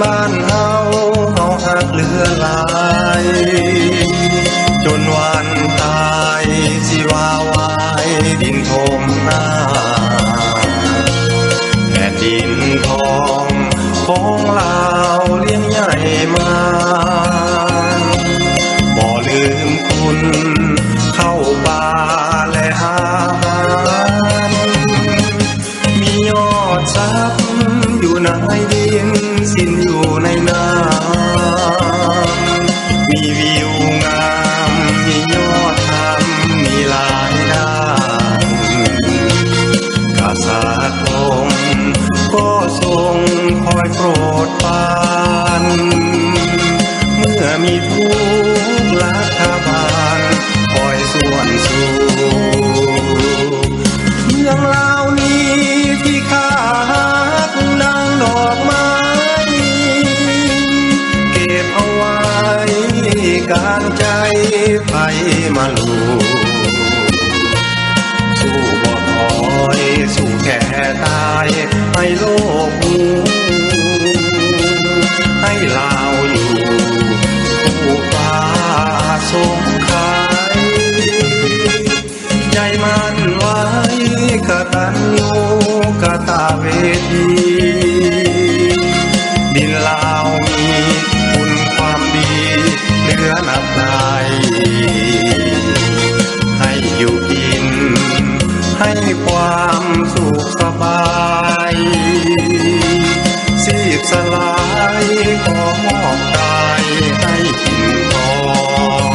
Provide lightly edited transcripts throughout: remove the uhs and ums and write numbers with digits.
บ้านเฮาหักเหลือหลายจนวันตายสิว่าวายดินทมหน้าแผ่นดินทองของลาวเลี้ยงใหญ่มาบ่ลืมคุณเข้าป่าและหามียอดทรัพย์อยู่ในดินสิ้นอยู่ในน้ำมีวิวงามมียอดธรรมมีหลายด้านกษัตริย์องค์ก็ทรงคอยโปรดปรานเมื่อมีทุกรัฐบาลคอยส่วนสู่เมืองลาวนี้ที่ข้ารักดังดอกไม้เก็บเอาไว้การใจไฟมาลูสู้บ่ถอยสู้แก่ตายให้โลกรู้ให้ลาวอยู่ผู้ฟ้าสงไขใจมันไว้กตัญญูกตเวทีดินลาวมีคุณความดีเหลือนับได้ให้อยู่กินให้ความสุขสบายสีบสลายขอมอบกายให้ถิ่นทอง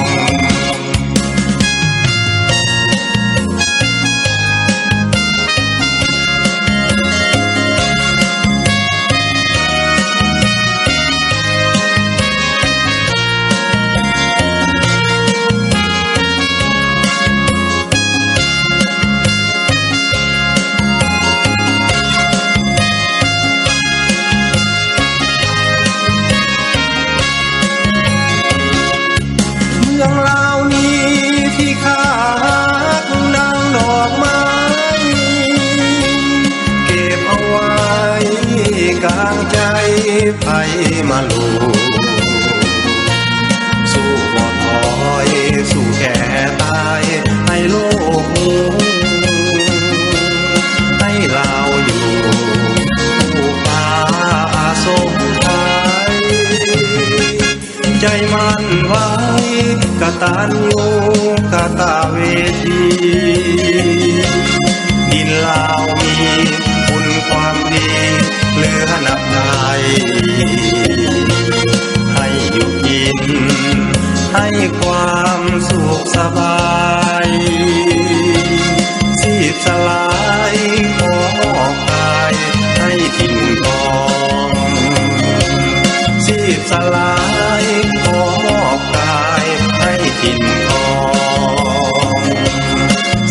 ไฟมาลูสู้บ่ถอยสู้แก่ตายให้โลกรู้ให้ลาวอยู่ผู้ฟ้าสงไขใจมันไว้กตัญญูกตเวทีดินลาวมีคุณความดีเหลือนับได้ให้อยู่กินให้ความสุขสบายสีบสลายขอมอบกายให้ถิ่นทองสีบสลายขอมอบกายให้ถิ่นทอง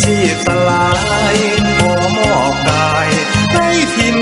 สีบสลายขอมอบกายให้ถิ่น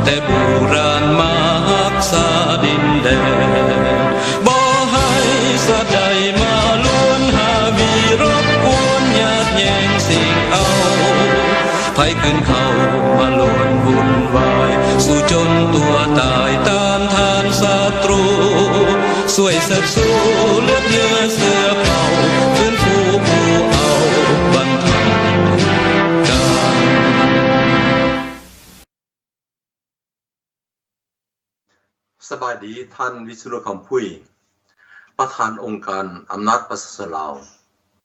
แต่โบราณมารักษาดินแดนบ่ให้สะใดมาล้วนหาวีรบกวนอยากแย่งสิ่งเอาพ ภัยขึ้นเขามาโลดวุ่นวายสู้จนตัวตายตามทานศัตรูสวยสัตว์สู้เลือดเนื้อเสือเผ่าฟื้นฟูผู้เอาบรรเทาการ สบายดีท่านวิศนุคำพุยประธานองค์การอำนาจประชาชนลาว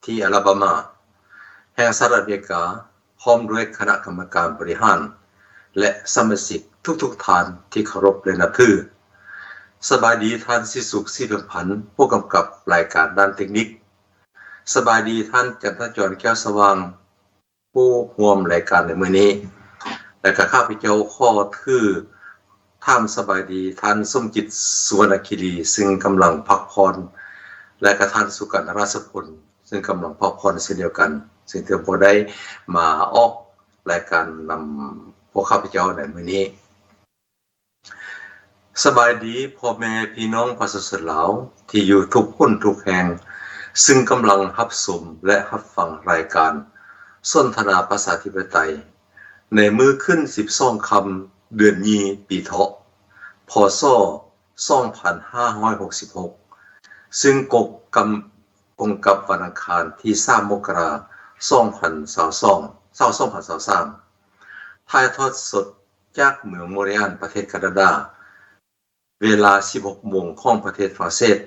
ที่อลาบามาแห่งสหรัฐอเมริกาพร้อมด้วยคณะกรรมการบริหารและสมาชิกทุกท่านที่เคารพและนับถือสบายดีท่านสิสุขสิเพียงพันธ์ผู้กำกับรายการด้านเทคนิคสบายดีท่านจันทจรแก้วสว่างผู้ร่วมรายการในมื้อนี้และก็ข้าพเจ้าขอถือท่านสบายดีท่านสมจิตสุวรรณคีรีซึ่งกำลังพักผ่อนและก็ท่านสุกันราชพลซึ่งกำลังพักผ่อนเช่นเดียวกันซึ่งเธอบ่ได้มาออกรายการนำพวกข้าพเจ้าในมื้อนี้สบายดีพ่อแม่พี่น้องประชาชนลาวที่อยู่ทุกคนทุกแห่งซึ่งกำลังรับชมและรับฟังรายการสนทนาประชาธิปไตยในมื้อขึ้น12ค่ำเดือนยีปีเถาะพ.ศ. 2566ซึ่งกบกำกับวันอังคารที่3มกราคม2023ถ่ายทอดสดจากเมืองโมเรียนประเทศแคนาดาเวลา 16 โมงของประเทศฝรั่งเศส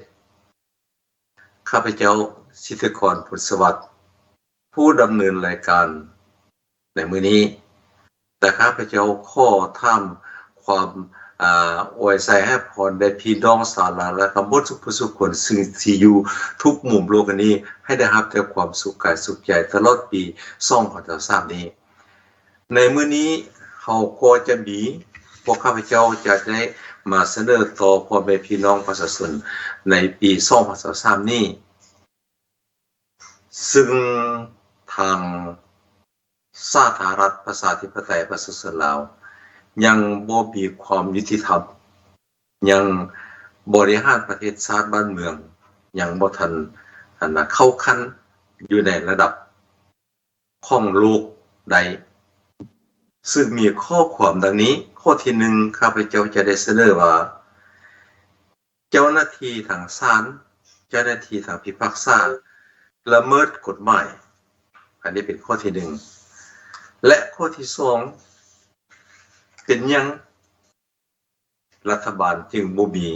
ข้าพเจ้าสิทธิกรพุทธสวัสดิ์ผู้ดำเนินรายการในมื้อนี้แต่ข้าพเจ้าขอถามความอวยใส่ให้พรได้พี่น้องสาวลาวและคำบดสุขคนซึ่งที่อยู่ทุกมุมโลกนี้ให้ได้รับแต่ความสุขกายสุขใจตลอดปี2023นี้ในมื้อนี้เขาก็จะมีพวกข้าพเจ้าจะได้มาเสนอต่อพ่อแม่พี่น้องประชาชนในปี2023นี้ซึ่งทางสาธารณรัฐประชาธิปไตยประชาชนลาวยังบ่มีความยุติธรรมยังบริหารประเทศชาติบ้านเมืองยังบ่ทันเข้าขั้นอยู่ในระดับของโลกใดซึ่งมีข้อความดังนี้ข้อที่1ข้าพเจ้าจะได้เสนอว่าเจ้าหน้าที่ทางศาลเจ้าหน้าที่ทางพิพากษาละเมิดกฎหมายอันนี้เป็นข้อที่1และข้อที่2เป็นยังรัฐบาลจึงบ่มี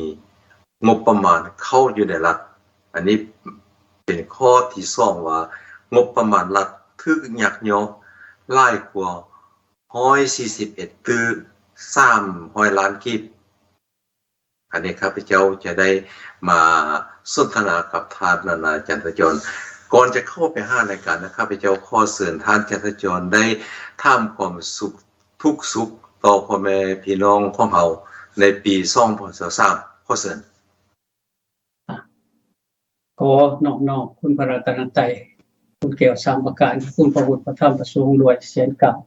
งบประมาณเข้าอยู่ในรัฐอันนี้เป็นข้อที่2ว่างบประมาณรัฐถูกยักยอกหลายกว่า141คือ300ล้านกีบอันนี้ข้าพเจ้าจะได้มาสนทนากับท่านนานาจันทจรก่อนจะเข้าไปรายการนะครับข้าพเจ้าขอเชิญท่านจันทจรได้ถามความสุขทุกสุขต่อพ่อแม่พี่น้องของเฮาในปี2023ขอเชิญขอนอบน้อมคุณพระรัตนตรัยคุณแก้วสามประการคุณพระพุทธพระธรรมพระสงฆ์ด้วยเสียงกล่าว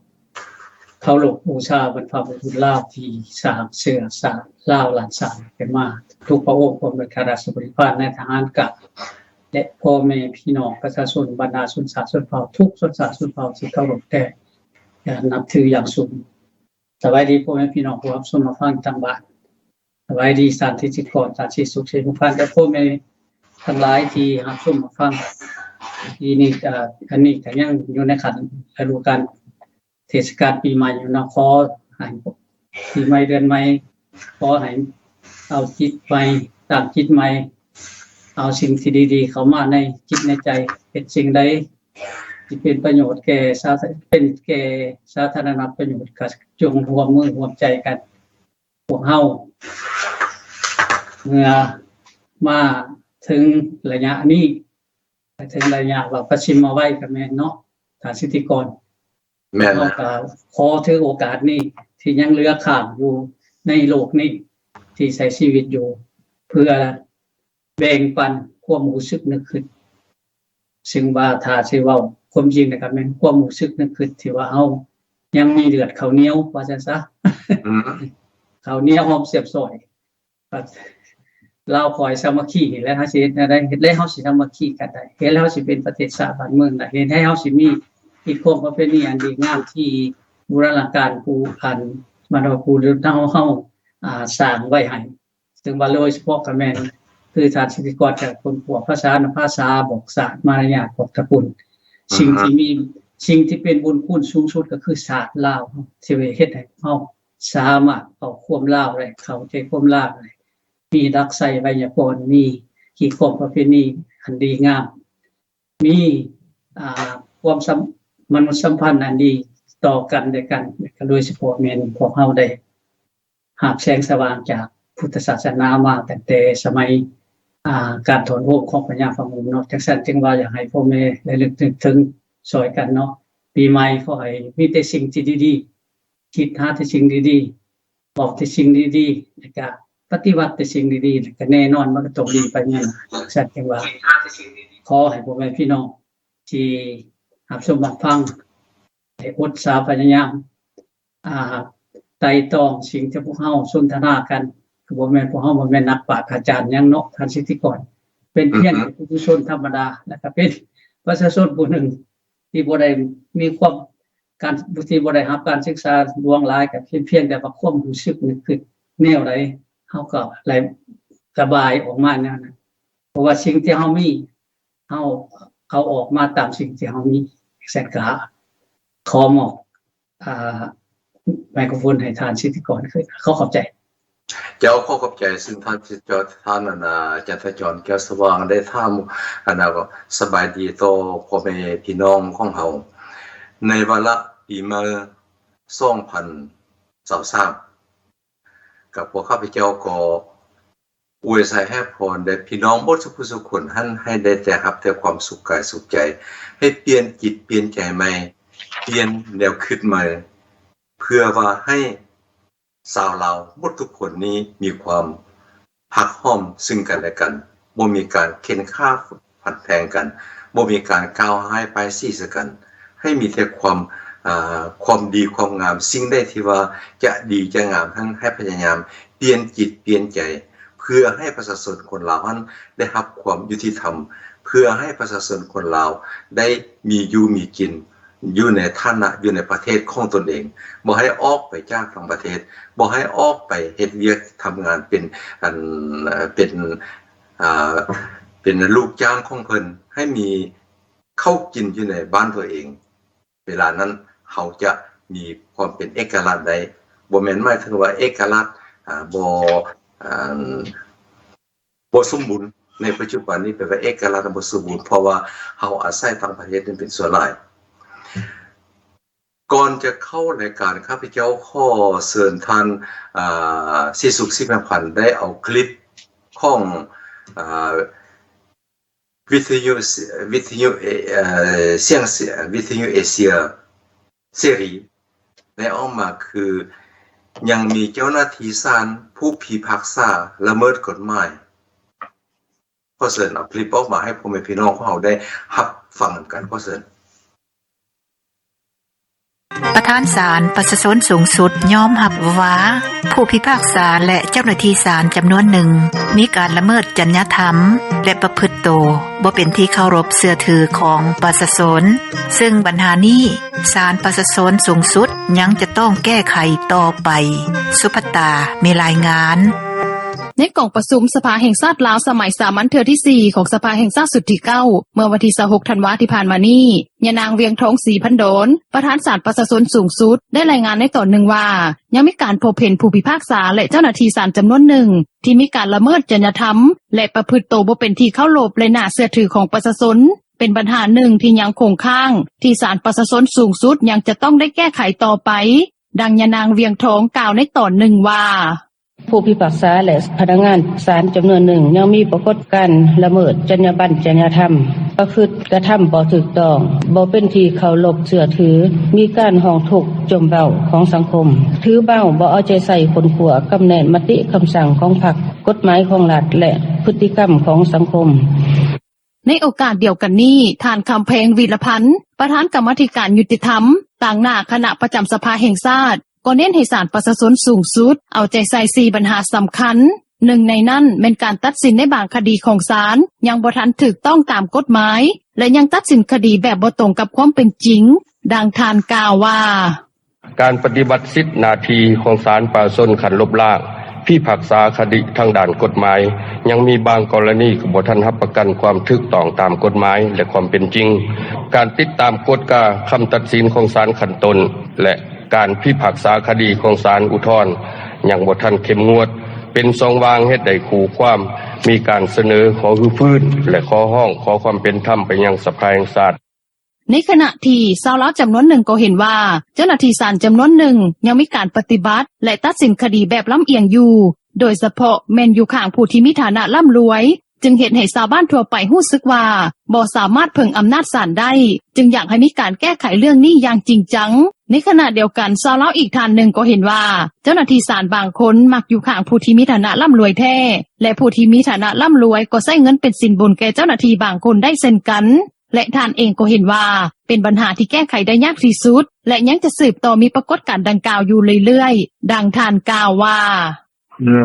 เคารพบูชาบรรพบุรุษลาวที่สร้างเสื้อสารลาวหลานสานกันมาทุกพระองค์พร้อมด้วยข้าราชบริพารในทหารกับและพ่อแม่พี่น้องประชาชนบรรดาชนชาติชนเผ่าทุกชนชาติชนเผ่าที่เคารพแต่นับถืออย่างสูงสวัสดีพ่อแม่พี่น้องผู้รับชมรับฟังทางบ้านสวัสดีสานที่จิตกรสานที่สุขเสียงฟังและพ่อแม่ทั้งหลายที่รับชมรับฟังที่นี่อันนี้ก็ยังอยู่ในขั้นฤดูกาลเทศกาลปีใหม่อยู่นะขอให้ปีใหม่เดือนใหม่ขอให้เอาจิตใหม่ตั้งจิตใหม่เอาสิ่งที่ดีๆเข้ามาในจิตในใจเป็นสิ่งใดที่เป็นประโยชน์แก่สาธารณประโยชน์ก็จงร่วมมือร่วมใจกันพวกเฮาเมื่อมาถึงระยะนี้ถึงระยะว่าประชิมมาไว้กับแม่เนาะท่านสิทธิกรแม่นขอถือโอกาสนี้ที่ยังเหลือข้ามอยู่ในโลกนี้ที่ใช้ชีวิตอยู่เพื่อแบ่งปันความรู้สึกนึกคิดซึ่งว่าถ้าสิเว้าความจริงนะครับแม่นความรู้สึกนึกคิดที่ว่าเฮายังมีเลือดข้าวเหนียวว่าจังซะข้าวเหนียวหอมเสียบซอยลาวคอยสามัคคีนี่แหละเฮาสิได้เฮ็ดแล้วเฮาสิสามัคคีกันได้เฮ็ดแล้วเฮาสิเป็นประเทศชาติบ้านเมืองได้เฮ็ดให้เฮาสิมี อีกของประเพณีอันดีงามที่บูรณาการผู้พันมรดกผู้หรือเฮาสร้างไว้ให้ซึ่งว่าโดยเฉพาะก็แม่นคือทานศิลปกรจากคนพวกภาษาบอกศาสตร์มารยาทบอกตระกูลสิ่งที่เป็นบุญคุณสูงสุดก็คือศาสตร์ลาวที่เฮ็ดให้เฮาสามารถเอาความลาวได้เข้าใจความลาวได้มีรักใส่ไวยากรณ์มีขีดข้อประเพณีอันดีงามมีความมนุษยสัมพันธ์อันดีต่อกันด้วยกันโดยเฉพาะแม่นพวกเฮาได้หาบแสงสว่างจากพุทธศาสนามาตั้งแต่สมัยการถอนโลกของพญาพมุนเนาะจังซั่นจึงว่าอยากให้พ่อแม่ได้ลึกถึงช่วยกันเนาะปีใหม่ขอให้มีแต่สิ่งที่ดีๆคิดหาแต่สิ่งดีๆบอกแต่สิ่งดีๆแล้วก็ปฏิบัติแต่สิ่งดีๆแล้วก็แน่นอนมันก็ต้องดีไปแม่นจังซั่นจึงว่าขอให้พ่อแม่พี่น้องที่รับชมรับฟังให้อดสาพยายามไต่ตองสิ่งที่พวกเฮาสนทนากันคือบ่แม่นพวกเฮาบ่แม่นนักปราชญ์อาจารย์หยังเนาะท่านสิทธิกรเป็นเพียงผู้ชนธรรมดาแล้วก็เป็นประชาชนผู้หนึ่งที่บ่ได้มีความการที่บ่ได้รับการศึกษาล่วงหลายก็เพียงแต่ว่าความรู้สึกนึกคือแนวใดเฮาก็ระบายออกมาแนวนั้นเพราะว่าสิ่งที่เฮามีเฮาเอาออกมาตามสิ่งที่เฮามีแสนกะขอมอบไมโครโฟนให้ทานสิทธิกรคือเขาขอบใจเจ้าข้อขอบใจซึ่งท่านท่านจันทจรแก้วสว่างได้ทำก็สบายดีต่อพ่อแม่พี่น้องของเฮาในวาระปีใหม่2023กับพวกข้าพเจ้าก็อวยใส่ให้พรได้พี่น้องทุกผู้ทุกคนให้ได้แต่รับแต่ความสุขกายสุขใจให้เปลี่ยนจิตเปลี่ยนใจใหม่เปลี่ยนแนวคิดใหม่เพื่อว่าให้ชาวลาวทุกคนนี้มีความหักห้อมซึ่งกันและกันบ่มีการเข็นฆ่าผัดแพงกันบ่มีการก้าวให้ไปซี่ซะกันให้มีแต่ความดีความงามสิ่งใดที่ว่าจะดีจะงามทั้งให้พยายามเปลี่ยนจิตเปลี่ยนใจเพื่อให้ประชาชนคนลาวนั้นได้รับความยุติธรรมเพื่อให้ประชาชนคนลาวได้มีอยู่มีกินอยู่ในฐานะอยู่ในประเทศของตนเองบ่ให้ออกไปจากต่างประเทศบ่ให้ออกไปเฮ็ดเวียกทำงานเป็นลูกจ้างของเพิ่นให้มีเข้ากินอยู่ในบ้านตัวเองเวลานั้นเขาจะมีความเป็นเอกลักษณ์ได้บ่แม่นหมายถึงว่าเอกลักษณ์บ่สมบูรณ์ในปัจจุบันนี้แปลว่าเอกลักษณ์บ่สมบูรณ์เพราะว่าเฮาอาศัยต่างประเทศนั้นเป็นส่วนหลายก่อนจะเข้ารายการข้าพเจ้าขอเชิญท่านศิสุขสิมพันธ์ได้เอาคลิปของวิทยุเสียงวิทยุเอเชียซีรีส์ได้ออกมาคือยังมีเจ้าหน้าที่ศาลผู้พิพากษาละเมิดกฎหมายขอเชิญเอาคลิปออกมาให้พ่อแม่พี่น้องของเราได้รับฟังกันขอเชิญประธานศาลประชาชนสูงสุดยอมรับว่าผู้พิพากษาและเจ้าหน้าที่ศาลจำนวนหนึ่งมีการละเมิดจรรยธรรมและประพฤติตัวบ่เป็นที่เคารพเชื่อถือของประชาชนซึ่งปัญหานี้ศาลประชาชนสูงสุดยังจะต้องแก้ไขต่อไปสุภตามีรายงานในกล่องประชุมสภาแห่งชาติลาวสมัยสามัญเทื่อที่4ของสภาแห่งชาติสุดที่9เมื่อวันที่26ธันวาคมที่ผ่านมานี้ยะนางเวียงทองศรีพันโดนประธานศาลประชาชนสูงสุดได้รายงานในตอนหนึ่งว่ายังมีการพบเห็นผู้พิพากษาและเจ้าหน้าที่ศาลจำนวนหนึ่งที่มีการละเมิดจรรยธรรมและประพฤติตัวบ่เป็นที่เคารพและน่าเชื่อถือของประชาชนเป็นปัญหาหนึ่งที่ยังคงค้างที่ศาลประชาชนสูงสุดยังจะต้องได้แก้ไขต่อไปดังยะนางเวียงทองกล่าวในตอนหนึ่งว่าผู้พิพากษาและพนักงานศาลจำนวนหนึ่งยังมีปรากฏการณ์ละเมิดจรรยาบรรณจรรยธรรมประพฤติกระทำบ่ถูกต้องบ่เป็นที่เคารพเชื่อถือมีการห้องทุกข์จมเบ้าของสังคมถือเบ้าบ่เอาใจใส่คนขัวกำแหน่งมติคำสั่งของพรรคกฎหมายของรัฐและพฤติกรรมของสังคมในโอกาสเดียวกันนี้ท่านคำแพงวีรพันธ์ประธานกรรมาธิการยุติธรรมต่างหน้าคณะประจำสภาแห่งชาติก็เน้นให้ศาลประชาชนสูงสุดเอาใจใส่4ปัญหาสำคัญ หนึ่งในนั้นเป็นการตัดสินในบางคดีของศาลยังบ่ทันถูกต้องตามกฎหมายและยังตัดสินคดีแบบบ่ตรงกับความเป็นจริงดังทานกล่าวว่าการปฏิบัติสิทธิหน้าที่ของศาลป่าชนขันลบล้างพิพากษาคดีทางด้านกฎหมายยังมีบางกรณีบ่ทันรับประกันความถูกต้องตามกฎหมายและความเป็นจริงการติดตามกฎกาคำตัดสินของศาลขั้นต้นและการพิพากษาคดีของศาลอุทธรณ์ยังบ่ทันเข้มงวดเป็นทรงวางเฮ็ดให้คู่ความมีการเสนอขอรื้อฟื้นและขอร้องขอความเป็นธรรมไปยังสภาแห่งชาติในขณะที่ชาวลาวจำนวนหนึ่งก็เห็นว่าเจ้าหน้าที่ศาลจำนวนหนึ่งยังมีการปฏิบัติและตัดสินคดีแบบล้ำเอียงอยู่โดยเฉพาะแม่นอยู่ข้างผู้ที่มีฐานะร่ำรวยจึงเห็นให้ชาวบ้านทั่วไปรู้สึกว่าบ่สามารถพึ่งอำนาจศาลได้จึงอยากให้มีการแก้ไขเรื่องนี้อย่างจริงจังในขณะเดียวกันชาวลาวอีกท่านหนึ่งก็เห็นว่าเจ้าหน้าที่ศาลบางคนมักอยู่ข้างผู้ที่มีฐานะร่ำรวยแท้และผู้ที่มีฐานะร่ำรวยก็ใช้เงินเป็นสินบนแก่เจ้าหน้าที่บางคนได้เช่นกันและท่านเองก็เห็นว่าเป็นปัญหาที่แก้ไขได้ยากที่สุดและยังจะสืบต่อมีปรากฏการณ์ดังกล่าวอยู่เรื่อยๆดังท่านกล่าวว่าเนี่ย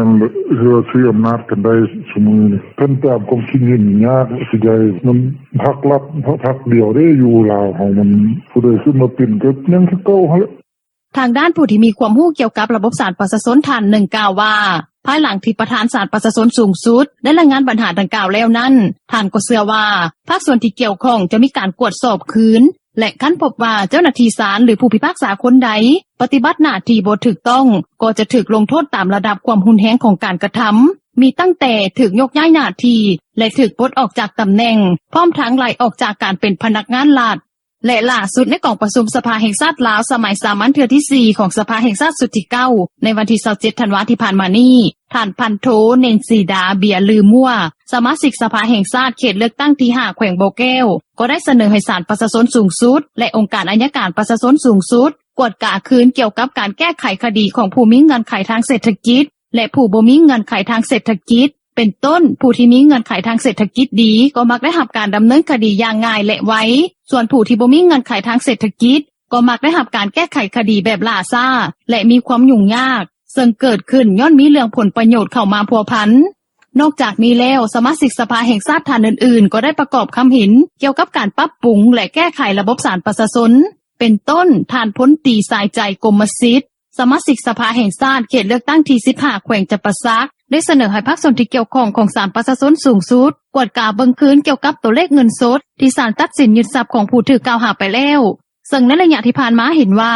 เรือซื้ออำนาจกันได้สมมือนี่เป็นตามความคิดเห็นยากสิใหญ่มันพักรับพักเดียวได้อยู่ลาวของมันผู้ใดขึ้นมาเป็นก็ยังคือเก่าหั่นแหละทางด้านผู้ที่มีความรู้เกี่ยวกับระบบศาลประชาชนท่านหนึ่งกล่าวว่าภายหลังที่ประธานศาลประชาชนสูงสุดได้รายงานปัญหาดังกล่าวแล้วนั้นท่านก็เชื่อว่าภาคส่วนที่เกี่ยวข้องจะมีการกวดสอบคืนและคันพบว่าเจ้าหน้าที่ศาลหรือผู้พิพากษาคนใดปฏิบัติหน้าที่บ่ถูกต้องก็จะถูกลงโทษตามระดับความรุนแรงของการกระทำมีตั้งแต่ถูกยกย้ายหน้าที่และถูกปลดออกจากตำแหน่งพร้อมทั้งไล่ออกจากการเป็นพนักงานรัฐและล่าสุดในกองประชุมสภาแห่งชาติลาวสมัยสามัญเทื่อที่4ของสภาแห่งชาติสุดที่9ในวันที่27ธันวาคมที่ผ่านมานี้ท่านพันโทเนนซีดาเบียลือมั่วสมาชิกสภาแห่งชาติเขตเลือกตั้งที่5แขวงโบแก้วก็ได้เสนอให้ศาลประชาชนสูงสุดและองค์การอัยการประชาชนสูงสุดกวดกะคืนเกี่ยวกับการแก้ไขคดีของผู้มีเงื่อนไขทางเศรษฐกิจและผู้บ่มีเงื่อนไขทางเศรษฐกิจเป็นต้นผู้ที่มีเงื่อนไขทางเศรษฐกิจดีก็มักได้รับการดำเนินคดีอย่างง่ายและไวส่วนผู้ที่บ่มีเงื่อนไขทางเศรษฐกิจก็มักได้รับการแก้ไขคดีแบบล่าช้าและมีความยุ่งยากซึ่งเกิดขึ้นย้อนมีเรื่องผลประโยชน์เข้ามาพัวพันนอกจากนี้แล้วสมาชิกสภาแห่งชาติท่านอื่นๆก็ได้ประกอบคำเห็นเกี่ยวกับการปรับปรุงและแก้ไขระบบศาลประชาชนเป็นต้นท่านพลตรีสายใจกรมสิทธิ์สมาชิกสภาแห่งชาติเขตเลือกตั้งที่15แขวงจำปาสักได้เสนอให้ภาคส่วนที่เกี่ยวข้องของศาลประชาชนสูงสุดกวดกาเบิ่งคืนเกี่ยวกับตัวเลขเงินสดที่ศาลตัดสินยึดทรัพย์ของผู้ถูกกล่าวหาไปแล้วซึ่งในระยะที่ผ่านมาเห็นว่า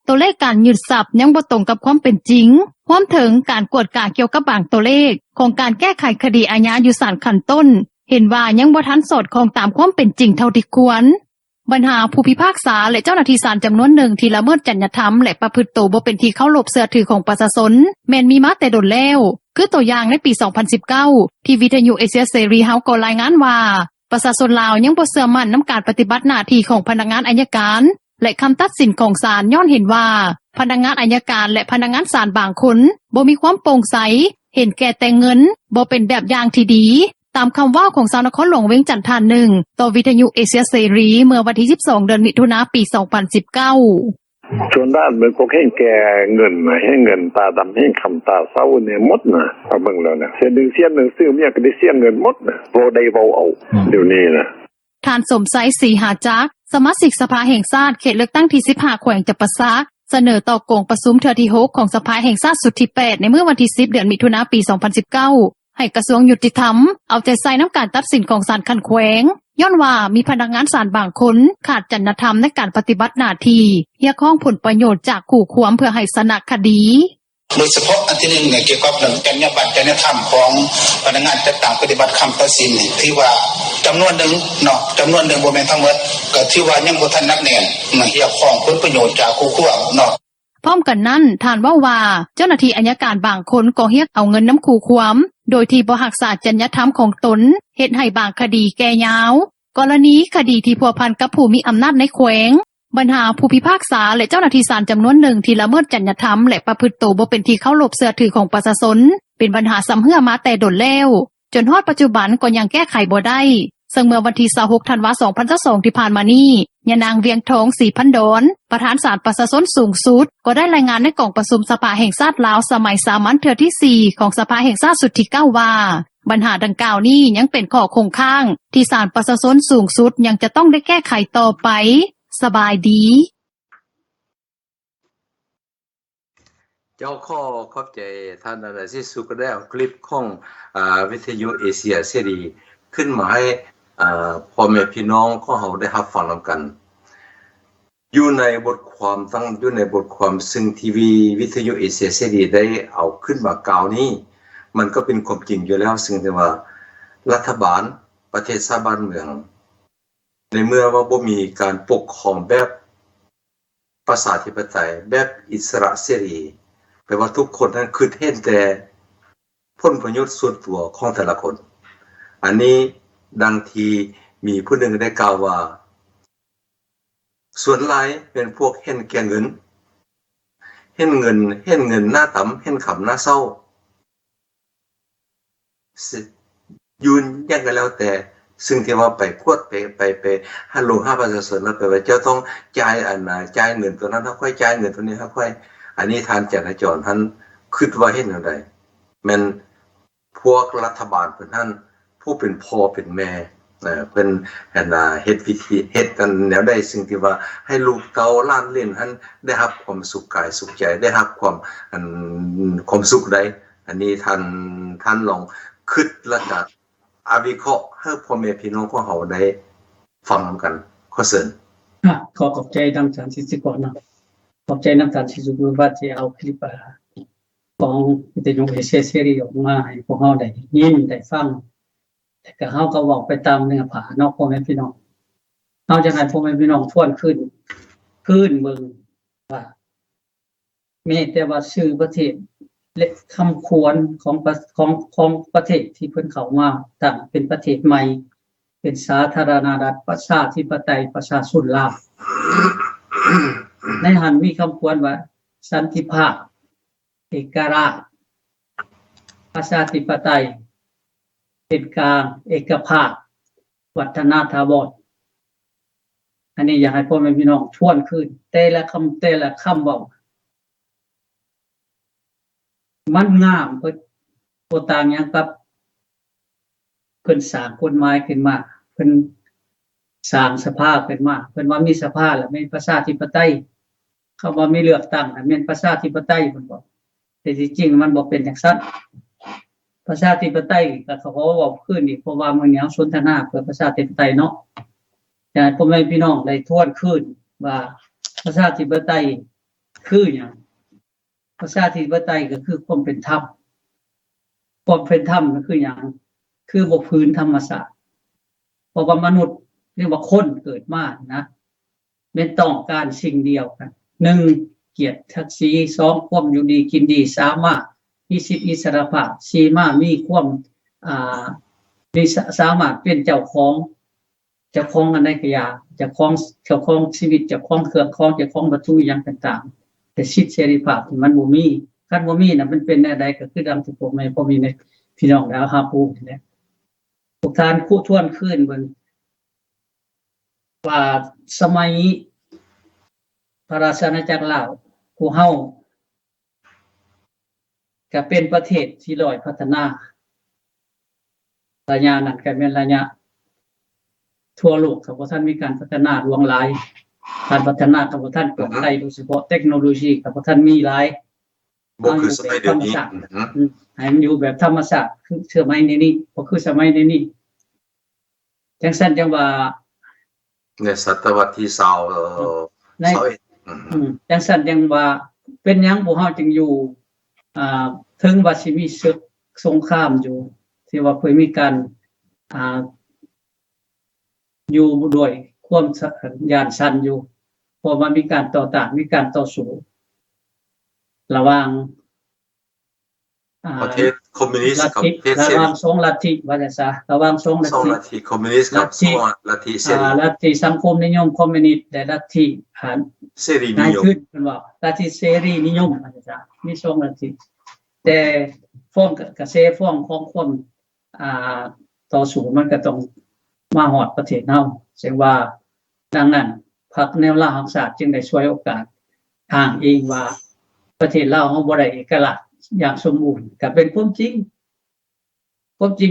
ตัวเลขการยึดทรัพย์ยังบ่ตรงกับความเป็นจริงรวมถึงการกวดกาเกี่ยวกับบางตัวเลขของการแก้ไขคดีอาญาอยู่ศาลขั้นต้นเห็นว่ายังบ่ทันสอดคล้องตามความเป็นจริงเท่าที่ควรปัญหาผู้พิพากษาและเจ้าหน้าที่ศาลจำนวนหนึ่งที่ละเมิดจรรยธรรมและประพฤติตัวบ่เป็นที่เคารพเชื่อถือของประชาชนแม้นมีมาแต่โดนแล้วคือตัวอย่างในปี 2019 ที่วิทยุเอเชียเสรีเฮาก็รายงานว่าประชาชนลาวยังบ่เชื่อมั่นนำการปฏิบัติหน้าที่ของพนักงานอัยการและคำตัดสินของศาลย้อนเห็นว่าพนักงานอัยการและพนักงานศาลบางคนบ่มีความโปร่งใสเห็นแก่แต่เงินบ่เป็นแบบอย่างที่ดีตามคำว่าของชาวนครหลวงเวียงจันทน์ท่านหนึ่งต่อวิทยุเอเชียเสรีเมื่อวันที่12เดือนมิถุนายนปี 2019ส่วนด้านเมืองพวกให้แก่เงินให้เงินตาดำให้คำตาเศร้าเนี่ยหมดนะเอาเบิ่งแล้วนะเสียหนึ่งซื้อเมียก็ได้เสียเงินหมดนะโบได้เบาเอาเดี๋ยวนี้นะท่านสมไสศรีหาจักสมาชิกสภาแห่งชาติเขตเลือกตั้งที่15แขวงจำปาสักเสนอต่อกองประชุมเทื่อที่6ของสภาแห่งชาติสุดที่8ในเมื่อวันที่10เดือนมิถุนายนปี 2019ให้กระทรวงยุติธรรมเอาใจใส่น้ำการตัดสินของศาลขั้นแขวงย้อนว่ามีพนักงานศาลบางคนขาดจรรยธรรมในการปฏิบัติหน้าที่เรียกร้องผลประโยชน์จากคู่ความเพื่อให้ชนะคดีโดยเฉพาะอันที่1เนี่ยเกี่ยวกับเรื่องจรรยาบรรณจรรยธรรมของพนักงานต่างๆปฏิบัติคำตัดสินที่ว่าจำนวนหนึ่งบ่แม่นทั้งหมดก็ที่ว่ายังบ่ทันนักแน่นเรียกร้องผลประโยชน์จากคู่ความพร้อมกันนั้นท่านว่าเจ้าหน้าที่อัยการบางคนก็เรียกเอาเงินน้ำคู่ความโดยที่บ่รักษาจรรยธรรมของตนเฮ็ดให้บางคดีแก่ยาวกรณีคดีที่พัวพันกับผู้มีอำนาจในแขวงปัญหาผู้พิพากษาและเจ้าหน้าที่ศาลจำนวนหนึ่งที่ละเมิดจรรยธรรมและประพฤติตัวบ่เป็นที่เคารพเชื่อถือของประชาชนเป็นปัญหาซ้ำเฮือมาแต่โดนแล้วจนฮอดปัจจุบันก็ยังแก้ไขบ่ได้ซึ่งเมื่อวันที่26ธันวาคม2022ที่ผ่านมานี้ ยานางเวียงทองศรีพันโดนประธานศาลประชาชนสูงสุดก็ได้รายงานในกล่องประชุมสภาแห่งชาติลาวสมัยสามัญเทื่อที่4ของสภาแห่งชาติสุดที่9ว่าปัญหาดังกล่าวนี้ยังเป็นข้อคงค้างที่ศาลประชาชนสูงสุดยังจะต้องได้แก้ไขต่อไปสบายดีเจ้าข้อขอบใจท่านอาจารย์ซิสุก็ได้เอาคลิปของวิทยุเอเชียเสรีขึ้นมาให้พ่อแม่พี่น้องของเราได้รับฟังนำกันอยู่ในบทความซึ่งทีวีวิทยุเอเชียเสรีได้เอาขึ้นมากล่าวนี้มันก็เป็นความจริงอยู่แล้วซึ่งที่ว่ารัฐบาลประเทศชาติบ้านเมืองในเมื่อว่าบ่มีการปกครองแบบประชาธิปไตยแบบอิสระเสรีแปลว่าทุกคนนั้นคือเห็นแต่ผลประโยชน์ส่วนตัวของแต่ละคนอันนี้ดังที่มีผู้หนึ่งได้กล่าวว่าส่วนหลายเป็นพวกเห็นแก่เงินหน้าต่ำเห็นขำหน้าเศร้ายืนยังกันแล้วแต่ซึ่งที่ว่าไปพวดไปฮัลโหล5ประชาชนแล้วไปว่าเจ้าต้องจ่ายจ่ายเงินตัวนั้นถ้าค่อยจ่ายเงินตัวนี้ถ้าค่อยอันนี้ทานจราจรท่านคิดว่าเห็นจังได๋แม่นพวกรัฐบาลเพิ่นท่านผู้เป็นพ่อเป็นแม่เพิ่นเฮ็ดวิธีเฮ็ดกันแนวใดซึ่งที่ว่าให้ลูกเต้าหลานเล่นท่านได้รับความสุขกายสุขใจได้รับความสุขใดอันนี้ท่านลองคิดแล้วก็วิเคราะห์ให้พ่อแม่พี่น้องของเฮาได้ฟังนำกันขอเชิญขอขอบใจนำท่านสิทธิกรเนาะขอบใจนำท่านสิสุขว่าที่เอาคลิปของวิทยุเอเชียเสรีออกมาให้พวกเฮาได้ยินได้ฟังแต่ก็เฮาก็เว้าไปตามเนื้อผ้าเนาะพ่อแม่พี่น้องเฮาจะให้พ่อแม่พี่น้องทวนขึ้นเบิ่งว่าแม้แต่ว่าชื่อประเทศและคำควรของประเทศที่เพิ่นเข้ามาตั้งเป็นประเทศใหม่เป็นสาธารณรัฐประชาธิปไตยประชาชนลาวในหันมีคำควรว่าสันติภาพเอกราชประชาธิปไตยเป็นกลางเอกภาพวัฒนถาวรอันนี้อยากให้พ่อแม่พี่น้องทวนขึ้นแต่ละคำเว้ามันงามเพิ่นบ่ต่างหยังกับเพิ่นสร้างกฎหมายขึ้นมาเพิ่นสร้างสภาขึ้นมาเพิ่นว่ามีสภาแล้วแม่นประชาธิปไตยเขาว่ามีเลือกตั้งแม่นประชาธิปไตยเพิ่นบอกแต่ที่จริงมันบ่เป็นจังซั่นประชาธิปไตยก็เขาเว้าขึ้นอีกเพราะว่ามื้อนี้สนทนาเพื่อประชาธิปไตยเนาะอยากให้พ่อแม่พี่น้องได้ทวนขึ้นว่าประชาธิปไตยคือหยังประชาธิปไตยก็คือความเป็นธรรมความเป็นธรรมก็คือหยังคือบ่พื้นธรรมชาติเพราะว่ามนุษย์เรียกว่าคนเกิดมานะแม่นต้องการสิ่งเดียวกัน1เกียรติศักดิ์ศรี2ความอยู่ดีกินดี3มีสิทธิอิสรภาพ4มีความมีสามารถเป็นเจ้าของอันใดก็อย่างเจ้าของชีวิตเจ้าของเครื่องของเจ้าของวัตถุหยังต่างๆแต่สิทธิเสรีภาพที่มันบ่มีคันบ่มีน่ะมันเป็นแนวใดก็คือดังที่ผมให้พ่อมีในพี่น้องแล้วหาผู้นี่แหละพวกท่านคู่ทวนขึ้นเบิ่งว่าสมัยพระราชอาณาจักรลาวผู้เฮาก็เป็นประเทศที่ด้อยพัฒนาระยะนั้นก็เป็นระยะทั่วโลกครับว่าท่านมีการพัฒนาหลวงหลายการพัฒนากับท่านเปิดได้โดยเฉพาะเทคโนโลยีกับท่านมีหลายบ่คือสมัยเดี๋ยวนี้ให้มันอยู่แบบธรรมชาติคือสมัยนี้บ่คือสมัยนี้จังซั่นจังว่าในศตวรรษที่21จังซั่นจังว่าเป็นหยังพวกเฮาจึงอยู่ถึงว่าสิมีศึกสงครามอยู่ที่ว่าเคยมีการอยู่ด้วยความย่านชันอยู่เพราะมันมีการต่อต้านมีการต่อสู้ระหว่างประเทศคอมมิวนิสต์กับประเทศเสรีระหว่าง2ลัทธิว่าจังซ่ระหว่าง2ลัทธิคอมมิวนิสต์กับลัทธิเสรีลัทธิสังคมนิยมคอมมิวนิสต์และลัทธิเสรีนิยมเพิ่นว่าลัทธิเสรีนิยมว่าจังซ่มี2ลัทธิแต่ฟ้องกระแสฟ้องของความต่อสู้มันก็ต้องมาฮอดประเทศเฮาแสดงว่าดังนั้น พรรคแนวราษฎรศาสตร์จึงได้ช่วยโอกาสอ้างเองว่าประเทศลาวเฮาบ่ได้เอกราชอย่างสมบูรณ์ก็เป็นความจริง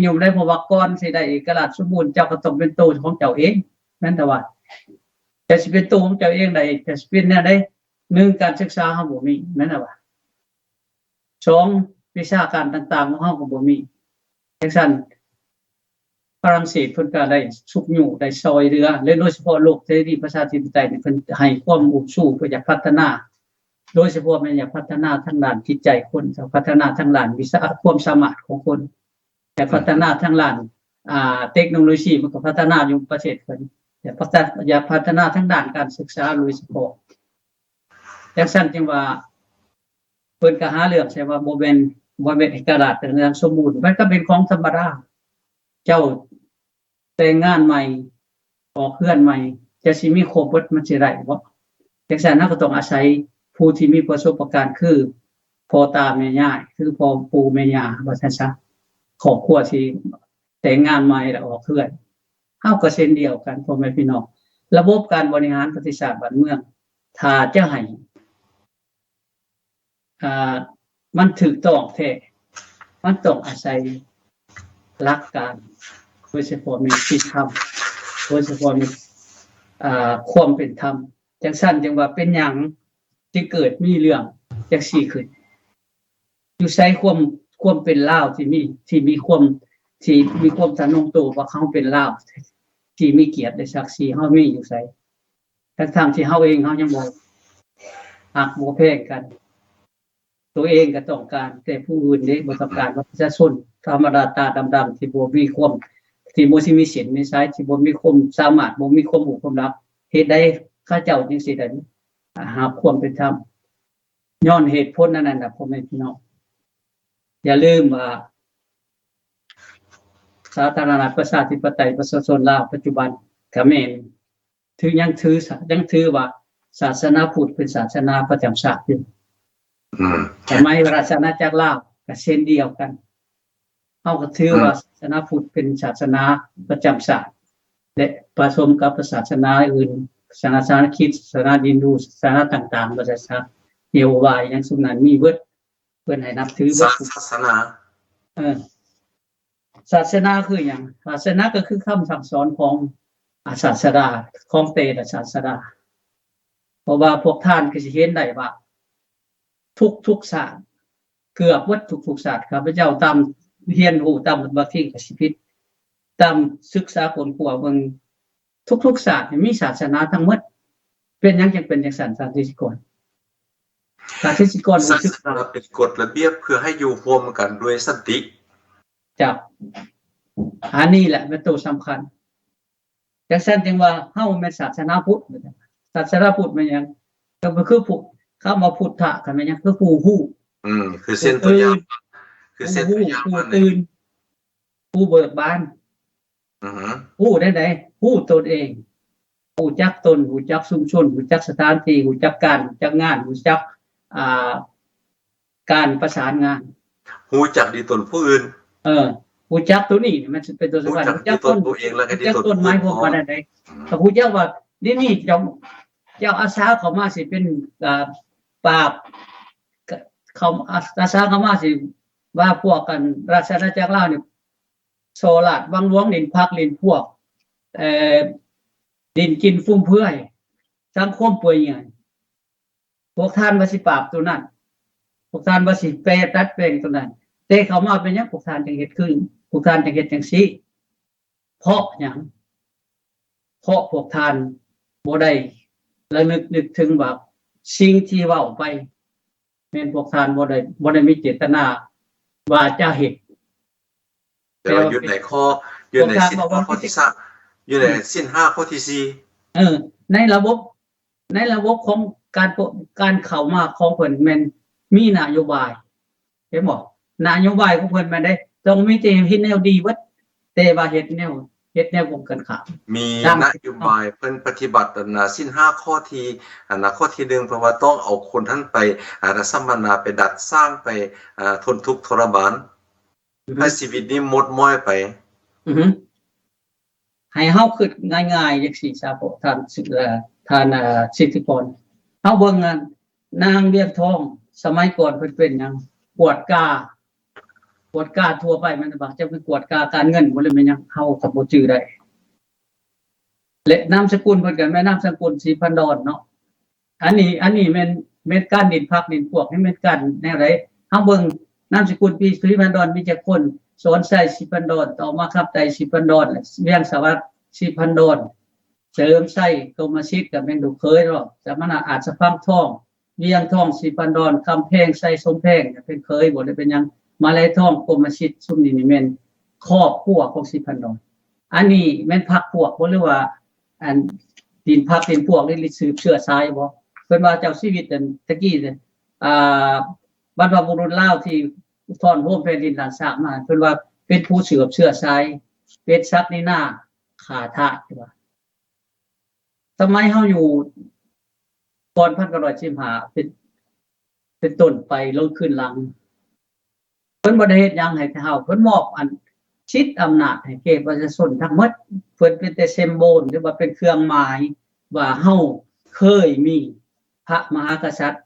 อยู่ได้เพราะว่าก่อนสิได้เอกราชสมบูรณ์เจ้าก็ต้องเป็นตัวของเจ้าเองแม่นแต่ว่าจะสิเป็นตัวของเจ้าเองได้จะสิเป็นแนวใด1การศึกษาเฮาบ่มีแม่นแต่ว่า2วิชาการต่างๆของเฮาก็บ่มีจังซั่นฝรั่งเศสเพิ่นก็ได้ชุบอยู่ได้ซอยเรือและโดยเฉพาะโลกเสรีประชาธิปไตยนี่เพิ่นให้ความอุ่นสู้เพื่ออยากพัฒนาโดยเฉพาะแม่นอยากพัฒนาทางด้านจิตใจคนพัฒนาทางด้านวิชาความสามารถของคนแต่พัฒนาทางด้านเทคโนโลยีมันก็พัฒนาอยู่ประเทศเพิ่นแต่อยากพัฒนาทางด้านการศึกษาโดยเฉพาะจังซั่นจึงว่าเพิ่นก็หาเรื่องใช่ว่าบ่แม่นเอกราชเป็นเรื่องสมบูรณ์มันก็เป็นของธรรมดาเจ้าแต่งงานใหม่ออกเฮือนใหม่จะสิมีครบเบิดมันสิได้บ่จังซั่นเราก็ต้องอาศัยผู้ที่มีประสบการณ์คือพ่อตาแม่ย่าคือพ่อปู่แม่ย่าว่าซั่นซะครอบครัวที่แต่งงานใหม่แล้วออกเฮือนเฮาก็เช่นเดียวกันพ่อแม่พี่น้องระบบการบริหารประเทศชาติบ้านเมืองถ้าจะให้มันถูกต้องแท้มันต้องอาศัยหลักการโดยเฉพาะมีศีลธรรมโดยเฉพาะมีความเป็นธรรมจังซั่นจังว่าเป็นหยังที่เกิดมีเรื่องจังซี่ขึ้นอยู่ใช้ความเป็นลาวที่มีความทะนงโตว่าเขาเป็นลาวที่มีเกียรติได้ศักดิ์ศรีเฮามีอยู่ไสทั้งที่เฮาเองเฮายังบ่ฮักบ่แพงกันตัวเองก็ต้องการแต่ผู้อื่นนี่บ่ต้องการว่าประชาชนธรรมดาตาดำๆที่บ่มีความที่บ่สิมีศีลมีสายที่บ่มีความสามารถบ่มีความรู้ความรับเฮ็ดได้เขาเจ้าจังสิได้หาความเป็นธรรมย้อนเหตุผลนั้นน่ะพ่อแม่พี่น้องอย่าลืมว่าสาธารณรัฐประชาธิปไตยประชาชนลาวปัจจุบันเขมรยังถือว่าศาสนาพุทธเป็นศาสนาประจำชาติอยู่สมัยราชอาณาจักรลาวก็เช่นเดียวกันเฮาก็ถือว่าศาสนาพุทธเป็นศาสนาประจำชาติและผสมกับศาสนาอื่นศาสนาคริสต์ศาสนาฮินดูศาสนาต่างๆประชาชาติเยโฮวาห์ยังสุนั้นมีเบิดเพิ่นให้นับถือเบิดศาสนาศาสนาคือหยังศาสนาก็คือคำสั่งสอนของศาสดาของเตระศาสดาเพราะว่าพวกท่านก็สิเห็นได้ว่าทุกศาสตร์เกือบวัดทุกศาสตร์ข้าพเจ้าตามเรียนรู้ตามบางทีก็สิผิดตามศึกษาค้นคว้าเบิ่งทุกศาสตร์มีศาสนาทั้งหมดเป็นหยังจังเป็นจังซั่นศาสตร์ที่ก่อนศาสตร์ที่ก่อนศึกษาเป็นกฎระเบียบเพื่อให้อยู่ร่วมกันด้วยสันติจับอันนี้แหละเป็นตัวสำคัญจังซั่นจึงว่าเฮาเป็นศาสนาพุทธศาสนาพุทธมันหยังก็คือผู้คำว่าพุทธะกันมันหยังคือผู้ฮู้คือเส้นตัวอย่างคือเส้นตัวอย่างผู้ตื่นผู้เบิกบานผู้ได้ผู้ตนเองผู้จักตนผู้จักชุมชนผู้จักสถานที่ผู้จักการผู้จักงานผู้จักการประสานงานผู้จักดีตนผู้อื่นผู้จักตัวนี้มันเป็นตัวสำคัญผู้จักตนตัวเองแล้วก็ดีตนต้นไม้พวกมันได้ถ้าผู้จักว่านี่เจ้าอาสาเข้ามาสิเป็นปราบเขาอาสาเข้ามาสิว่าพวกกันราชอาณาจักรลาวนี่โซลาดบางหลวงดินพักดินพวกดินกินฟุ่มเฟือยสังคมป่วยใหญ่พวกท่านว่าสิปราบตัวนั้นพวกท่านว่าสิแปรตัดแปลงตัวนั้นแต่เขามาเป็นหยังพวกท่านจังเฮ็ดขึ้นพวกท่านจังเฮ็ดจังซี่เพราะหยังเพราะพวกท่านบ่ได้ระลึกถึงว่าสิ่งที่เว้าไปแม่นพวกท่านบ่ได้มีเจตนาว่าจะเฮ็ดแต่ว่าอยู่ในข้ออยู่ในศีลข้อที่3อยู่ในศีล5ข้อที่4ในระบบของการเข้ามาของเพิ่นแม่นมีนโยบายเห็นบ่นโยบายของเพิ่นมันได้ต้องมีแต่เฮ็ดแนวดีเบิดแต่ว่าเฮ็ดแนวบ่กันข้ามมีนโยบายเพิ่นปฏิบัติศีล5ข้อที่ข้อที่1เพราะว่าต้องเอาคนท่านไปสัมมนาไปดัดสร้างไปทนทุกข์ทรมานให้ชีวิตนี้หมดม้อยไปให้เฮาคิดง่ายๆจังซี่ซะพวกท่านสึก ท่านสิทธิกรเฮาเบิ่งนางเวียงทองสมัยก่อนเพิ่นเป็นหยังกวดกาทั่วไปมันบางจะเป็นกวดกาการเงินบ่เลยแม่นหยังเฮาก็บ่จื้อได้และนามสกุลเพิ่นก็แม่นามสกุลศรีพันดอนเนาะอันนี้แม่นการดินพักดินพวกนี่แม่นกันแนวใดเฮาเบิ่งนามสกุลพี่ศรีพันดอนมีจักคนสอนใส่ศรีพันดอนต่อมาครับไตศรีพันดอนเวียงสวัสดิ์ศรีพันดอนเสริมไส้กรมชิตก็แม่นลูกเคยเนาะสมณะอาจสะพังทองเวียงทองศรีพันดอนคำแพงไส้สมแพงเป็นเคยบ่ได้เป็นหยังมาลัยทองกรมชิตซุมนี้นี่แม่นครอบครัวของศรีพันดอนอันนี้แม่นพรรคพวกบ่หรือว่าอันดินพรรคดินพวกนี่สืบเชื้อสายบ่เพิ่นว่าเจ้าชีวิตอันตะกี้เนี่ยบรรพบุรุษลาวที่ทอนโฮมแผ่นดินหลานสากมาเพิ่นว่าเป็นผู้สืบเชื้อสายเป็นศักดินาขาทะใช่ป่ะสมัยเฮาอยู่ก่อน1915เป็นต้นไปลงขึ้นหลังเพิ่นบ่ได้เฮ็ดหยังให้เฮาเพิ่นมอบอันชิดอำนาจให้แก่ประชาชนทั้งหมดเพิ่นเป็นแต่เซมโบลหรือว่าเป็นเครื่องหมายว่าเฮาเคยมีพระมหากษัตริย์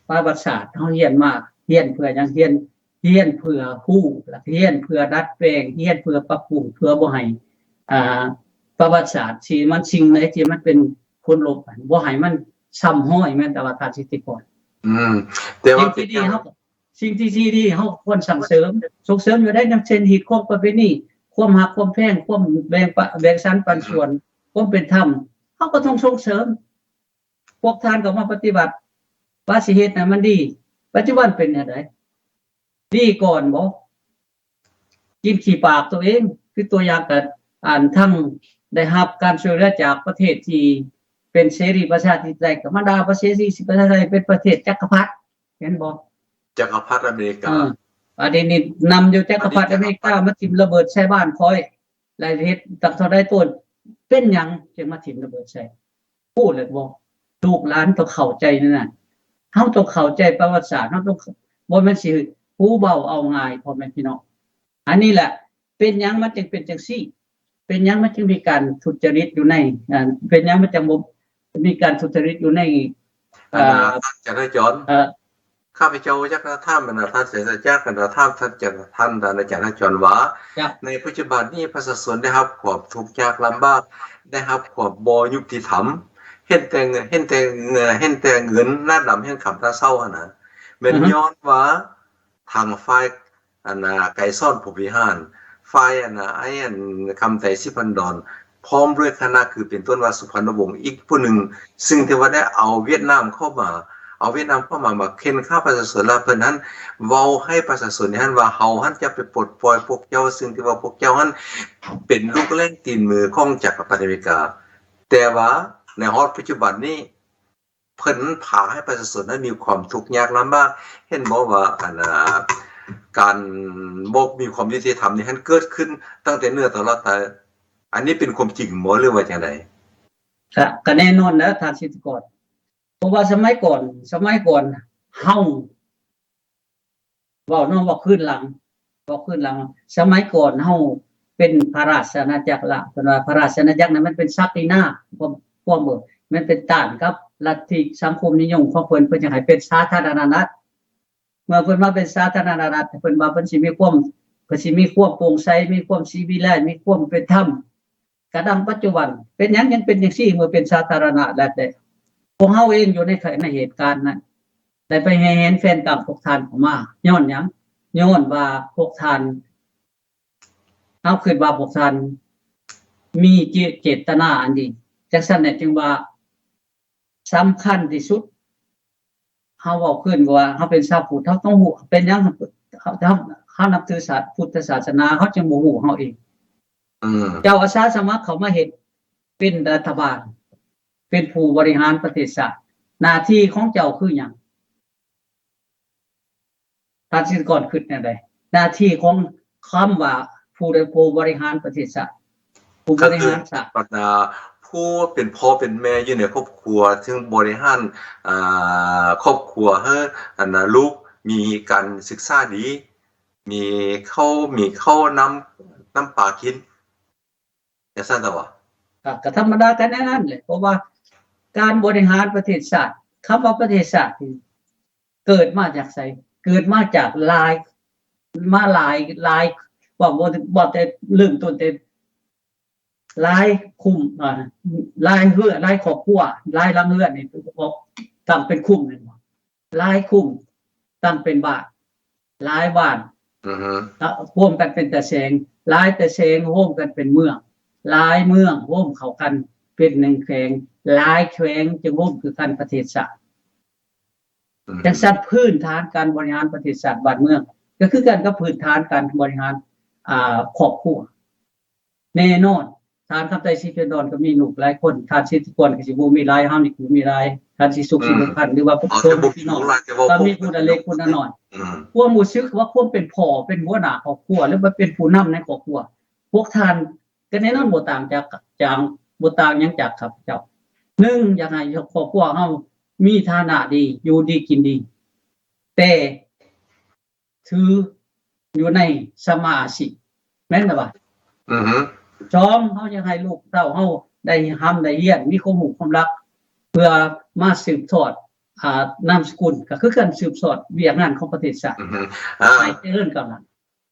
ประวัติศาสตร์เฮาเรียนมาเรียนเพื่อหยังเรียนเพื่อฮู้และเรียนเพื่อดัดแปลงเรียนเพื่อปรับปรุงเพื่อบ่ให้ประวัติศาสตร์ที่มันสิ่งไหนที่มันเป็นคนลบบ่ให้มันซ้ำห้อยแม่นแต่ว่าทางสิทธิกรแต่ว่าสิ่งที่ดีเฮาควรส่งเสริมส่งเสริมอยู่ได้นำเช่นฮีตความประเพณีความรักความแพงความแบ่งสรรปันส่วนความเป็นธรรมเฮาก็ต้องส่งเสริมพวกท่านก็มาปฏิบัติว่าสิเฮ็ดให้มันดีปัจจุบันเป็นจังได๋ดีก่อนบ่กินขี้ปากตัวเองคือตัวอย่างก็ทั้งได้รับการช่วยเหลือจากประเทศที่เป็นเสรีประชาธิปไตยก็มาด่าประเทศที่ประชาธิปไตยเป็นประเทศจักรพรรดิเห็นบ่จักรพรรดิอเมริกาอันนี้นำอยู่จักรพรรดิอเมริกามาทิ่มระเบิดใส่บ้านคอยหลายเฮ็ดตักเท่าใดต้นเป็นหยังจึงมาทิ่มระเบิดใส่พูดเลยบ่ลูกหลานต้องเข้าใจนั่นน่ะเฮาต้องเข้าใจประวัติศาสตร์เฮาต้องบ่แม่นสิผู้เบาเอาง่ายพ่อแม่พี่น้องอันนี้แหละเป็นหยังมันจึงเป็นจังซี่เป็นหยังมันจึงมีการทุจริตอยู่ในเป็นหยังมันจึงบ่มีการทุจริตอยู่ในจะได้ย้อนข้าพเจ้าจักรท่ามบรรดาท่านเสนาจักรบรรดาท่านท่านอาจารย์จรว่าในปัจจุบันนี้ประชาชนได้รับความทุกข์ยากลำบากได้รับความบ่ยุติธรรมเห็นแต่เงินหน้าดำเห็นคำตาเศร้าน่ะแม่นย้อนว่าทางฝ่ายไก่ซ่อนผู้บริหารฝ่ายคำไต่สิพันดอนพร้อมด้วยคณะคือเป็นต้นว่าสุพรรณวงศ์อีกผู้หนึ่งซึ่งที่ว่าได้เอาเวียดนามเข้ามามาเค้นฆ่าประชาชนแล้วเพิ่นนั้นเว้าให้ประชาชนนั้นว่าเฮาหันจะไปปลดปล่อยพวกเจ้าซึ่งที่ว่าพวกเจ้านั้นเป็นลูกเล่นตีนมือของจักรพรรดิอเมริกาแต่ว่าในฮอดปัจจุบันนี้เพิ่นพาให้ประชาชนนั้นมีความทุกข์ยากลำบากเห็นบ่ว่าการบ่มีความยุติธรรมนี่มันเกิดขึ้นตั้งแต่เนื้อตลอดแต่อันนี้เป็นความจริงบ่หรือว่าจังได๋ก็แน่นอนนะทางสิทธิกรเพราะว่าสมัยก่อนเฮาเว้าเนาะว่าขึ้นหลังสมัยก่อนเฮาเป็นพระราชอาณาจักรละเพิ่นว่าพระราชอาณาจักรนั้นมันเป็นศักดินาความมันเป็นต้านกับลัทธิสังคมนิยมของเพิ่นจะให้เป็นสาธารณรัฐเมื่อเพิ่นมาเป็นสาธารณรัฐเพิ่นว่าเพิ่นสิมีความโปร่งใสมีความศิวิไลซ์มีความเป็นธรรมกระดังปัจจุบันเป็นหยังยังเป็นจังซี่เมื่อเป็นสาธารณรัฐได้พวกเฮาเองอยู่ในเหตุการณ์นั้นได้ไปเห็นแฟนกับพวกท่านเข้ามาย้อนหยังย้อนว่าพวกท่านเฮาคิดว่าพวกท่านมีเจตนาอันดีจังซั่นน่ะจึงว่าสำคัญที่สุดเฮาเว้าขึ้นว่าเฮาเป็นชาวพุทธเฮาต้องฮู้เป็นหยังเขานับถือศาสนาพุทธศาสนาเขาจึงบ่ฮู้เฮาเองเจ้าอาสาสมัครเขามาเฮ็ดเป็นรัฐบาลเป็นผู้บริหารประเทศชาติหน้าที่ของเจ้าคือหยังท่านสิก่อนคิดแนวใดหน้าที่ของคำว่าผู้บริหารประเทศชาติผู้บริหารชาติผู้เป็นพ่อเป็นแม่อยู่ในครอบครัวซึ่งบริหารครอบครัวให้ลูกมีการศึกษาดีมีข้าวน้ำปลากินจะซั่นตะว่าก็ธรรมดากันแน่นั้นแหละเพราะว่า การบริหารประเทศชาติคำว่าประเทศชาติเกิดมาจากไสเกิดมาจากหลายว่าแต่เริ่มต้นแต่หลายคุมหลายเฮือหลายครอบครัวหลายลังเฮือนนี่ตั้งเป็นคุมนั่นบ่หลายคุมตั้งเป็นบ้านหลายบ้านร่วมกันเป็นตะแสงหลายตะแสงร่วมกันเป็นเมืองหลายเมืองร่วมเข้ากันเป็นหนึ่งแขวงหลายแขวงจึงร่วมคือกันประเทศชาติจังซั่นพื้นฐานการบริหารประเทศชาติบ้านเมืองก็คือกันกับพื้นฐานการบริหารครอบครัวแน่นอนทานคำไต้สิเป็นดอนก็มีลูกหลายคนทานสิทธิกรก็สิบ่มีหลายห้ามนี่ก็มีหลายทานสิสุขสิพันหรือว่าพี่น้องก็มีผู้เล็กผู้น้อยความรู้สึกว่าความเป็นพ่อเป็นหัวหน้าครอบครัวหรือว่าเป็นผู้นำในครอบครัวพวกท่านก็แน่นอนบ่ต่างจากบ่ต่างหยังจากข้าพเจ้า1อยากให้ครอบครัวเฮามีฐานะดีอยู่ดีกินดีแต่ถืออยู่ในสมาธิแม่นบ่2เฮาอยากให้ลูกเต้าเฮาได้ได้เรียนมีความรู้ความรักเพื่อมาสืบทอดนามสกุลก็คือการสืบทอดเวียกงานของประเทศชาติไปเจริญกำลัง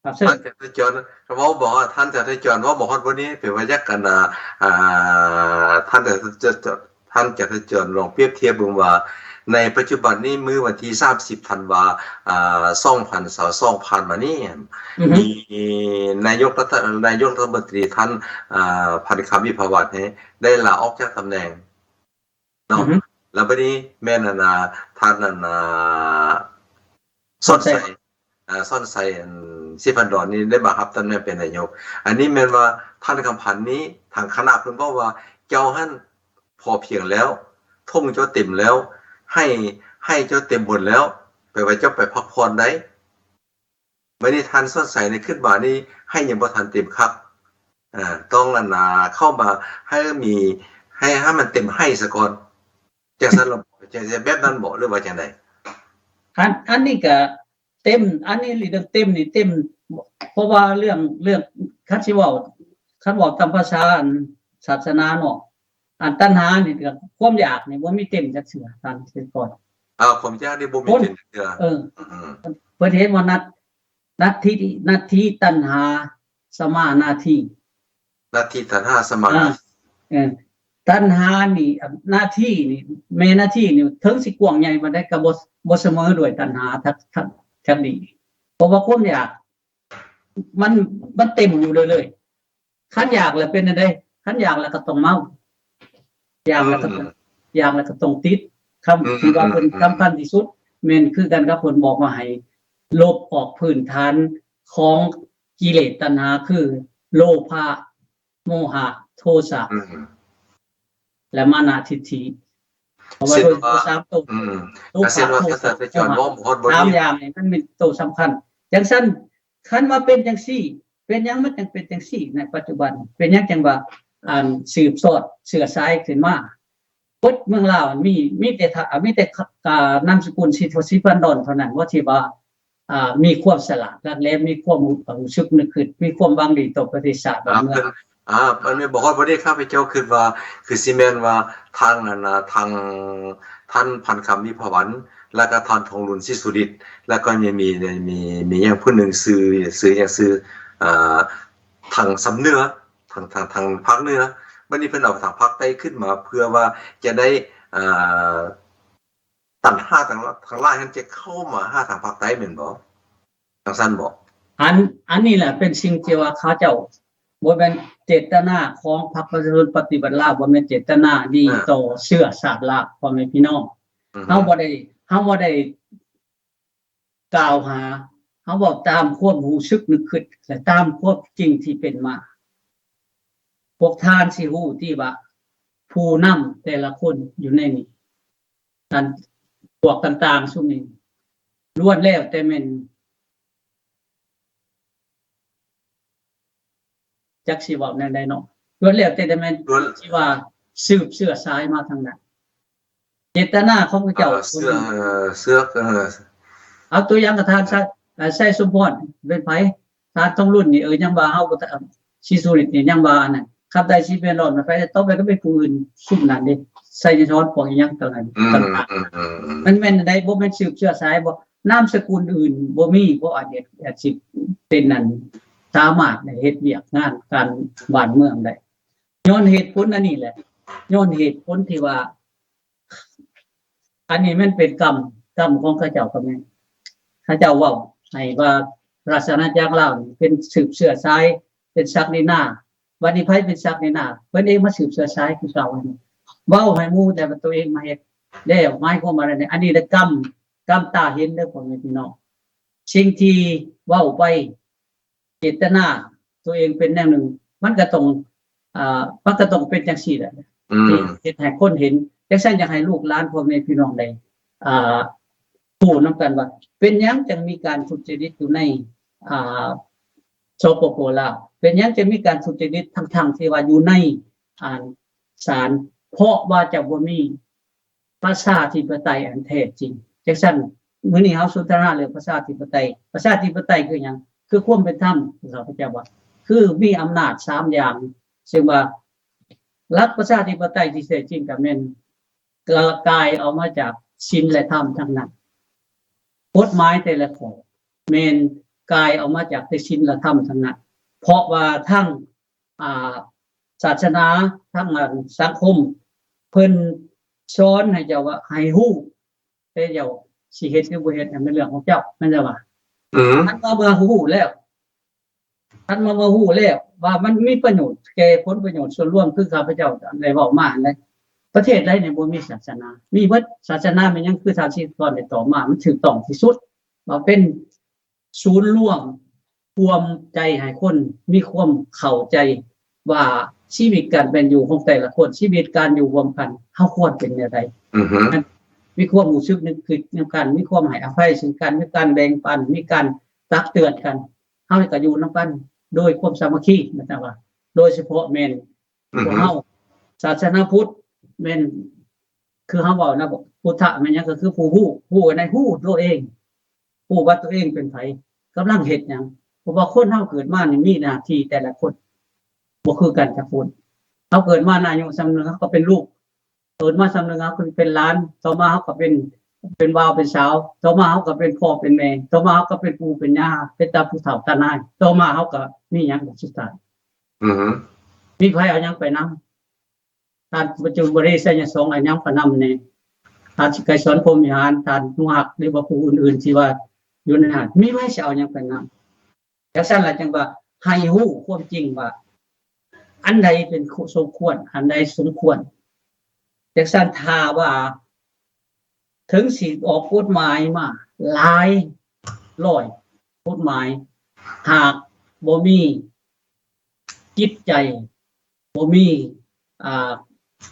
ครับซึ่ง ท่านจะจรเขาบอกว่าท่านจะจรว่าบอกว่าวันนี้เป็นวิทยาการท่านจะจรลองเปรียบเทียบดูว่าในปัจจุบันนี้มื้อวันที่30ธันวา2022มานี้มีนายกรัฐมนตรีท่านพันคำวิภาวัฒน์ได้ลาออกจากตำแหน่งเนาะแล้วบัดนี้แม่นท่านซ่อนใส่สิพันดอนนี่ได้มารับตำแหน่งเป็นนายกอันนี้แม่นว่าท่านคำพันธ์นี้ทางคณะเพิ่นบอกว่าเจ้าหั่นพอเพียงแล้วท่งเจ้าเต็มแล้วให้เจ้าเต็มหมดแล้วไปไว้เจ้าไปพักผ่อนได้ไม่ได้ทันซ่อนใส่ในขึ้นมานี่ให้ยังบ่ทันเต็มครับต้องเข้ามาให้ให้มันเต็มให้ซะก่อนจังซั่นจะแบบนั้นบ่หรือว่าจังได๋อันนี้ก็เต็มอันนี้เรื่องเต็มนี่เต็มเพราะว่าเรื่องคันสิเว้าตามภาษาศาสนาเนาะตัณหานี่ก็ความอยากนี่บ่มีเต็มจักเทื่อตามที่ก่อนความอยากนี่บ่มีเต็มจักเทื่อเพิ่นเห็นว่านัตถิตัณหาสมานาทีนัตถิตัณหาสมานาทีตัณหานี่หน้าที่นี่แม่หน้าที่นี่ถึงสิกว้างใหญ่บ่ได้ก็บ่เสมอด้วยตัณหาทั้งนี้เพราะว่าความอยากมันเต็มอยู่เลยคันอยากแล้วเป็นจังได๋คันอยากแล้วก็ต้องเมาอยากแล้วก็ต้องติดคำที่ว่าเพิ่นสำคัญที่สุดแม่นคือกันกับเพิ่นบอกว่าให้ลบออกพื้นฐานของกิเลสตัณหาคือโลภะโมหะโทสะและมานะทิฏฐิเพราะว่าโดย3ตัวโลภะโทสะ3อย่างนี่มันเป็นตัวสำคัญจังซั่นคันว่าเป็นจังซี่เป็นหยังมันจังเป็นจังซี่ในปัจจุบันเป็นหยังจังว่าสืบสอดเชื้อสายขึ้นมาพุทธเมืองลาวมีแต่นามสกุลสิพันดอนเท่านั้นว่าที่ว่ามีความฉลาดและมีความรู้สึกนึกคิดมีความหวังดีต่อประเทศชาติบ้านเมืองมันไม่บอกว่าบ่ได้ข้าพเจ้าคิดว่าคือสิแม่นว่าทางทางท่านพันคำวิภาวัฒน์แล้วก็ท่านทองรุนศิสุริตแล้วก็มีอย่างผู้หนึ่งซื้ออย่างซื้อทางสำเนือทางภาคเหนือบัดนี้เพิ่นเอาทางภาคใต้ขึ้นมาเพื่อว่าจะได้ตัณหาทางล่างนั้นจะเข้ามาหาทางภาคใต้แม่นบ่ทางซั่นบ่อันนี้แหละเป็นสิ่งที่ว่าเขาเจ้าบ่แม่นเจตนาของพรรคประชาชนปฏิบัติลาวบ่แม่นเจตนาดีต่อเชื้อชาติลาวพ่อแม่พี่น้องเฮาบ่ได้กล่าวหาเฮาบอกตามความรู้สึกนึกคิดและตามความจริงที่เป็นมาพวกท่านสิฮู้ที่ว่าผู้นำแต่ละคนอยู่ในนี้ท่านพวกต่างๆซุมนี้ล้วนแล้วแต่แม่นจักสิเว้าแนวใดเนาะล้วนแล้วแต่แม่นที่ว่าสืบเชื้อสายมาทางนั้นเจตนาของพระเจ้าเสื้อเอาตัวอย่างกระทานใส่สมพรเป็นไผทานต้องรุ่นนี่ยังว่าเฮาก็สิสุริตนี่ยังว่านั่นครับได้สิเป็นรอดมาไปต่อไปก็เป็นผู้อื่นซุ่มนั้นเด้ ไสยศพวกอีหยังต่างๆต่างๆมันแม่นได้บ่แม่นสืบเชื้อสายบ่นามสกุลอื่นบ่มีบ่อาจสิเป็นนั่นสามารถได้เฮ็ดเวียกงานการบ้านเมืองได้ย้อนเหตุผลอันนี้แหละย้อนเหตุผลที่ว่าอันนี้มันเป็นกรรมของข้าเจ้ากับแม่ข้าเจ้าเว้าให้ว่าราชอาณาจักรลาวนี่เป็นสืบเชื้อสายเป็นศักดินาวันนี้ไผเป็นศักดินาเพิ่นเองมาสืบเชื้อสายคือเราอันนี้เว้าให้หมู่แต่ว่าตัวเองมาเฮ็ดแล้วหมายความว่าอันนี้ละกรรมตาเห็นเด้อพ่อแม่พี่น้องสิ่งที่เว้าไปเจตนาตัวเองเป็นแนวหนึ่งมันก็ต้องเป็นจังซี่แหละเฮ็ดให้คนเห็นจังซั่นอยากให้ลูกหลานพ่อแม่พี่น้องได้พูดนำกันว่าเป็นหยังจังมีการทุจริตอยู่ในสปป.ลาวเป็นหยังจะมีการทุจริตทั้งที่ว่าอยู่ในศาลเพราะว่าจะบ่มีประชาธิปไตยอันแท้จริงจังซั่นมื้อนี้เฮาสนทนาเรื่องประชาธิปไตยคือหยังคือความเป็นธรรมข้าพเจ้าว่าคือมีอำนาจ3อย่างซึ่งว่ารัฐประชาธิปไตยที่แท้จริงก็แม่นกายเอามาจากศีลและธรรมทั้งนั้นกฎหมายแต่ละข้อแม่นกายเอามาจากศีลและธรรมทั้งนั้นเพราะว่าทั้งศาสนาทั้งสังคมเพิ่นสอนให้เจ้าว่าให้ฮู้แต่เจ้าสิเฮ็ดหรือบ่เฮ็ดนั่นเป็นเรื่องของเจ้าแม่นบ่ว่าท่านมาฮู้แล้วว่ามันมีประโยชน์แก่ผลประโยชน์ส่วนรวมคือข้าพเจ้าได้เว้ามานั่นประเทศใดเนี่ยบ่มีศาสนามีเบิดศาสนามันยังคือทางชีพก่อนได้ต่อมามันถูกต้องที่สุดว่าเป็นศูนย์รวมความใจให้คนมีความเข้าใจว่าชีวิตการเป็นอยู่ของแต่ละคนชีวิตการอยู่ร่วมกันเฮาควรเป็นจังได๋มีความรู้สึกนึกคิดนำกันมีความให้อภัยซึ่งกันมีการแบ่งปันมีการตักเตือนกันเฮาก็อยู่นำกันโดยความสามัคคีนะครับว่าโดยเฉพาะแม่นพวกเฮาศาสนาพุทธแม่นคือเฮาเว้านะพุทธะแม่นหยังก็คือผู้ฮู้ในฮู้ตัวเองฮู้ว่าตัวเองเป็นไผกำลังเฮ็ดหยังเพราะว่าคนเฮาเกิดมานี่มีหน้าที่แต่ละคนบ่คือกันจักคนเฮาเกิดมาอายุสำนึกเฮาก็เป็นลูกเกิดมาสำนึกเฮาเป็นหลานต่อมาเฮาก็เป็นบ่าวเป็นสาวต่อมาเฮาก็เป็นพ่อเป็นแม่ต่อมาเฮาก็เป็นปู่เป็นย่าเป็นตาผู้เฒ่าตานายต่อมาเฮาก็มีหยังบ่สุดท้ายมีไผเอาหยังไปนำท่านปัจจุบันนี้ใส่ยสงอันยังพนำนี่ท่านสิไกรสอนพรหมวิหารท่านนุหักหรือว่าผู้อื่นๆที่ว่าอยู่ในนั้นมีไว้สิเอาหยังไปนำจังซั่นล่ะจังว่าให้ฮู้ความจริงว่าอันใดเป็นสมควรอันใดสมควรจังซั่นถ้าว่าถึงสิออกกฎหมายมาหลายร้อยกฎหมายหากบ่มีจิตใจบ่มี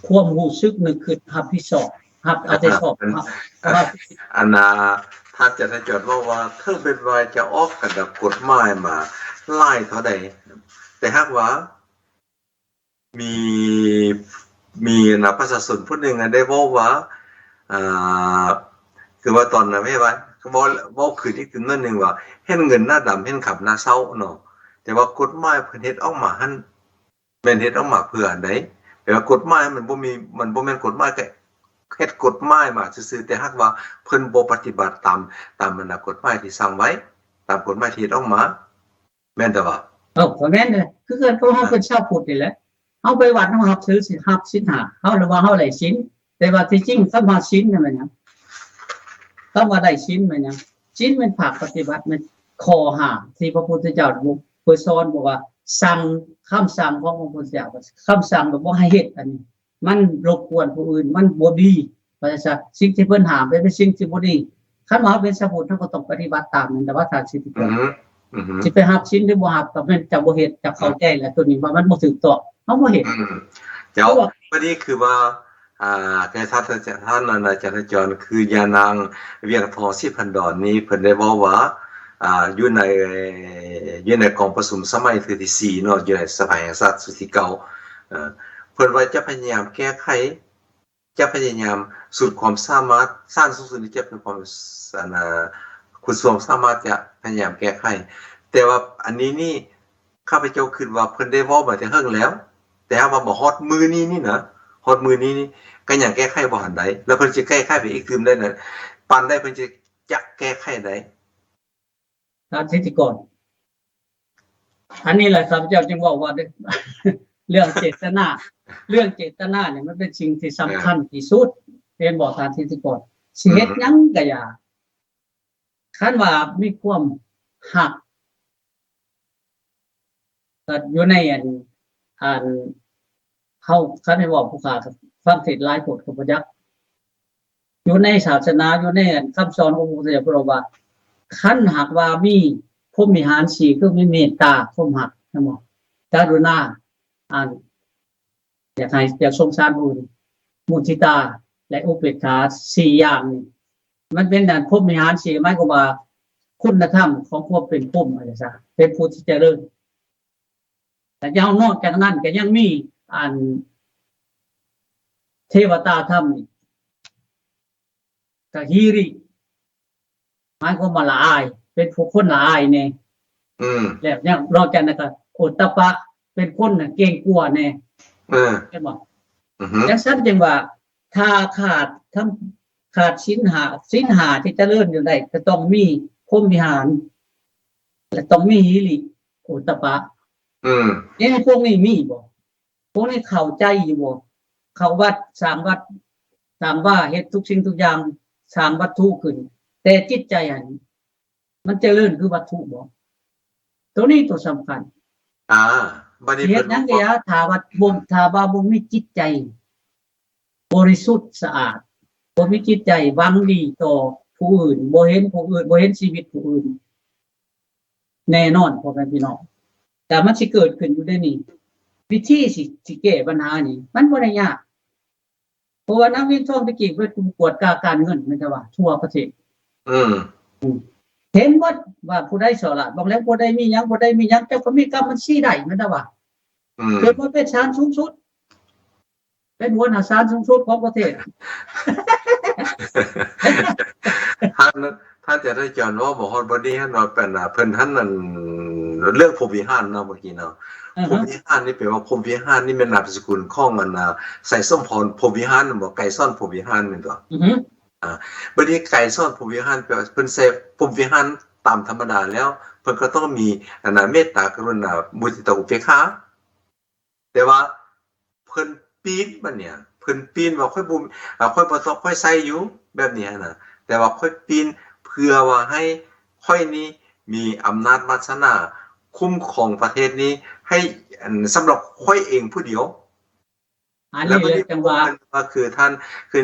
ความรู้สึกนึกคิดรับผิดชอบรับอาจจะชอบว่าอันถ้าจะจดว่าถึงเป็นว่าจะออกกับกฎหมายมาหลายเท่าใดแต่หากว่ามีนะประชาชนผู้หนึ่งได้บอกว่าคือว่าตอนนั้นไม่ว่าบอกคือที่ถึงนั่นนึงว่าเห็นเงินหน้าดำเห็นขับหน้าเศร้าเนาะแต่ว่ากฎหมายเพิ่นเฮ็ดออกมาหั่นแม่นเฮ็ดออกมาเพื่ออันใดแต่ว่ากฎหมายมันบ่แม่นกฎหมายแค่เฮ็ดกฎหมายมาซื่อๆแต่หากว่าเพิ่นบ่ปฏิบัติตามมันกฎหมายที่สร้างไว้ตามกฎหมายที่เฮ็ดออกมาแม่นแต่ว่าก็แม่นเลยคือเกิดเขาเป็นชาวพุทธนี่แหละเฮาไปวัดเฮารับถือศีล5เฮาหรือว่าเฮาได้ศีลแต่ว่าที่จริงคำว่าศีลนั่นแหละหยังคำว่าได้ศีลแม่นหยังศีลเป็นภาคปฏิบัติมันข้อห้ามที่พระพุทธเจ้าเพิ่นสอนบอกว่าสั่งคำสั่งของพระพุทธเจ้าคำสั่งแบบบ่ให้เฮ็ดอันนี้มันรบกวนผู้อื่นมันบ่ดีว่าซั่นสิ่งที่เพิ่นห้ามเป็นสิ่งที่บ่ดีคันว่าเป็นชาวพุทธเฮาก็ต้องปฏิบัติตามนั่นแต่ว่าถ้าสิไปรับศีลหรือบ่รับก็แม่นจะบ่เฮ็ดจะเข้าใจแล้วตัวนี้ว่ามันบ่ถูกต้องเฮาบ่เฮ็ดเจ้าวันนี้คือว่าแก่ท่านอาจารย์จรคือยานางเวียงทองสิพันดอนนี้เพิ่นได้บอกว่าอยู่ในกองประชุมสมัยที่4เนาะอยู่ในสภาแห่งชาติสุดที่เก่าเพิ่นว่าจะพยายามแก้ไขจะพยายามสุดความสามารถสร้างสุดที่จะเป็นความคุณสามารถจะพยายามแก้ไขแต่ว่าอันนี้นี่ข้าพเจ้าคิดว่าเพิ่นได้เว้ามาแต่เฮิงแล้วแต่ว่าบ่ฮอดมือนี้นี่นะฮอดมือนี้นี่ ก็ยังแก้ไขบ่ทันได้แล้วเพิ่นสิแก้ไขไปอีกคืมได้นั่นปานได้เพิ่นสิจะแก้ไขได้ ท่านทิติกรอันนี้แหละครับเจ้าจึงบอกว่า เรื่องเจตนาเนี่ยมันเป็นสิ่งที่สำคัญที่สุดเป็นบอกท่านทิติกรสิเฮ็ดหยังก็อย่าคันว่ามีความหักก็อยู่ในอันเฮาคันให้บอกผู้ค้าครับฟังเทศน์หลายโพดก็บ่ยักอยู่ในศาสนาอยู่ในคำสอนของพระพุทธเจ้าบอกว่าคันหากว่ามีพรหมวิหาร4คือมีเมตตาความหักนะหมอกรุณาอยากสงสารผู้อื่นมุทิตาและอุเบกขา4อย่างนี้มันเป็นพรหมวิหาร4หมายความว่าคุณธรรมของความเป็นพรหมอะไรซะเป็นผู้ที่เจริญแต่ยังนอกจากนั้นก็ยังมีเทวตาธรรมนี่ก็ฮีริหมายความว่าละอายเป็นผู้คนละอายแน่แล้วเนี่ยนอกจากนั้นก็โอตตปปะเป็นคนเก่งกลัวแน่ใช่บ่จังซั่นจังว่าถ้าขาดศีลห้าที่เจริญอยู่ได้ก็ต้องมีพรหมวิหารและต้องมีฮีริโอตตปปะนี่พวกนี้มีบ่พวกนี้เข้าใจอยู่บ่เข้าวัดสร้างวัดสร้างว่าเฮ็ดทุกสิ่งทุกอย่างสร้างวัตถุขึ้นแต่จิตใจมันเจริญคือวัตถุบ่ตัวนี้ตัวสำคัญบัดนี้เฮ็ดหยังก็อย่าถ้าว่าบ่มีจิตใจบริสุทธิ์สะอาดบ่มีจิตใจหวังดีต่อผู้อื่นบ่เห็นผู้อื่นบ่เห็นชีวิตผู้อื่นแน่นอนพ่อแม่พี่น้องแต่มันสิเกิดขึ้นอยู่ได้นี่วิธีสิแก้ปัญหานี่มันบ่ได้ยากเพราะว่านักวินทองตะกี้เพิ่นกวดการเงินแม่นแต่ว่าทั่วประเทศเห็นว่าผู้ใดฉลาดบอกแล้วผู้ใดมีหยังเจ้าก็มีกรรมบัญชีได้แม่นแต่ว่าเกิดมาเป็นศาลสูงสุดเป็นหัวหน้าศาลสูงสุดของประเทศท่านจะได้จอนว่าบ่ฮอดบ่ดีให้เราเป็นเพิ่นท่านนั่นเรื่องพรหมวิหารเนาะเมื่อกี้เนาะพรหมวิหารนี่แปลว่าพรหมวิหารนี่เป็นนามสกุลของใส่ส้มพรพรหมวิหารบ่ไก่ซ่อนพรหมวิหารแม่นตัวบัดนี้ไก่ซ่อนพรหมวิหารแปลว่าเพิ่นใส่พรหมวิหารตามธรรมดาแล้วเพิ่นก็ต้องมีเมตตากรุณามุทิตาอุเบกขาแต่ว่าเพิ่นปีนบัดเนี่ยเพิ่นปีนว่าค่อยบ่ค่อยใส่อยู่แบบนี้น่ะแต่ว่าค่อยปีนเพื่อว่าให้ค่อยนี้มีอำนาจวาสนาคุ้มครองประเทศนี้ให้สำหรับค่อยเองผู้เดียวแล้วก็จังว่าคือท่านคือ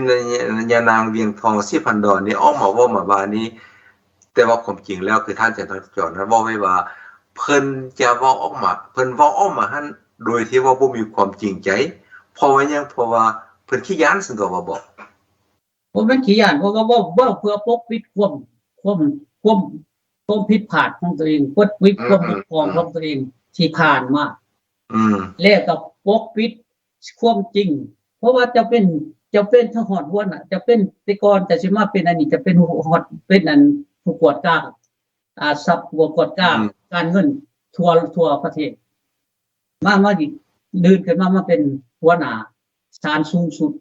ยานางเวียงทอง4,000 ดอนนี่ออกมาว่ามาว่านี้แต่ว่าความจริงแล้วคือท่านจะจอดนะบอกไว้ว่าเพิ่นจะเว้าออกมาเพิ่นเว้าออกมาหั่นโดยที่ว่าบ่มีความจริงใจเพราะว่ายังเพราะว่าเพิ่นขี้ย้านซึ่งก็ว่าบอกผมเป็นขี้ย้านเพราะว่าเว้าเพื่อปกปิดความผิดพลาดของตัวเองปกปิดความบกพร่องของตัวเองที่ผ่านมาแล้วก็ปกปิดความจริงเพราะว่าจะเป็นทหารวนจะเป็นแต่ก่อนแต่สิมาเป็นอันนี้จะเป็นฮอดเป็นอันผู้กวดกล้าทรัพย์ผู้กวดกล้าการเงินทั่วประเทศมาดิเดินขึ้นมาเป็นหัวหน้าศาลสูงสุด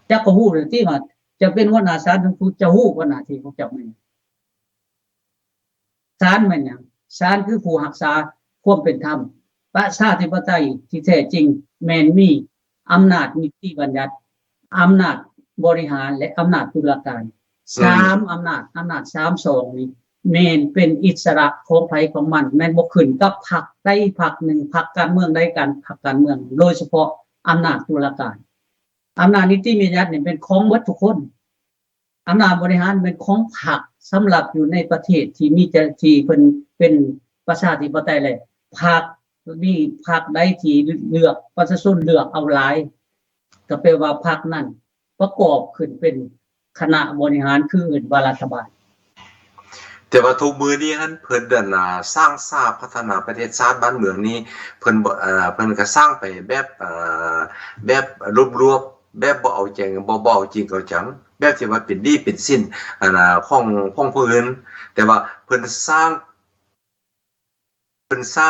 จักก็ฮู้เลยที่ว่าจะเป็นหัวหน้าศาลสูงสุดจะฮู้ว่าหน้าที่ของเจ้าแม่นศาลมันหยังศาลคือผู้รักษาความเป็นธรรมประชาธิปไตยที่แท้จริงแม่นมีอำนาจนิติบัญญัติอำนาจบริหารและอำนาจตุลาการ3อำนาจ3 2นี้แม่นเป็นอิสระของไผของมันแม่นบ่ขึ้นกับพรรคใดพรรคหนึ่งพรรคการเมืองใดกันพรรคการเมืองโดยเฉพาะอำนาจตุลาการอำนาจนิติบัญญัตินี่เป็นของหมดทุกคนอำนาจบริหารเป็นของพรรคสำหรับอยู่ในประเทศที่มีที่เพิ่นเป็นประชาธิปไตยเลยพรรคมีพรรคใดที่เลือกประชาชนเลือกเอาหลายก็แปลว่าพรรคนั้นประกอบขึ้นเป็นคณะบริหารคืออื่นว่ารัฐบาลแต่ว่าทุกมื้อนี้หั่นเพิ่นสร้างสาพัฒนาประเทศชาติบ้านเมืองนี้เพิ่นก็สร้างไปแบบรวบๆแบบบ่เอาจริงบ่เอาจริงเอาจังแบบที่ว่าเป็นดีเป็นสิ้นของผู้อื่นแต่ว่าเพิ่นสร้าง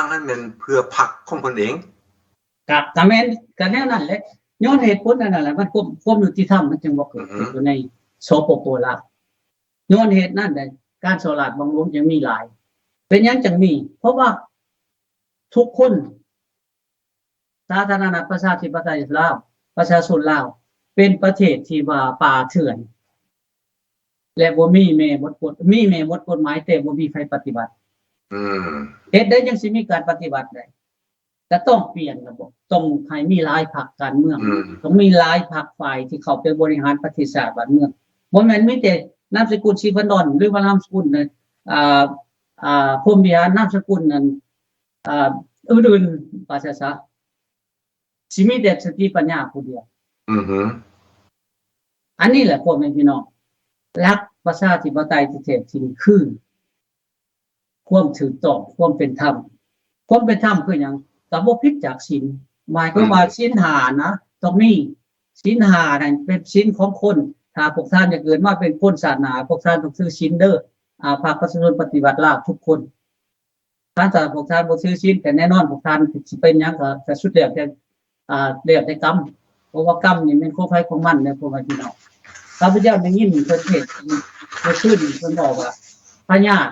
ให้มันเพื่อพรรคของเพิ่นเองก็แม่นก็แนวนั้นแหละ ย้อนเหตุผลนั่นแหละมันความยุติธรรมมันจึงบ่เกิดขึ้นอยู่ในสปป.ลาวย้อนเหตุนั่นได้การสลาดบังหลวงยังมีหลายเป็นหยังจังมีเพราะว่าทุกคนสาธารณรัฐประชาธิปไตยลาวประชาชนลาวเป็นประเทศที่ว่าป่าเถื่อนและบ่มีแม่บทกฎมีแม่บทกฎหมายแต่บ่มีใครปฏิบัติเฮ็ดได้จังสิมีการปฏิบัติได้ก็ต้องเปลี่ยนระบบต้องให้มีหลายพรรคการเมืองต้องมีหลายพรรคฝ่ายที่เข้าไปบริหารประเทศชาติบ้านเมืองบ่แม่นมีแต่นามสกุลชีพดลหรือว่านามสกุลพรหมวิหารนามสกุลนั้นอื่นๆว่าซะสิมีแต่สติปัญญาผู้เดียวอันนี้แหละพ่อแม่พี่น้องหลักประชาธิปไตยที่แท้จริงคือความถูกต้องความเป็นธรรมความเป็นธรรมคือหยังก็บ่ผิดจากศีลหมายความว่าศีล5นะต้องมีศีล5นั่นเป็นศีลของคนถ้าพวกท่านจะเกิดมาเป็นคนศาสนาพวกท่านต้องถือศีลเด้อภาคประชาชนปฏิบัติลาวทุกคนถ้าพวกท่านบ่ถือศีลก็แน่นอนพวกท่านสิเป็นหยังก็สุดแล้วแต่แล้วแต่กรรมเพราะว่ากรรมนี่มันของใครของมันนะพ่อแม่พี่น้องข้าพเจ้าได้ยินเพิ่นเทศน์เมื่อคืนเพิ่นบอกว่าพญาติ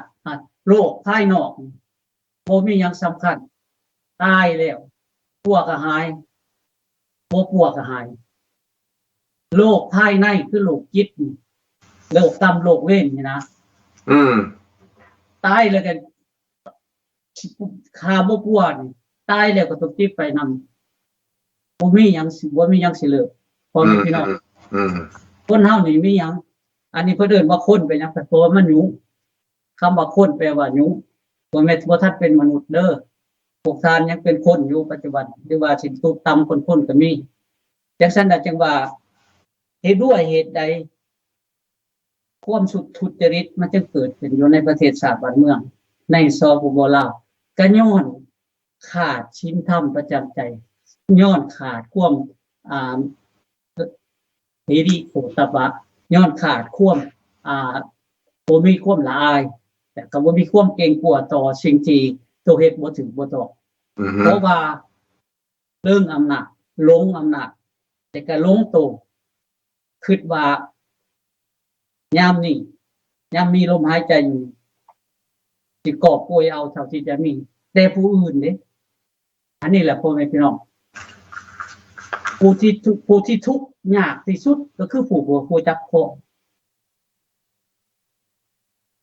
โลกภายนอกบ่มีหยังสำคัญตายแล้วปัวก็หายบ่ปัวก็หายโลกภายในคือโลกจิตโลกกรรมโลกเวรนี่นะตายแล้วก็คาบ่ปัวนี่ตายแล้วก็ต้องติดไปนำบ่มีหยังสิเลิกพ่อแม่พี่น้องคนเฮานี่มีหยังอันนี้เพิ่นเอิ้นว่าคนเป็นหยังเพราะว่ามันยุคำว่าคนแปลว่ายุบ่แม่นบ่ทันเป็นมนุษย์เด้อพวกท่านยังเป็นคนอยู่ปัจจุบันหรือว่าสินตุกต่ำคนก็มีจังซั่นน่ะจังว่าเหตุด้วยเหตุใดความสุดทุจริตมันจึงเกิดขึ้นอยู่ในประเทศชาติบ้านเมืองในสปป.ลาวก็ย้อนขาดศีลธรรมประจำใจย้อนขาดความหิริโอตปะย้อนขาดความบ่มีความละอายแต่ก็บ่มีความเกรงกลัวต่อสิ่งที่ตัวเฮ็ดบ่ถึงบ่ต้องเพราะว่าเรื่องอำนาจหลงอำนาจแต่ก็หลงโตคิดว่ายามนี้ยามมีลมหายใจอยู่สิกอบโกยเอาเท่าที่จะมีแต่ผู้อื่นเด้อันนี้แหละพ่อแม่พี่น้องผู้ที่ทุกข์ยากที่สุดก็คือผู้จักพอ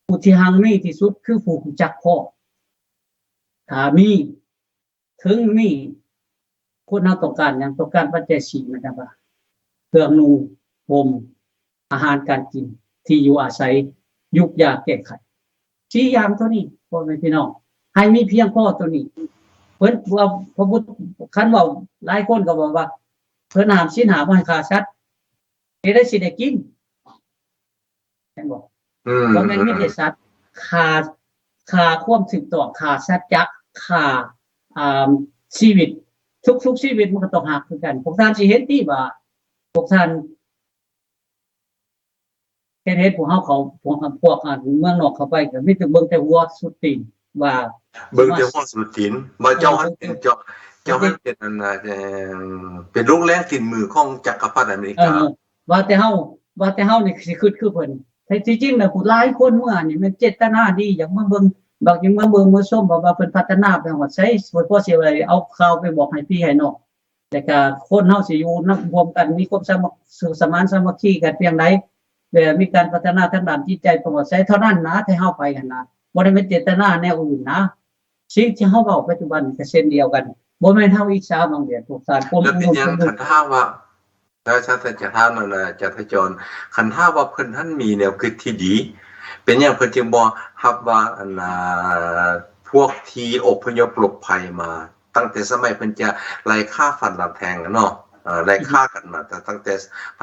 ผู้ที่หังมีที่สุดคือผู้จักพอถ้ามีถึงมีคนเราต้องการอย่างต้องการปัจจัย4มันจะว่าเครื่องนุ่งห่มอาหารการกินที่อยู่อาศัยยุกยาแก้ไข4อย่างเท่านี้พ่อแม่พี่น้องให้มีเพียงพอตัวนี้เพิ่นว่าพระพุทธคันเว้าหลายคนก็บอกว่าเพิ่นห้ามศีล5บ่ให้ขาดสัตว์เฮ็ดได้สิได้กินแม่นบ่บ่แม่นมีแต่สัตว์ขาความถูกต้องขาสัจจะขาชีวิตทุกชีวิตมันก็ต้องหักคือกันพวกท่านสิเห็นติว่าพวกท่านเฮ็ดพวกเฮาเขาพวกเมืองนอกเข้าไปก็มีแต่เบิ่งแต่หัวสุดตีนว่าเบิ่งแต่หัวสุดตีนบ่เจ้าให้เป็นอันน่ะเป็นโรงแรมกินมือของจักรพรรดิอเมริกาว่าแต่เฮานี่สิคิดคือเพิ่นแต่จริงๆน่ะผู้หลายคนเมื่อนี่มันเจตนาดีอยากมาเบิ่งบางทีมาเบิ่งมาชมว่าเพิ่นพัฒนาไปฮอดไสพอสิเอาข่าวไปบอกให้พี่ให้น้องแต่ก็คนเฮาสิอยู่นำร่วมกันมีความสมานสามัคคีกันเพียงใดแบบมีการพัฒนาทางด้านจิตใจประวัติศาสตร์เท่านั้นนะที่เฮาไปกันนะบ่ได้เป็นเจตนาแนวอื่นนะสิ่งที่เฮาเว้าปัจจุบันก็เช่นเดียวกันบ่แม่นเฮาอิจฉาบางเดียพวกสารแล้วเป็นหยังคันถ้าว่าแล้วชาติจะถามนั่นน่ะจะทจรคันถ้าว่าเพิ่นท่านมีแนวคิดที่ดีเป็นหยังเพิ่นจึงบ่รับว่าอันพวกที่อพยพหลบภัยมาตั้งแต่สมัยเพิ่นจะไล่ฆ่าฟันลำแทงเนาะไล่ฆ่ากันมาแต่ตั้งแต่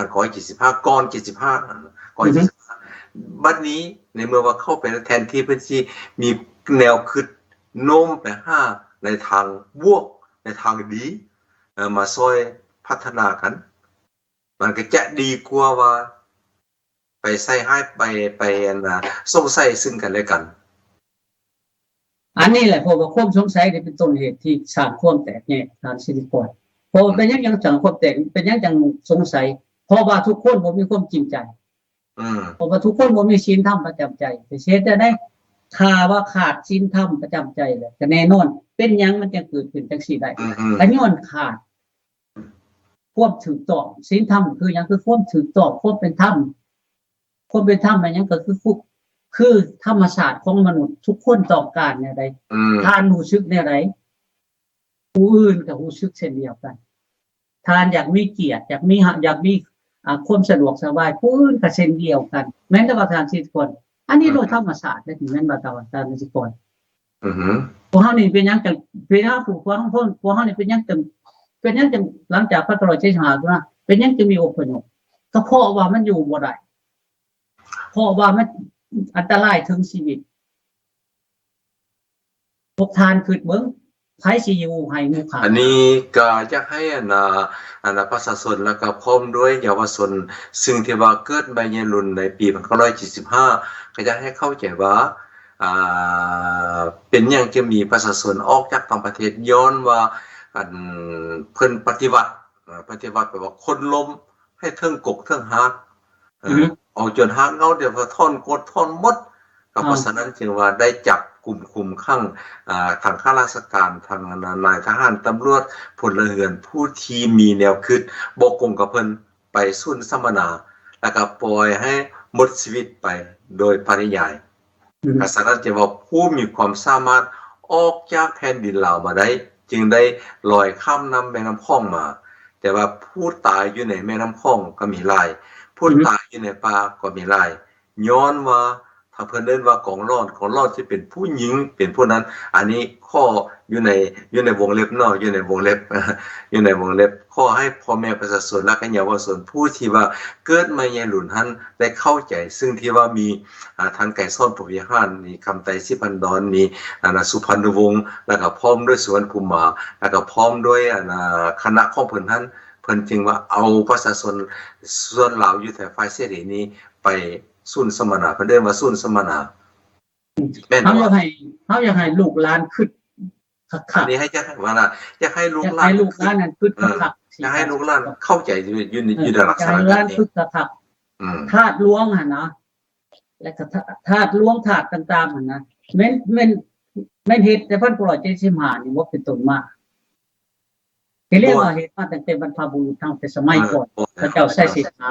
1975ก่อน75บัดนี้ในเมื่อว่าเข้าไปแทนที่เพิ่นสิมีแนวคิดโน้มไปหาในทางบวกในทางดีมาช่วยพัฒนากันมันก็จะดีกว่าว่าไปใส่ให้ไปสงสัยซึ่งกันและกันอันนี้แหละเพราะว่าความสงสัยนี่เป็นต้นเหตุที่สร้างความแตกแยกทางชีวิตก่อน เพราะเป็นยังสังคมแต่งเป็นยังสงสัยเพราะว่าทุกคนบ่มีความจริงใจเพราะว่าทุกคนบ่มีศีลธรรมประจำใจแต่เช่นจะได้ถ้าว่าขาดศีลธรรมประจำใจแล้วก็แน่นอนเป็นหยังมันจะเกิดขึ้นจังซี่ได้ก็ย้อนขาดความถูกต้องศีลธรรมคือหยังคือความถูกต้องความเป็นธรรมความเป็นธรรมมันหยังก็คือธรรมชาติของมนุษย์ทุกคนต้องการแนวใดทานรู้สึกแนวใดผู้อื่นก็รู้สึกเช่นเดียวกันทานอยากมีเกียรติอยากมีความสะดวกสบายผู้อื่นก็เช่นเดียวกันแม้แต่ว่าทานสิคนอันนี้โดยธรรมชาติได้ถึงแม้ว่าทานสิคนพวกเฮานี่เป็นหยังจังเป็นเฮาผู้ฟังพวกเฮานี่เป็นหยังจังหลังจากพระตรอยเชษฐาว่าเป็นหยังจึงมีอพยพก็เพราะว่ามันอยู่บ่ได้เพราะว่ามันอันตรายถึงชีวิตพวกทานคือเบิ่งไผสิอยู่ให้หมู่ข้าอันนี้ก็จะให้อันประชาชนแล้วก็พร้อมด้วยเยาวชนซึ่งที่ว่าเกิดมาในรุ่นในปี1975ก็จะให้เข้าใจว่าเป็นหยังจะมีประชาชนออกจากต่างประเทศย้อนว่าอันเพิ่นปฏิวัติแปลว่าคนล้มให้เทิงกกเทิงฮักเอาจนฮักเอาเดี๋ยวพอท่อนกดท่อนหมดก็เพราะฉะนั้นจึงว่าได้จับกลุ่มคุมขังทางข้าราชการทางนายทหารตำรวจพลเรือนผู้ที่มีแนวคิดบ่กงกับเพิ่นไปสุ่นสัมมนาแล้วก็ปล่อยให้หมดชีวิตไปโดยปริยายเพราะฉะนั้นจึงว่าผู้มีความสามารถออกจากแผ่นดินลาวมาได้จึงได้ลอยข้ามน้ำแม่น้ำคองมาแต่ว่าผู้ตายอยู่ในแม่น้ำคองก็มีหลายผู้ตายอยู่ในป่าก็มีหลายย้อนว่าถ้าเพิ่นเอิ้นว่ากองร้อนที่เป็นผู้หญิงเป็นผู้นั้นอันนี้ข้ออยู่ในวงเล็บเนาะอยู่ในวงเล็บข้อให้พ่อแม่ประชาชนและก็เยาวชนผู้ที่ว่าเกิดมาในรุ่นนั้นได้เข้าใจซึ่งที่ว่ามีทางไก่ซ่อนปวิหารมีคำไตรสิพันดรมีสุพรรณวงศ์แล้วก็พร้อมด้วยสุวรรณภูมิมาแล้วก็พร้อมด้วยคณะของเพิ่นนั้นเพิ่นจึงว่าเอาประชาชนส่วนลาวอยู่แต่ฝ่ายเสรีนี้ไปสุ่นสมณะเพิ่นเรียกว่าสุ่นสมณะแม่นบ่เฮาอยากให้ลูกหลานคิดคักๆอันนี้ให้จะว่าน่ะอยากให้ลูกหลานนั้นคิดคักๆอยากให้ลูกหลานเข้าใจอยู่ในลักษณะนั้นคิดคักๆธาตุหลวงหั่นนะแล้วก็ธาตุหลวงธาตุต่างๆหั่นนะแม่นเฮ็ดแต่1975นี่บ่เป็นต้นมาเรียกว่าเฮ็ดมาตั้งแต่บรรพบุรุษตั้งแต่สมัยก่อนพระเจ้าไสสิทธา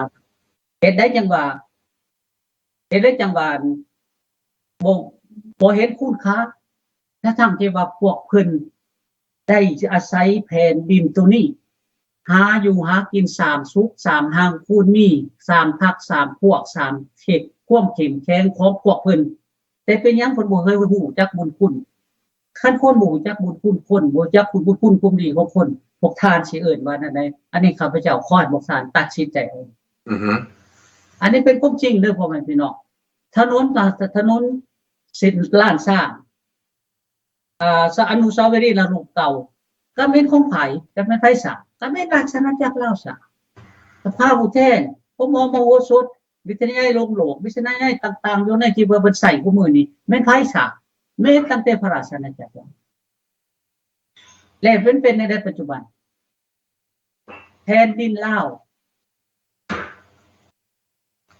เฮ็ดได้จังว่าบ่เห็นคุณค่าทั้งที่ว่าพวกเพิ่นได้อาศัยแผ่นดินตัวนี้หาอยู่หากิน3สุข3หางคูณมี3พัก3พวก3เขตความเข้มแข็งของพวกเพิ่นแต่เป็นหยังเพิ่นบ่เคยรู้จักบุญคุณคันคนบ่รู้จักบุญคุณคนบ่รู้จักบุญคุณความดีของคนพวกทานสิเอิ้นว่านั่นใดอันนี้ข้าพเจ้าขอให้พวกทานตัดสินใจเอาอันนี้เป็นความจริงเด้อพ่อแม่พี่น้องถนนสินล้านสร้างอนุสาวรีย์ระลึกเก่าก็เป็นของไผก็เป็นไผสร้างก็เป็นราชอาณาจักรลาวสร้างสภาพผู้แทนพมมโหสถวิทยาลัยโลกวิทยาลัยต่างๆอยู่ในที่ว่าเพิ่นใช้กูมื้อนี้แม่นไผสร้างแม่นตั้งแต่พระราชอาณาจักรและเป็นในปัจจุบันแผ่นดินลาว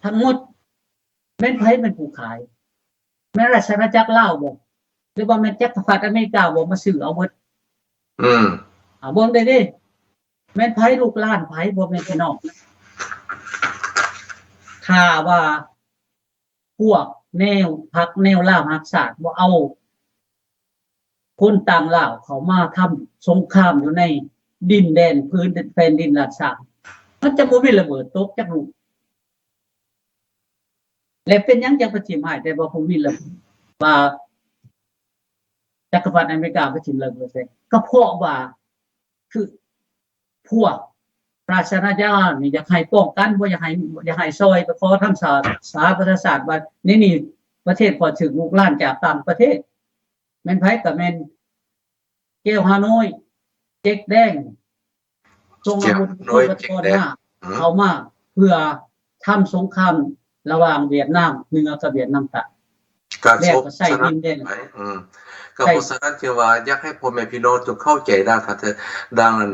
ทั้งหมดแม่นไผเป็นผู้ขายแม่ราชอาณาจักรลาวบ่หรือว่าแม่จักรพรรดิอเมริกาบ่มาซื้อเอาหมดเบิ่งได้ดิแม่นไผลูกหลานไผบ่แม่นพี่น้องถ้าว่าพวกแนวพรรคแนวลาวรักษาบ่เอาคนต่างลาวเขามาทำสงครามอยู่ในดินแดนพื้นแผ่นดินลาดสร้างมันจะบ่มีระเบิดตกจักลูกและเป็นหยังจังประจิมหายแต่บ่คงมีระเบิดว่าจักรพรรดิอเมริกาประจิมระเบิดได้ก็เพราะว่าคือพวกราชอาณาจักรนี่อยากให้ป้องกันบ่อยากให้ซอยไปขอทำสาประศาสตร์ว่านี่ประเทศพอถึงลูกหลานจากต่างประเทศแม่นไผก็แม่นแก้วฮานอยเจ๊กแดงทรงอาวุธเข้ามาเพื่อทำสงครามระหว่างเวียดนามเหนือกับเวียดนามใต้ การ แลก ซบ ก็ใส่ สนั ดิ บ นได้ ไปก็เพราะฉะนั้นที่ว่าอยากให้พ่อแม่พี่น้องทุกเข้าใจได้ถ้าดังนั้น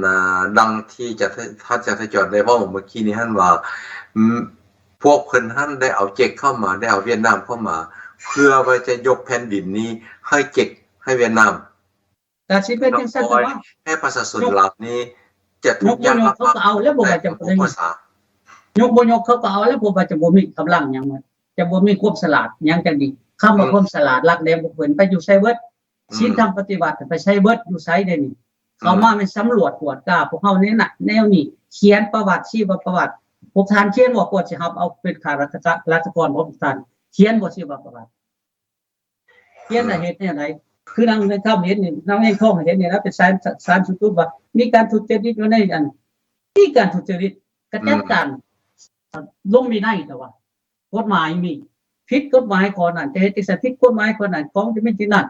ดังที่จะถ้าจะจอดได้เว้าเมื่อกี้นี้หั่นว่าพวกเพิ่นหั่นได้เอาเจ็กเข้ามาได้เอาเวียดนามเข้ามาเพื่อว่าจะยกแผ่นดินนี้ให้เจ็กให้เวียดนาม ก็สิเป็นจังซั่นแต่ว่า ให้ประชาชนเหล่านี้จะทุกอย่าง ยกเขาก็เอาแล้วบ่ว่าจะบ่ได้ ภาษาย กบ่ยกเขาก็เอาแล้วบ่ว่าจะบ่มีกำลังหยังมันจะบ่มีความฉลาดหยังจังดีคำว่าความฉลาดรักแดงบ่เพิ่นไปอยู่ไสเบิดศีลธรรมปฏิบัติไปใช้เบิดอยู่ไสเด้นี่เขามาเป็นสำรวจตรวจกล้าพวกเฮานี่น่ะแนวนี้เขียนประวัติชีวประวัติพวกท่านเขียนบ่ควรสิรับเอาเป็นข้าราชการของท่านเขียนบ่ชีวประวัติเขียนน่ะเฮ็ดแนวใดคือนางในท่าเห็นนี่นางในท้องเห็นนี่นะเป็นสารสุดว่ามีการทุจริตอยู่ในอันมีการทุจริตกระจัดการลงมีในแต่ว่ากฎหมายมีผิดกฎหมายคนนั้นแต่เฮ็ดที่ผิดกฎหมายคนนั้นของที่ไม่จริงนั่น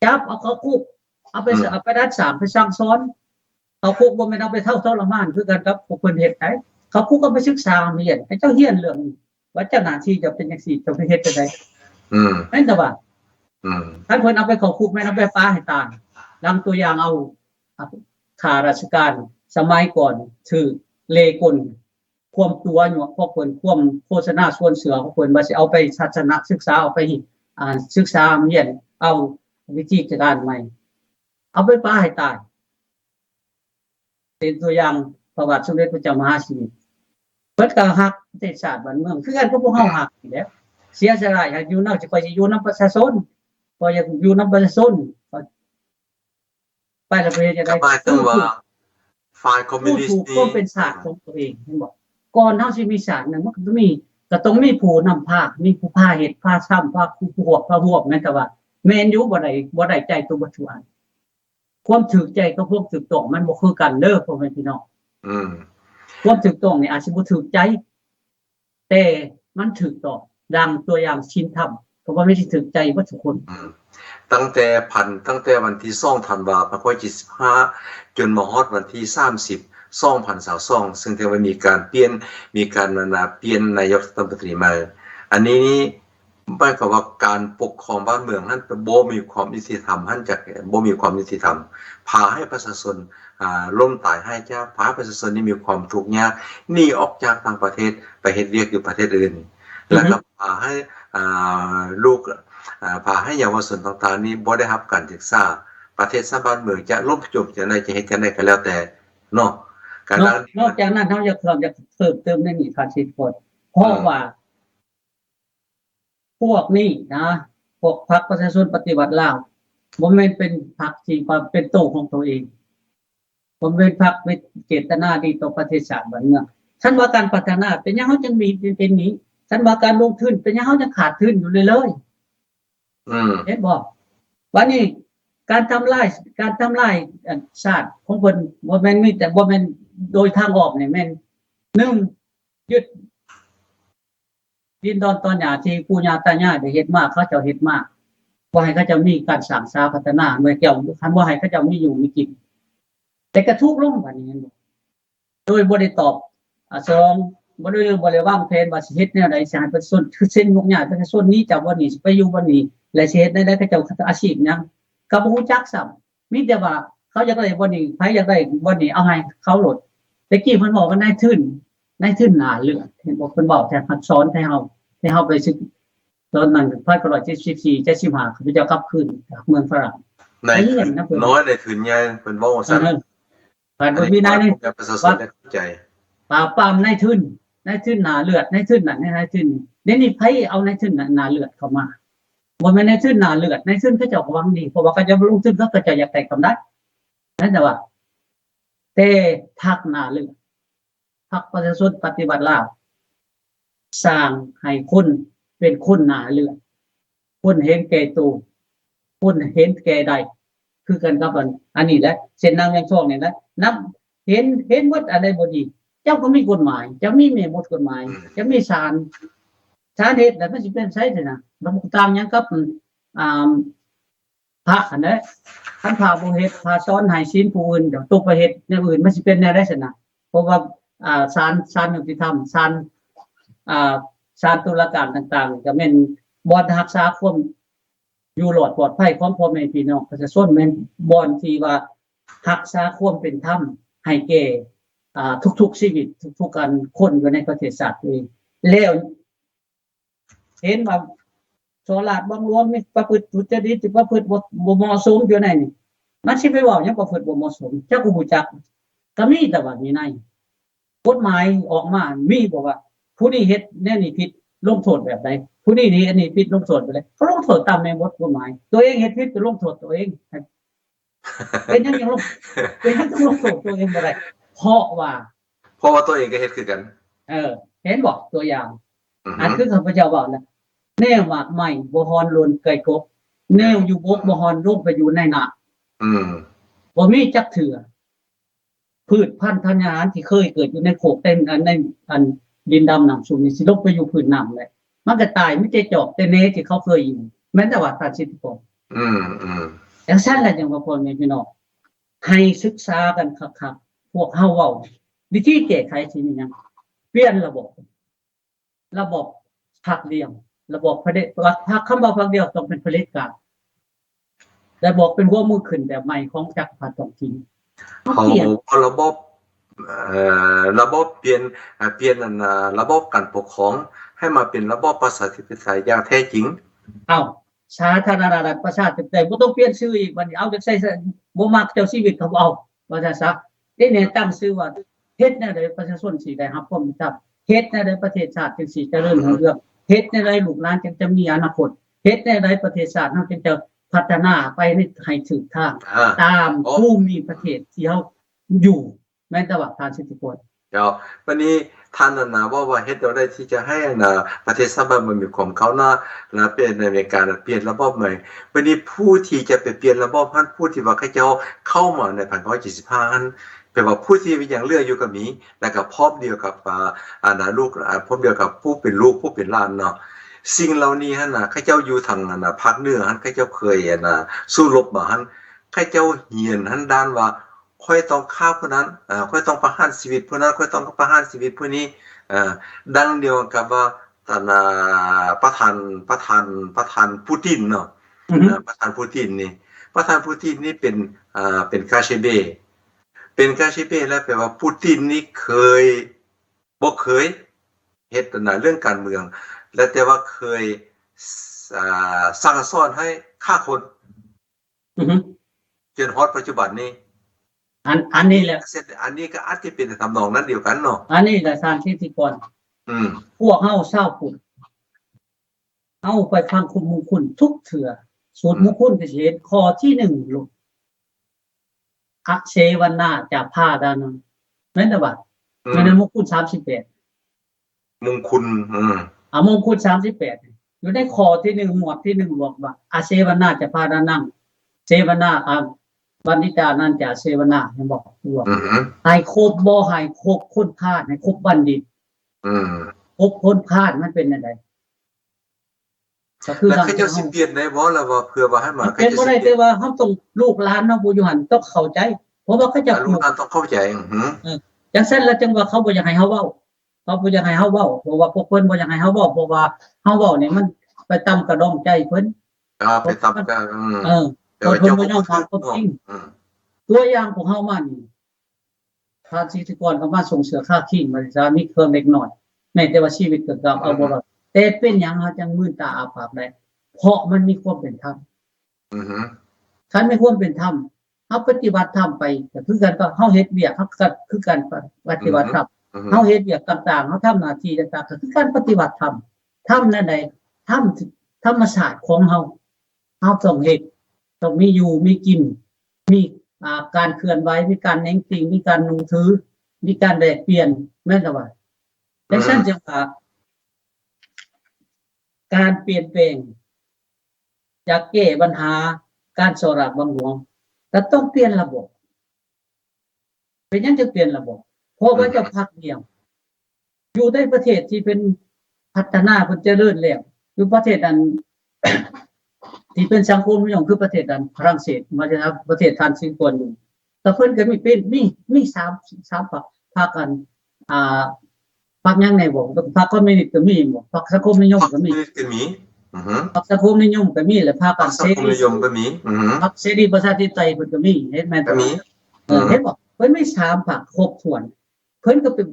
จับเอาเขาคุกเอาไปรักษาไปสั่งสอนเขาคุกบ่แม่นเอาไปเท่าทรมานคือกันกับพวกเพิ่นเฮ็ดไดเขาคุกก็ไปศึกษาเรียนให้เจ้าเรียนเรื่องนี้ว่าเจ้าหน้าที่จะเป็นจังซี่จะไปเฮ็ดจังได๋แม่นแต่ว่าท่านเพิ่นเอาไปเข้าคุกแม่นเอาไปปาให้ตายดังตัวอย่างเอาข้าราชการสมัยก่อนถือเลกลความตัวอยู่พวกเพิ่นความโฆษณาส่วนเสือของเพิ่นว่าสิเอาไปศาสนาศึกษาเอาไปศึกษาเรียนเอาวิธีการใหม่เอาไปปาให้ตายเป็นตัวอย่างประวัติสมเด็จพระเจ้ามหาสีเพิ่นก็ฮักประเทศชาติบ้านเมืองคือกันกับพวกเฮาฮักนี่แหละเสียสละอยากอยู่นอกจะไปสิอยู่นำประชาชนก็อยากอยู่นำประชาชนไปแล้วไปเฮ็ดจังได๋หมายถึงว่าฝ่ายคอมมิวนิสต์ ก็เป็นศาสตร์ของตัวเองเห็นบ่ก่อนเฮาสิมีศาสตร์นั้นมันก็ต้องมีผู้นำภาคมีผู้พาเฮ็ดพาซ้ำพาผู้พวกนั่นแต่ว่าแม่นอยู่บ่ได้ใจตัวบ่ทุกอันความถูกใจกับความถูกต้องมันบ่คือกันเด้อพ่อแม่พี่น้องความถูกต้องนี่อาจสิบ่ถูกใจแต่มันถูกต้องดังตัวอย่างศีลธรรมเพราะว่าไม่ได้ถูกใจบ่ทุกคนตั้งแต่วันที่2ธันวาคม25จนมาฮอดวันที่30 2022ซึ่งถือว่ามีการเปลี่ยนนายกรัฐมนตรีมาอันนี้นี่หมายความว่าการปกครองบ้านเมืองนั้นบ่มีความยุติธรรมหั่นจักบ่มีความยุติธรรมพาให้ประชาชนล้มตายให้จ้าพาประชาชนนี่มีความทุกข์ยากหนีออกจากต่างประเทศไปเฮ็ดเวียกอยู่ประเทศอื่นแล้วก็พาให้ลูกพาให้เยาวชนต่างๆนี้บ่ได้รับการศึกษาประเทศบ้านเมืองจะล่มจมจะได้จะเฮ็ดจังได๋ก็แล้วแต่เนาะการนอกจากนั้นเฮาอยากเพิ่มเติมในนี้ค่ะสิผลเพราะว่าพวกนี้นะพวกพรรคประชาชนปฏิวัติลาวบ่แม่นเป็นพรรคที่เป็นโตของตัวเองบ่แม่นพรรคมีเจตนาดีต่อประเทศชาติบ้านเมืองฉันว่าการพัฒนาเป็นหยังเฮาจังมีเป็นนี้ฉันว่าการลงทุนเป็นหยังเฮาจังขาดทุนอยู่เลยเห็นบ่ว่านี่การทำลายชาติของเพิ่นบ่แม่นมีแต่บ่แม่นโดยทางออกนี่แม่น1ยึดดินดอนตอนหญ้าที่ปู่ย่าตายายได้เฮ็ดมาเขาเจ้าเฮ็ดมาบ่ให้เขาเจ้ามีการสร้างสาพัฒนาเมื่อแก้วคันบ่ให้เขาเจ้ามีอยู่มีกินแต่กระทุกลงบัดนี้โดยบ่ได้ตอบ2บ่ได้วางแผนว่าสิเฮ็ดแนวใดสิให้ประชาชนคือเส้นงกยากประชาชนนี้จากวันนี้ไปอยู่วันนี้และสิเฮ็ดได้เขาเจ้าอาชีพหยังก็บ่รู้จักซ้ำมีแต่ว่าเขาอยากได้วันนี้ไผอยากได้วันนี้เอาให้เขาโหลดแต่กี้เพิ่นบอกว่านายทุนหน้าเลือดเห็นบ่เพิ่นบอกแต่หัดสอนให้เฮาไปศึกตอนนั้น1974 75เขาจะกลับคืนจากเมืองฝรั่งในน้อยได้ทุนใหญ่เพิ่นเว้าซั่นผ่านบ่มีนายนี่ประชาชนได้เข้าใจปามนายทุนหน้าเลือดนายทุนนั่นนายทุนนี่ไผเอานายทุนหน้าเลือดเข้ามาบ่แม่นนายทุนหน้าเลือดนายทุนเขาเจ้าหวังดีเพราะว่าเขาจะลงทุนเขาก็จะอยากได้กำไรนั่นแต่ว่าแต่ทักหน้าเลือดพรรคประชาชนปฏิบัติลาวสร้างให้คนเป็นคนหน้าเลือดคนเห็นแก่ตัวคนเห็นแก่ใดคือกันกับอันนี้แหละเส้นนางยังช่วงนี่นะนับเห็นหมดอะไรบ่ดีเจ้าก็มีกฎหมายเจ้ามีแม่บทกฎหมายจะมีศาลเฮ็ดแล้วมันสิเป็นไสซั่นน่ะบ่ตามหยังกับพระอันนั้นคันพระบ่เฮ็ดพระสอนให้ศีลผู้อื่นเดี๋ยวตกไปเฮ็ดแนวอื่นมันสิเป็นแนวใดซั่นน่ะเพราะว่าศาลยุติธรรมศาลตุลาการต่างๆก็แม่น บ่อนรักษาความอยู่รอดปลอดภัยของพ่อแม่พี่น้องประชาชนแม่นบ่อนที่ว่ารักษาความเป็นธรรมให้แก่ทุกๆชีวิตทุกๆการคนอยู่ในประเทศชาติเองแล้วเห็นว่าโซลาดบางหลวงนี่ประพฤติทุจริตประพฤติบ่เหมาะสมอยู่ในนี่มันสิไปเว้าหยังประพฤติบ่เหมาะสมเจ้าก็ฮู้จักก็มีแต่ว่ามีในกฎหมายออกมามีบอกว่าผู้นี้เฮ็ดแนวนี้ผิดลงโทษแบบใดผู้นี้นี่อันนี้ผิดลงโทษไปเลยเขาลงโทษตามในบทกฎหมายตัวเองเฮ็ดผิดก็ลงโทษตัวเองเป็นหยังลงโทษตัวเองบ่ได้เพราะว่าตัวเองก็เฮ็ดคือกันเห็นบอกตัวอย่างอันคือข้าพเจ้าบอกนะแนวหมากใหม่บ่ฮอนลนไก่กบแนวอยู่บกบ่ฮอนลงไปอยู่ในน้ำบ่มีจักเถื่อพืชพันธุ์ธัญญาหารที่เคยเกิดอยู่ในโขกเต็มในดินดำน้ำสูงนี่สิลงไปอยู่พื้นน้ำเลยมันก็ตายไม่ใช่จอกแต่เนที่เขาเคยอยู่แม้แต่ว่าท่านสิทธิพงศ์อย่างสั้นแหละอย่างว่าพ่อแม่พี่น้องให้ศึกษากันคักๆพวกเฮาเว้าวิธีแก้ไขสิมีหยังเปลี่ยนระบบพรรคเดียวระบบเผด็จพรรคคำว่าพรรคเดียวต้องเป็นเผด็จการแต่บอกเป็นหัวมือขึ้นแบบใหม่ของจักรพรรดิต้องทิ้งเขาระบบเปลี่ยนระบบการปกครองให้มาเป็นระบบประชาธิปไตยอย่างแท้จริงสาธารณรัฐประชาธิปไตยบ่ต้องเปลี่ยนชื่ออีกบัดนี้เอาจักใส่บ่มักเจ้าชีวิตเขาเอาว่าซั่นซะเนี่ยตั้งชื่อว่าเฮ็ดแนวใดประชาชนสิได้รับความยุติธรรมเฮ็ดแนวใดประเทศชาติจึงสิเจริญรุ่งเรืองเฮ็ดแนวใดลูกหลานจึงจะมีอนาคตเฮ็ดแนวใดประเทศชาติเฮาจึงจะพัฒนาไปให้ถูกทางตามภูมิประเทศที่เฮาอยู่แม้แต่ว่าทานสิทธิพลวันนี้ท่านว่าเฮ็ดเอาได้ที่จะให้ประเทศบ้านมันมีความก้าวหน้าและเป็นในการเปลี่ยนระบบใหม่วันนี้ผู้ที่จะไปเปลี่ยนระบบนั้นผู้ที่ว่าเขาจะเข้ามาใน1975นั้นแปลว่าผู้ที่ยังเลือกอยู่กับมีแล้วก็พร้อมเดียวกับลูกพร้อมเดียวกับผู้เป็นลูกผู้เป็นหลานเนาะสิ่งเหล่านี้ฮะเขาเจ้าอยู่ทางภาคเหนือเขาเจ้าเคยสู้รบมาเขาเจ้าเหียนด้านว่าค่อยต้องฆ่าผู้นั้นค่อยต้องประหารชีวิตผู้นั้นค่อยต้องประหารชีวิตผู้นี้ดังเดียวกับว่าประธานปูตินเนาะประธานปูตินนี่เป็นกาเชเบแล้วแปลว่าปูตินนี่เคยเฮ็ดเรื่องการเมืองและแต่ว่าเคยสั่งสอนให้ฆ่าคนจนฮอดปัจจุบันนี้อันนี้แหละอันนี้ก็อาจจะเป็นทำนองนั้นเดียวกันเนาะอันนี้แหละทางที่ก่อนพวกเฮาเศร้าปุ่นเอาไปฟังคุณมงคลทุกเถื่อสูตรมงคลก็สิเห็นข้อที่1ลูกอักเสวันนาจากผ้าด้านนั้นแม่นบ่แม่นมงคล38มงคลมงคล38อยู่ในข้อที่1หมวดที่1บอกว่าอาเสวันนาจากผ้าด้านนั้นเสวนาบัณฑิตานันจะเสวนาให้บอกว่าให้ครบบ่ให้ครบคนพาลให้ครบบัณฑิตครบคนพาลมันเป็นจังได๋ก็คือเขาจะสิเปลี่ยนได้บ่ล่ะว่าเพื่อว่าให้มาเป็นบ่ได้แต่ว่าเฮาต้องลูกหลานเนาะผู้อยู่หั่นต้องเข้าใจเพราะว่าเขาจะลูกหลานต้องเข้าใจจังซั่นแล้วจังว่าเขาบ่อยากให้เฮาเว้าเขาบ่อยากให้เฮาเว้าเพราะว่าพวกเพิ่นบ่อยากให้เฮาเว้าเพราะว่าเฮาเว้านี่มันไปตำกระดองใจเพิ่นไปตำกระเพิ่นบ่ยอมฟังความจริงตัวอย่างของเฮามันทานสิทธิกรก็มาส่งเสือค่าขี้มาซะมีเครื่องเล็กน้อยแม้แต่ว่าชีวิตเกิดกับเอาบ่รอดแต่เป็นหยังเฮาจังมื่นตาอาปากได้เพราะมันมีความเป็นธรรมคันมีความเป็นธรรมเฮาปฏิบัติธรรมไปก็คือกันก็เฮาเฮ็ดเวียกเฮาก็คือการปฏิบัติธรรมเฮาเฮ็ดเวียกต่างๆเฮาทำหน้าที่ต่างๆก็คือการปฏิบัติธรรมธรรมนั่นใดธรรมชาติของเฮาต้องเฮ็ดต้องมีอยู่มีกินมีการเคลื่อนไหวมีการแหน่งติงมีการนุ่งถือมีการแลกเปลี่ยนแม่นบ่ว่าแต่ฉันจะว่าการเปลี่ยนแปลงจากแก้ปัญหาการสราบบางหลวงก็ต้องเปลี่ยนระบบเป็นหยังจะเปลี่ยนระบบเพราะว่าจะพักเดียวอยู่ในประเทศที่เป็นพัฒนาเพิ่นเจริญแล้วอยู่ประเทศนั้น ที่เป็นสังคมนิยมคือประเทศนั้นฝรั่งเศสมาจากประเทศทานซิงควรอยู่แต่เพิ่นก็มี3พรรคกันพรรคยังไงบ่พรรคคอมมิวนิสต์ก็มีบ่พรรคสังคมนิยมก็มี พรรคสังคมนิยมก็มีและพรรค สังคมนิยมก็มีพรรคเสรีประชาธิปไตยเพิ่นก็มีเห็นมั้ย ก็มี เห็นบ่เพิ่นมี3พรรคครบถ้วนเพิ่นก็เป็น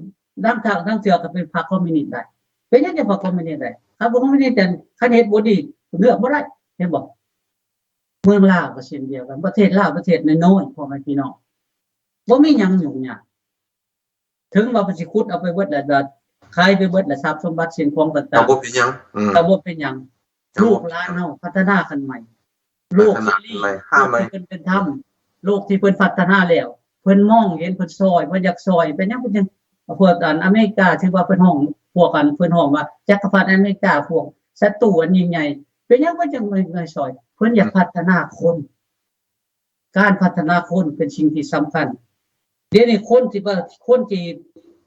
ทั้งเทื่อก็เป็นพรรคคอมมิวนิสต์ได้เป็นจังได๋พรรคคอมมิวนิสต์ได้ครับคอมมิวนิสต์คันเฮ็ดบ่ดีเลือกบ่ได้เห็นบ่เมืองลาวก็เช่นเดียวกันประเทศลาวประเทศน้อยๆพ่อแม่พี่น้องบ่มีหยังยุ่งยากถึงว่าเพิ่นสิขุดเอาไปเบิดแล้วขายไปเบิดแล้วทรัพย์สมบัติสิ่งของต่างๆ บ่เป็นหยังก็บ่เป็นหยังลูกหลานเฮาพัฒนากันใหม่โลกที่เพิ่นเป็นธรรมโลกที่เพิ่นพัฒนาแล้วเพิ่นมองเห็นเพิ่นซอยเพิ่นอยากซอยเป็นหยังเพิ่นจังพวกอเมริกาถือว่าเพิ่นห้องพวกกันเพิ่นห้องว่าจักรพรรดิอเมริกาพวกศัตรูอันยิ่งใหญ่เป็นหยังเพิ่นจังไม่ซอยเพิ่นอยากพัฒนาคนการพัฒนาคนเป็นสิ่งที่สำคัญเดี๋ยวนี้คนที่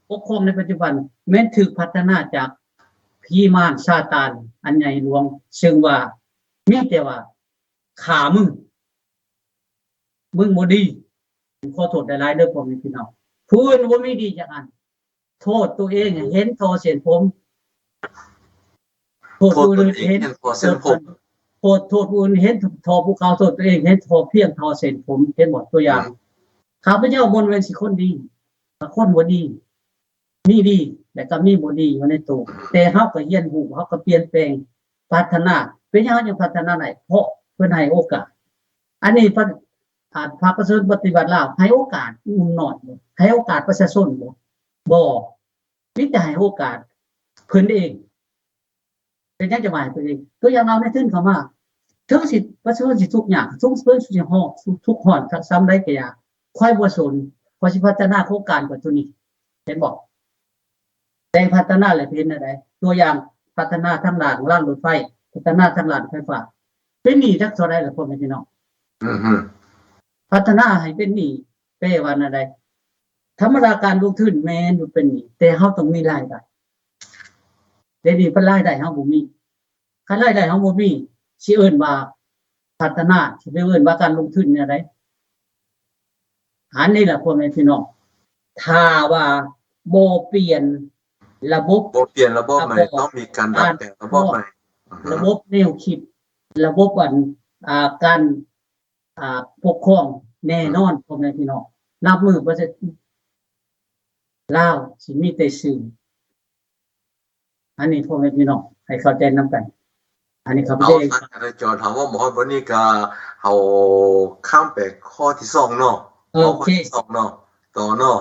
ปกครองในปัจจุบันแม้นถูกพัฒนาจากผีมารซาตานอันใหญ่หลวงซึ่งว่ามีแต่ว่าฆ่ามึงบ่ดีขอโทษหลายๆเด้อพ่อแม่พี่น้องผู้อื่นบ่มีดีจักอันโทษตัวเองเห็นทอเส้นผมโทษผู้อื่นเห็นทอเส้นผมโทษผู้อื่นเห็นทอภูเขาโทษตัวเองเห็นทอเพียงทอเส้นผมเห็นหมดตัวอย่างข้าพเจ้าบ่เป็นสิคนดีคนบ่ดีมีดีแต่ก็มีบ่ดีอยู่ในตัวแต่เฮาก็เรียนรู้เฮาก็เปลี่ยนแปลงพัฒนาเป็นหยังยังพัฒนาได้เพราะเพิ่นให้โอกาสอันนี้พรรคประชาชนปฏิบัติลาวให้โอกาสอุ่มน้อยให้โอกาสประชาชนบ่มีแต่ให้โอกาสเพิ่นเองเป็นจังจะหมายตัวเองตัวอย่างเอาในทึ่นเข้ามาถึงสิประชาชนสิทุกอย่างทุกเพิ่นสิฮอกทุกฮอดซ้ำได้ก็อยากค่อยบ่สนพอสิพัฒนาโครงการกว่าตัวนี้เห็นบ่แต่พัฒนาแล้วเป็นอะไรตัวอย่างพัฒนาทางด้านรถไฟพัฒนาทางด้านไฟฟ้าเป็นหนี้จักเท่าใดล่ะพ่อแม่พี่น้องพัฒนาให้เป็นหนี้แปลว่าอะไรธรรมดาการลงทุนแม่นอยู่เป็นหนี้แต่เฮาต้องมีรายได้แต่นี่เพิ่นรายได้เฮาบ่มีคันรายได้เฮาบ่มีสิเอิ้นว่าพัฒนาสิไปเอิ้นว่าการลงทุนเนี่ยไดอันนี้ล่ะพ่อแม่พี่น้องถ้าว่าบ่เปลี่ยนระบบใหม่ต้องมีการดัดแปลงระบบใหม่ระบบแนวคิดระบบการปกครองแน่นอนพ่อแม่พี่น้องนับมือประเทศลาวสิมีแต่ซื่ออันนี้พ่อแม่พี่น้องให้เข้าใจนำกันอันนี้ครับเอาท่านจอถามว่าหมอวันนี้ก็เฮาข้ามไปข้อที่2เนาะข้อที่2เนาะต่อเนาะ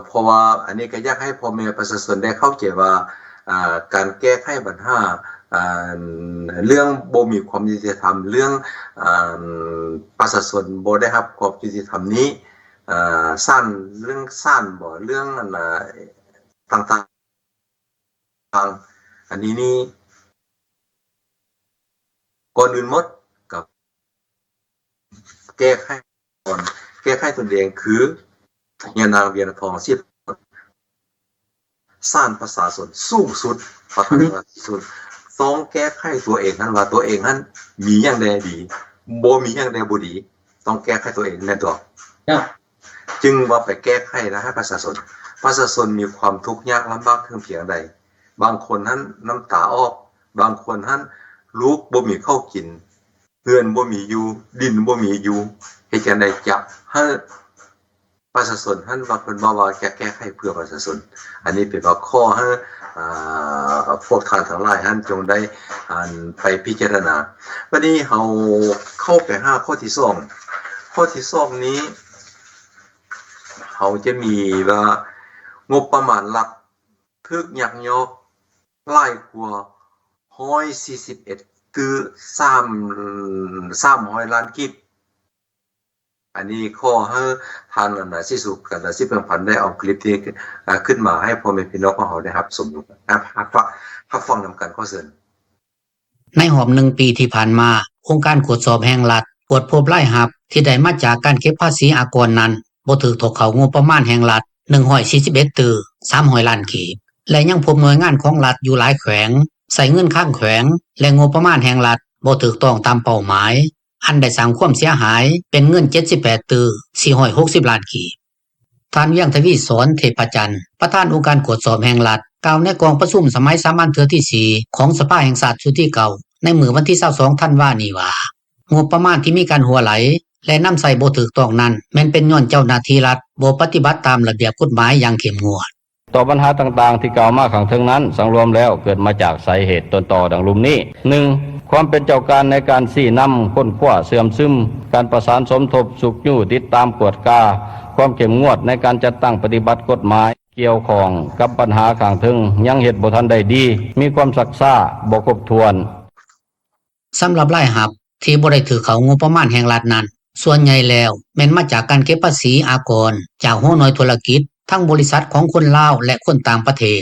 เพราะว่าอันนี้ก็อยากให้พ่อแม่ประชาชนได้เข้าใจว่าการแก้ไขปัญหาเรื่องบ่มีความยุติธรรมเรื่องประชาชนบ่ได้รับความยุติธรรมนี้สั้นเรื่องสั้นบ่เรื่องต่างๆอันนี้นี่ก่อนอื่นหมดกับแก้ไขตนเองคือยานางเวียนทองสิสร้างประชาชนสูงสุดพัฒนาสุดต้องแก้ไขตัวเองนั้นว่าตัวเองนั้นมีอย่างใดดีบ่มีอย่างใดบ่ดีต้องแก้ไขตัวเองแม่นตัวจึงว่าไปแก้ไขนะให้ประชาชนมีความทุกข์ยากลำบากเพียงใดบางคนนั้นน้ำตาออกบางคนนั้นลูกบ่มีข้าวกินเฮือนบ่มีอยู่ดินบ่มีอยู่เฮ็ดจังได๋จะให้ประชาชนท่านว่าเพิ่นว่าจะแก้ไขเพื่อประชาชนอันนี้เป็นว่าข้อให้พวกท่านทั้งหลายท่านจงได้ไปพิจารณาวันนี้เฮาเข้าไป5ข้อที่2ข้อที่2นี้เฮาจะมีว่างบประมาณหลักทึกยักยอกหลายกว่า141คือ300ล้านกิบอันนี้ข้อให้ท่านสิสุขกันสิเพิ่งพันได้เอาคลิปที่ขึ้นมาให้พ่อแม่พี่น้องของเราได้รับสมรู้รับฟังนำกันข้อเสนอในหอบ1 ปีที่ผ่านมาองค์การตรวจสอบแห่งรัฐตรวจพบรายรับที่ได้มาจากการเก็บภาษีอากรนั้นบ่ถูกถกเข้างบประมาณแห่งรัฐ141ตื้อ300ล้านกีบและยังพบหน่วยงานของรัฐอยู่หลายแขวงใช้เงินข้างแขวงและงบประมาณแห่งรัฐบ่ถูกต้องตามเป้าหมายอันได้สร้างความเสียหายเป็นเงิน78ตื้อ460ล้านกีบท่านเวียงทวีสอนเทพจันทร์ประธานองค์การตรวจสอบแห่งรัฐ กล่าวในกองประชุมสมัยสามัญเทื่อที่4ของสภาแห่งชาติชุดที่เก่าในมื้อวันที่22ธันวาคมนี้ว่างบประมาณที่มีการหัวไหลและนำใส่บ่ถูกต้องนั้นแม้นเป็นย้อนเจ้าหน้าที่รัฐบ่ปฏิบัติตามระเบียบกฎหมายอย่างเข้มงวดต่อปัญหาต่างๆที่กล่าวมาข้างเทิงนั้นสังรวมแล้วเกิดมาจากสาเหตุต้นตอดังลุ่มนี้ 1. ความเป็นเจ้าการในการชี้นำค้นคว้าเสื่อมซึมการประสานสมทบสุขยู่ติดตามกวดกาความเข้มงวดในการจัดตั้งปฏิบัติกฎหมายเกี่ยวข้องกับปัญหาข้างเทิงยังเฮ็ดบ่ทันได้ดีมีความซักซ้าบ่ครบถ้วนสำหรับรายรับที่บ่ได้ถือเขางบประมาณแห่งรัฐนั้นส่วนใหญ่แล้วแม้นมาจากการเก็บภาษีอากรจากหัวหน่วยธุรกิจทั้งบริษัทของคนลาวและคนต่างประเทศ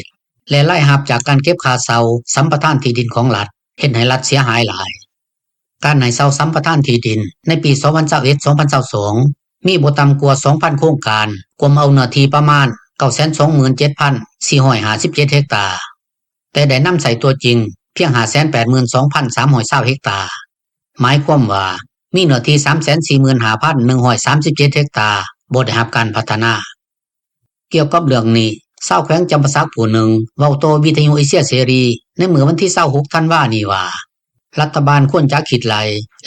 และรายรับจากการเก็บค่าเช่าสัมปทานที่ดินของรัฐเฮ็ดให้รัฐเสียหายหลายการให้เช่าสัมปทานที่ดินในปี 2021-2022 มีบ่ต่ำกว่า 2,000 โครงการกวมเอาเนื้อที่ประมาณ 927,457 เฮกตาร์แต่ได้นำใส่ตัวจริงเพียง 582,320 เฮกตาร์หมายความว่ามีเนื้อที่ 345,137 เฮกตาร์บ่ได้รับการพัฒนาเกี่ยวกับเรื่องนี้ชาวแขวงจำปาสักผู้หนึ่งเว้าต่อวิทยุเอเชียเสรีในมื้อวันที่26ธันวาคมนี้ว่ารัฐบาลควรจะคิดไหล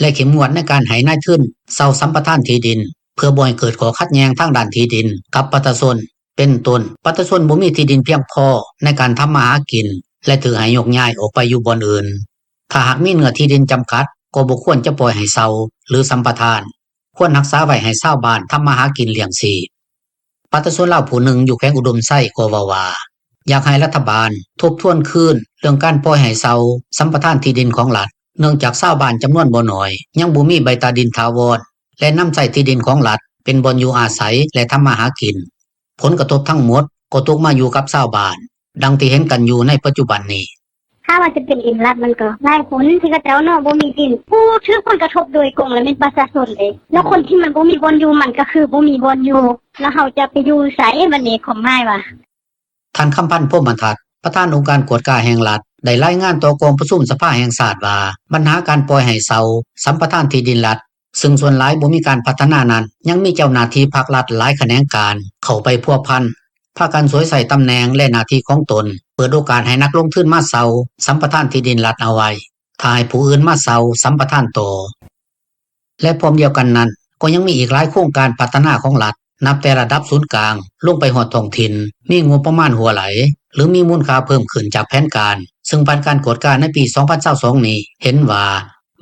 และเข้มงวดในการให้นายทุนเช่าสัมปทานที่ดินเพื่อบ่ให้เกิดข้อขัดแย้งทางด้านที่ดินกับประชาชนเป็นต้นประชาชนบ่มีที่ดินเพียงพอในการทำมาหากินและถือให้ยกย้ายออกไปอยู่บ่อนอื่นถ้าหากมีเนื้อที่ดินจำกัดก็บ่ควรจะปล่อยให้เช่าหรือสัมปทานควรรักษาไว้ให้ชาวบ้านทำมาหากินเลี้ยงชีพประชาชนลาวผู้หนึ่งอยู่แขวงอุดมไซก็ว่าอยากให้รัฐบาลทบทวนคืนเรื่องการปล่อยให้เช่าสัมปทานที่ดินของรัฐเนื่องจากชาวบ้านจำนวนบ่น้อยยังบ่มีใบตาดินถาวรและนำใช้ที่ดินของรัฐเป็นบ่อนอยู่อาศัยและทำมาหากินผลกระทบทั้งหมดก็ตกมาอยู่กับชาวบ้านดังที่เห็นกันอยู่ในปัจจุบันนี้ถ้าว่าจะเป็นดินรัฐมันก็หลายคนที่เขาเจ้าเนาะบ่มีดินผู้ถือผลกระทบโดยตรงแล้วเป็นประชาชนเลยแล้วคนที่มันบ่มีบ่อนอยู่มันก็คือบ่มีบ่อนอยู่แล้วเฮาจะไปอยู่ไสบัดนี้ของง่ายว่าท่านคำพันธ์พรหมทัศน์ประธานองค์การกวดกาแห่งรัฐได้รายงานต่อกองประชุมสภาแห่งชาติว่าปัญหาการปล่อยให้เช่าสัมปทานที่ดินรัฐซึ่งส่วนหลายบ่มีการพัฒนานั้นยังมีเจ้าหน้าที่ภาครัฐหลายแขนงการเข้าไปพัวพันพากันสวยใส่ตำแหน่งและหน้าที่ของตนเปิดโอกาสให้นักลงทุนมาเช่าสัมปทานที่ดินรัฐเอาไว้ถ้าให้ผู้อื่นมาเช่าสัมปทานต่อและพร้อมเดียวกันนั้นก็ยังมีอีกหลายโครงการพัฒนาของรัฐนับแต่ระดับศูนย์กลางลงไปฮอดท้องถิ่นมีงบประมาณหัวไหลหรือมีมูลค่าเพิ่มขึ้นจากแผนการซึ่งผ่านการกวดการในปี 2022 นี้เห็นว่า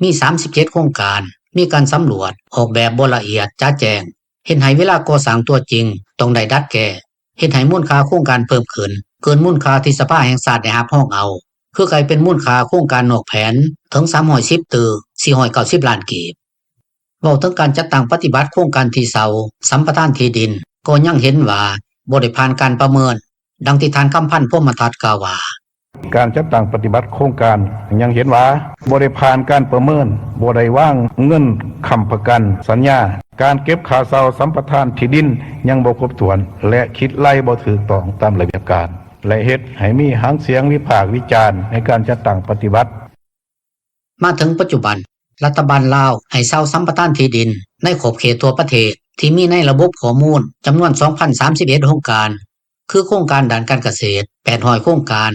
มี37โครงการมีการสำรวจออกแบบบ่ละเอียดจ๋าแจ้งเห็นให้เวลาก่อสร้างตัวจริงต้องได้ดัดแก้เฮ็ดให้มูลค่าโครงการเพิ่มขึ้นเกินมูลค่าที่สภาแห่งชาติได้รับรองเอาคือกลายเป็นมูลค่าโครงการนอกแผนถึง310ตื้อ490ล้านกีบเว้าถึงการจัดตั้งปฏิบัติโครงการที่เช่าสัมปทานที่ดินก็ยังเห็นว่าบ่ได้ผ่านการประเมินดังที่ท่านคำพันธ์พรหมทัศน์กล่าวว่าการจัดตั้งปฏิบัติโครงการยังเห็นว่าบ่ได้ผ่านการประเมินบ่ได้วางเงินค้ำประกันสัญญาการเก็บค่าเช่าสัมปทานที่ดินยังบ่ครบถ้วนและคิดไล่บ่ถูกต้องตามระเบียบการและเฮ็ดให้มีหางเสียงวิพากษ์วิจารณ์ในการจัดตั้งปฏิบัติมาถึงปัจจุบันรัฐบาลลาวให้เช่าสัมปทานที่ดินในขอบเขตทั่วประเทศที่มีในระบบข้อมูลจำนวน 2,031 โครงการคือโครงการด้านการเกษตร800โครงการ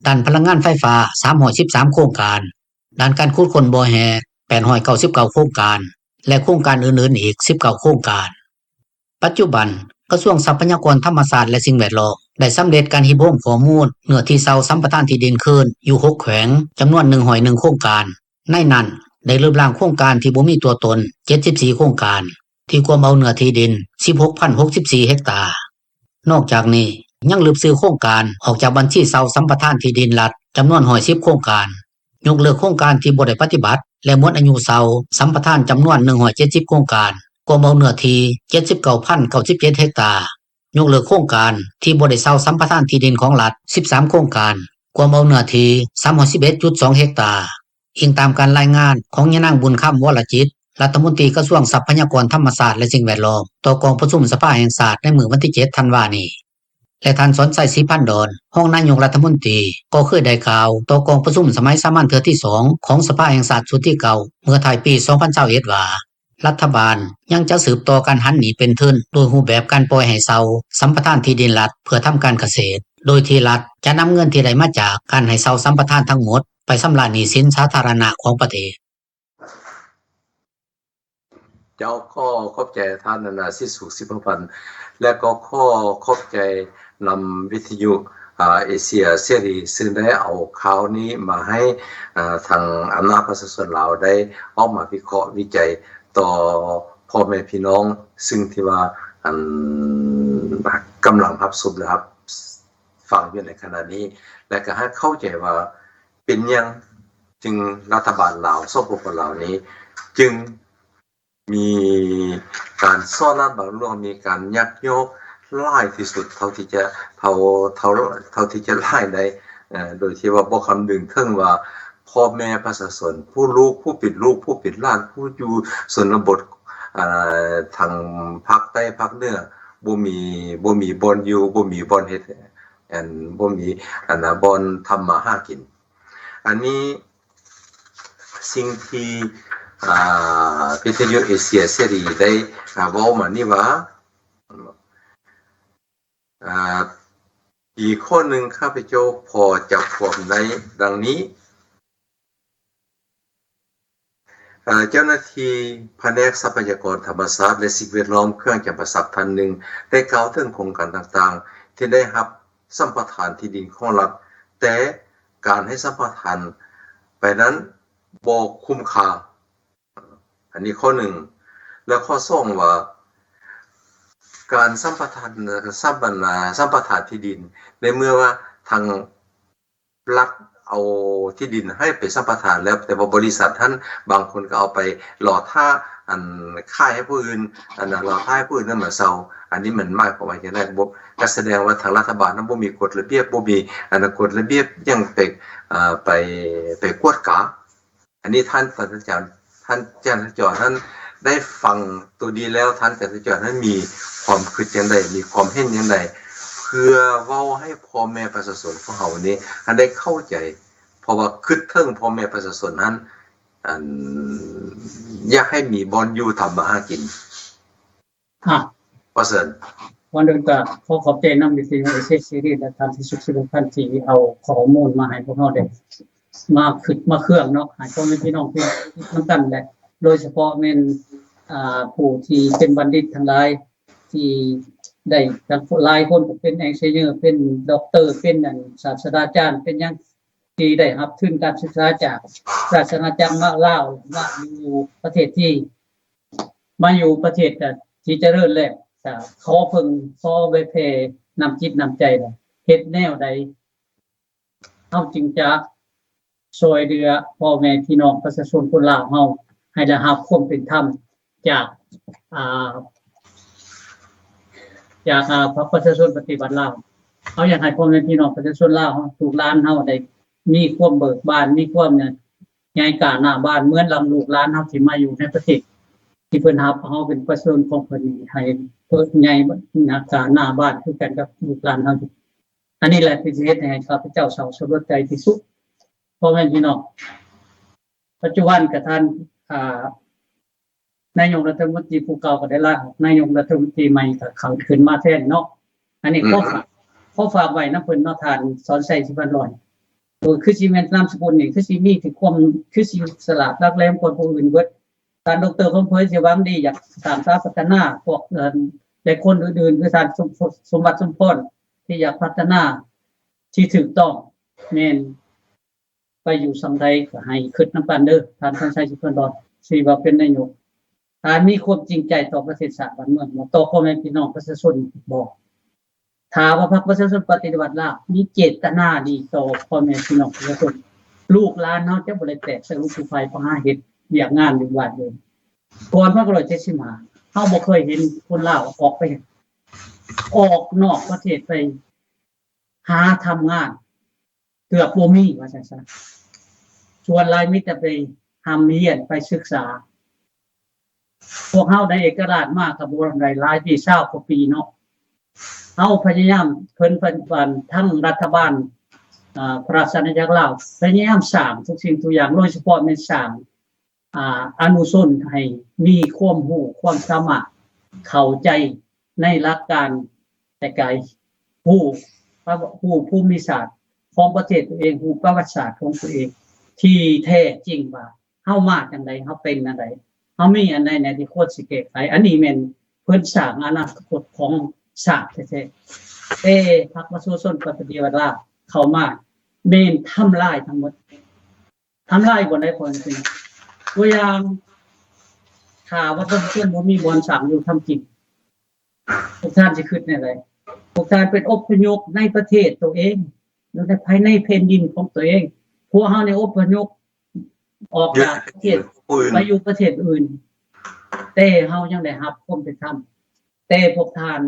ด้านพลังงานไฟฟ้า313โครงการด้านการขุดค้นบ่อแห่899โครงการและโครงการอื่นๆอีก19โครงการปัจจุบันกระทรวงทรัพยากรธรรมชาติและสิ่งแวดล้อมได้สำเร็จการรวบรวมข้อมูลเนื้อที่เช่าสัมปทานที่ดินคืนอยู่6แขวงจำนวน101โครงการในนั้นได้รูปร่างโครงการที่บ่มีตัวตน74โครงการที่กวมเอาเนื้อที่ดิน 16,064 เฮกตาร์นอกจากนี้ยังลืบซื้อโครงการออกจากบัญชีเช่าสัมปทานที่ดินรัฐจำนวน110โครงการยกเลิกโครงการที่บ่ได้ปฏิบัติและหมดอายุเช่าสัมปทานจำนวน170โครงการกวมเอาเนื้อที่ 79,097 เฮกตาร์ยกเลิกโครงการที่บ่ได้เช่าสัมปทานที่ดินของรัฐ13โครงการกวมเอาเนื้อที่ 311.2 เฮกตาร์อิงตามการรายงานของยะนางบุญค่ำวรจิตรัฐมนตรีกระทรวงทรัพยากรธรรมชาติและสิ่งแวดล้อมต่อกองประชุมสภาแห่งชาติในมื้อวันที่7ธันวาคมนี้และท่านสนใจศรีพันธ์ดอนรองนายกรัฐมนตรีก็เคยได้กล่าวต่อกองประชุมสมัยสามัญเทื่อที่2ของสภาแห่งชาติชุดที่เก่าเมื่อท้ายปี 2021 ว่า รัฐบาลยังจะสืบต่อการหันหนีเป็นทุนโดยรูปแบบการปล่อยให้เซาสัมปทานที่ดินรัฐเพื่อทำการเกษตรโดยที่รัฐจะนำเงินที่ได้มาจากการให้เซาสัมปทานทั้งหมดไปชำระหนี้สินสาธารณะของประเทศเจ้าข้อขอบใจท่านนาสิสุขสิบพันธ์และก็ข้อขอบใจนำวิทยุเอเชียเสรีซึ่งได้เอาข่าวนี้มาให้ทางอำนาจประชาชนลาวได้ออกมาวิเคราะห์วิจัยต่อพ่อแม่พี่น้องซึ่งที่ว่ากำลังรับชมและรับฟังอยู่ในขณะนี้และก็ให้เข้าใจว่าเป็นยังจึงรัฐบาลลาวสปปลาวนี้จึงมีการซ่อนรับบ่ร่วมมีการยักยอกไล่ที่สุดเท่าที่จะเท่าที่จะไล่ได้โดยที่ว่าบ่คำนึงถึงว่าพ่อแม่ประชาชนผู้ลูกผู้ปิดลูกผู้ปิดหลานผู้อยู่ชนบททางภาคใต้ภาคเหนือบ่มีบ่อนอยู่บ่มีบ่อนเฮ็ดบ่มีบ่อนทำมาหากินอันนี้สิ่งที่วิทยุเอเชียเสรีได้เว้ามานี่ว่าอีกข้อหนึ่งข้าพเจ้าพอจับความได้ดังนี้เจ้าหน้าที่แผนกทรัพยากรธรรมชาติและสิ่งแวดล้อมเครื่องจำปาสักท่านหนึ่งได้กล่าวถึงโครงการต่างๆที่ได้รับสัมปทานที่ดินของรัฐแต่การให้สัมปทานไปนั้นบ่คุ้มค่าอันนี้ข้อหนึ่งแล้วข้อสองว่าการสัมปทานที่ดินในเมื่อว่าทางรัฐเอาที่ดินให้ไปสัมปทานแล้วแต่ว่าบริษัทท่านบางคนก็เอาไปหล่อท่าค่ายให้ผู้อื่นหล่อท่าให้ผู้อื่นนั้นมาเซาอันนี้มันมากกว่าอย่างนั้นก็แสดงว่าทางรัฐบาลนั้นบ่มีกฎระเบียบบ่มีกฎระเบียบยังไปกวดกาอันนี้ท่านอาจารย์ท่านได้ฟังตัวดีแล้วท่านอาจารย์นั้นมีความคิดอย่างใดมีความเห็นอย่างใดเพื่อเว้าให้พ่อแม่ประชาชนของเฮานี้ได้เข้าใจเพราะว่าคิดถึงพ่อแม่ประชาชนนั้นอยากให้มีบ่อนอยู่ทำมาหากินว่าซั่นวันนึงก็ขอบใจนำวิทยุเอเชียเสรีและท่านที่สุขสิบพันธ์ที่เอาข้อมูลมาให้พวกเราได้มาคิดมาเครื่องเนาะให้พ่อแม่พี่น้องพี่นำกันแหละโดยเฉพาะแม่นผู้ที่เป็นบัณฑิตทั้งหลายที่ได้ทั้งหลายคนก็เป็นเอนจิเนียร์เป็นด็อกเตอร์เป็นศาสตราจารย์เป็นหยังที่ได้รับทุนการศึกษาจากศาสนาจักรลาวว่าอยู่ประเทศที่มาอยู่ประเทศที่เจริญแล้วขอเพิ่งขอไว้แผ่นำจิตนำใจเฮ็ดแนวใดเฮาจึงจะช่วยเหลือพ่อแม่พี่น้องประชาชนคนลาวเฮาให้ได้รับความเป็นธรรมจากพระประชาชนปฏิบัติลาวเขาอยากให้พ่อแม่พี่น้องประชาชนลาวถูกหลานเฮาได้มีความเบิกบานมีความใหญ่กล้าหน้าบ้านเหมือนลำลูกหลานเฮาที่มาอยู่ในประเทศที่เพิ่นรับเฮาเป็นประชาชนของเพิ่นให้เพิ่นใหญ่หน้ากล้าหน้าบ้านคือกันกับลูกหลานเฮาอันนี้แหละที่สิเฮ็ดให้ข้าพเจ้าเศร้าสลดใจที่สุดพ่อแม่พี่น้องปัจจุบันกับท่านนายกรัฐมนตรีผู้เก่าก็ได้ลาออกนายกรัฐมนตรีใหม่ก็เข้าขึ้นมาแทนเนาะอันนี้ขอฝากไว้นำเพิ่นเนาะท่านสอนใส่สิบันลอยคือสิแม่นนามสกุลนี่คือสิมีถึงความคือสิสละรักแรงคนผู้อื่นเบิดท่านดร.คำเผยสิหวังดีอยากสร้างสรรค์พัฒนาพวกแต่คนอื่นๆคือท่านสมบัติสมพรที่อยากพัฒนาที่ถูกต้องแม่นไปอยู่สังใดก็ให้คิดนำกันเด้อท่านสอนใส่สิบันลอยสิว่าเป็นนายกถ้ามีความจริงใจต่อประเทศชาติบ้านเมืองต่อพ่อแม่พี่น้องประชาชนบอกถ้าว่าพรรคประชาชนปฏิบัติลาวมีเจตนาดีต่อพ่อแม่พี่น้องประชาชนลูกหลานเฮาจะบ่ได้แตกใส่ลูกผู้ไฟเพราะหาเฮ็ดเวียกงานอยู่บ้านเดิมก่อน1975เฮาบ่เคยเห็นคนลาวออกนอกประเทศไปหาทำงานเกือบบ่มีว่าซั่นซะส่วนหลายมีแต่ไปหำเรียนไปศึกษาพวกเฮาได้เอกราชมากกับบ่ได้หลายปี20กว่าปีเนาะเฮาพยายามเพิ่นทั้งรัฐบาลพระราชอาณาจักรลาวพยายามสร้างทุกสิ่งทุกอย่างโดยเฉพาะในสร้าง อนุชนให้มีความรู้ความสามารถเข้าใจในหลักการแต่ไกลรู้ภูมิศาสตร์ของประเทศตัวเองรู้ประวัติศาสตร์ของตัวเองที่แท้จริงว่าเฮามาจังไดเฮาเป็นจังไดเฮามีอันใดในที่ควรสิแก้ไขอันนี้แม่นเพิ่นสร้างอนาคตของชาติแท้ๆพรรคประชาชนปฏิวัติลาวเข้ามาแม่นทำลายทั้งหมดทำลายบ่ได้ผลจริงตัวอย่างถ้าว่าเพิ่นบ่มีบ่อนสร้างอยู่ทำกินพวกท่านสิคิดแนวใดพวกท่านเป็นอพยพในประเทศตัวเองอยู่ในภายในแผ่นดินของตัวเองพวกเฮาในอพยพออกจากประเทศไปอยู่ประเทศอื่นแต่เฮายังได้รับความเป็นธรรมแต่พวกท่าน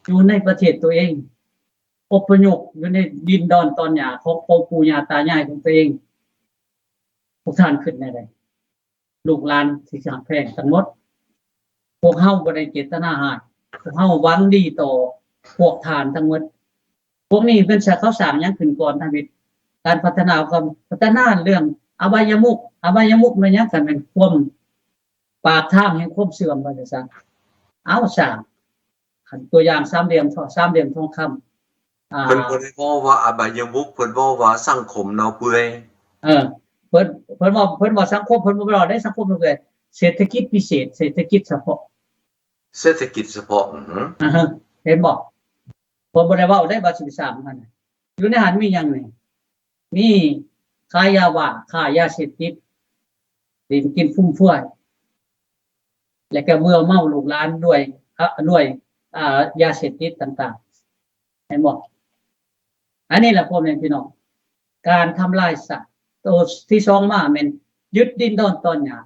อยู่ในประเทศตัวเองอพยพอยู่ในดินดอนตอนหญ้าของปู่ย่าตายายของตัวเองพวกท่านคิดแนวใดลูกหลานสิสร้างแพงทั้งหมดพวกเฮาบ่ได้เจตนาร้ายพวกเฮาหวังดีต่อพวกท่านทั้งหมดพวกนี้เพิ่นเขาสร้างหยังขึ้นก่อนทวิตการพัฒนาความพัฒนาเรื่องอบายมุขมันหยังกันเป็นความปากทางแห่งความเสื่อมว่าจังซั่นเอาสร้างคันตัวอย่างสามเหลี่ยมทองคำเพิ่นบ่ได้บอกว่าอบายมุขเพิ่นบอกว่าสังคมเนาะเปื่อยเพิ่นว่าสังคมเพิ่นบ่ได้ได้สังคมเลยเศรษฐกิจพิเศษเศรษฐกิจเฉพาะเห็นบ่ผมบ่ได้เว้าได้ว่าสิสร้างมันอยู่ในหันมีหยังนี่มีค้ายาบ้าค้ายาเสพติดดื่มกินฟุ่มเฟือยและก็เมื่อเมาลูกหลานด้วยยาเสพติดต่างๆเห็นบ่อันนี้แหละพ่อแม่พี่น้องการทำลายสัตว์ตัวที่2มาแม่นยึดดินดอนตอนหญ้า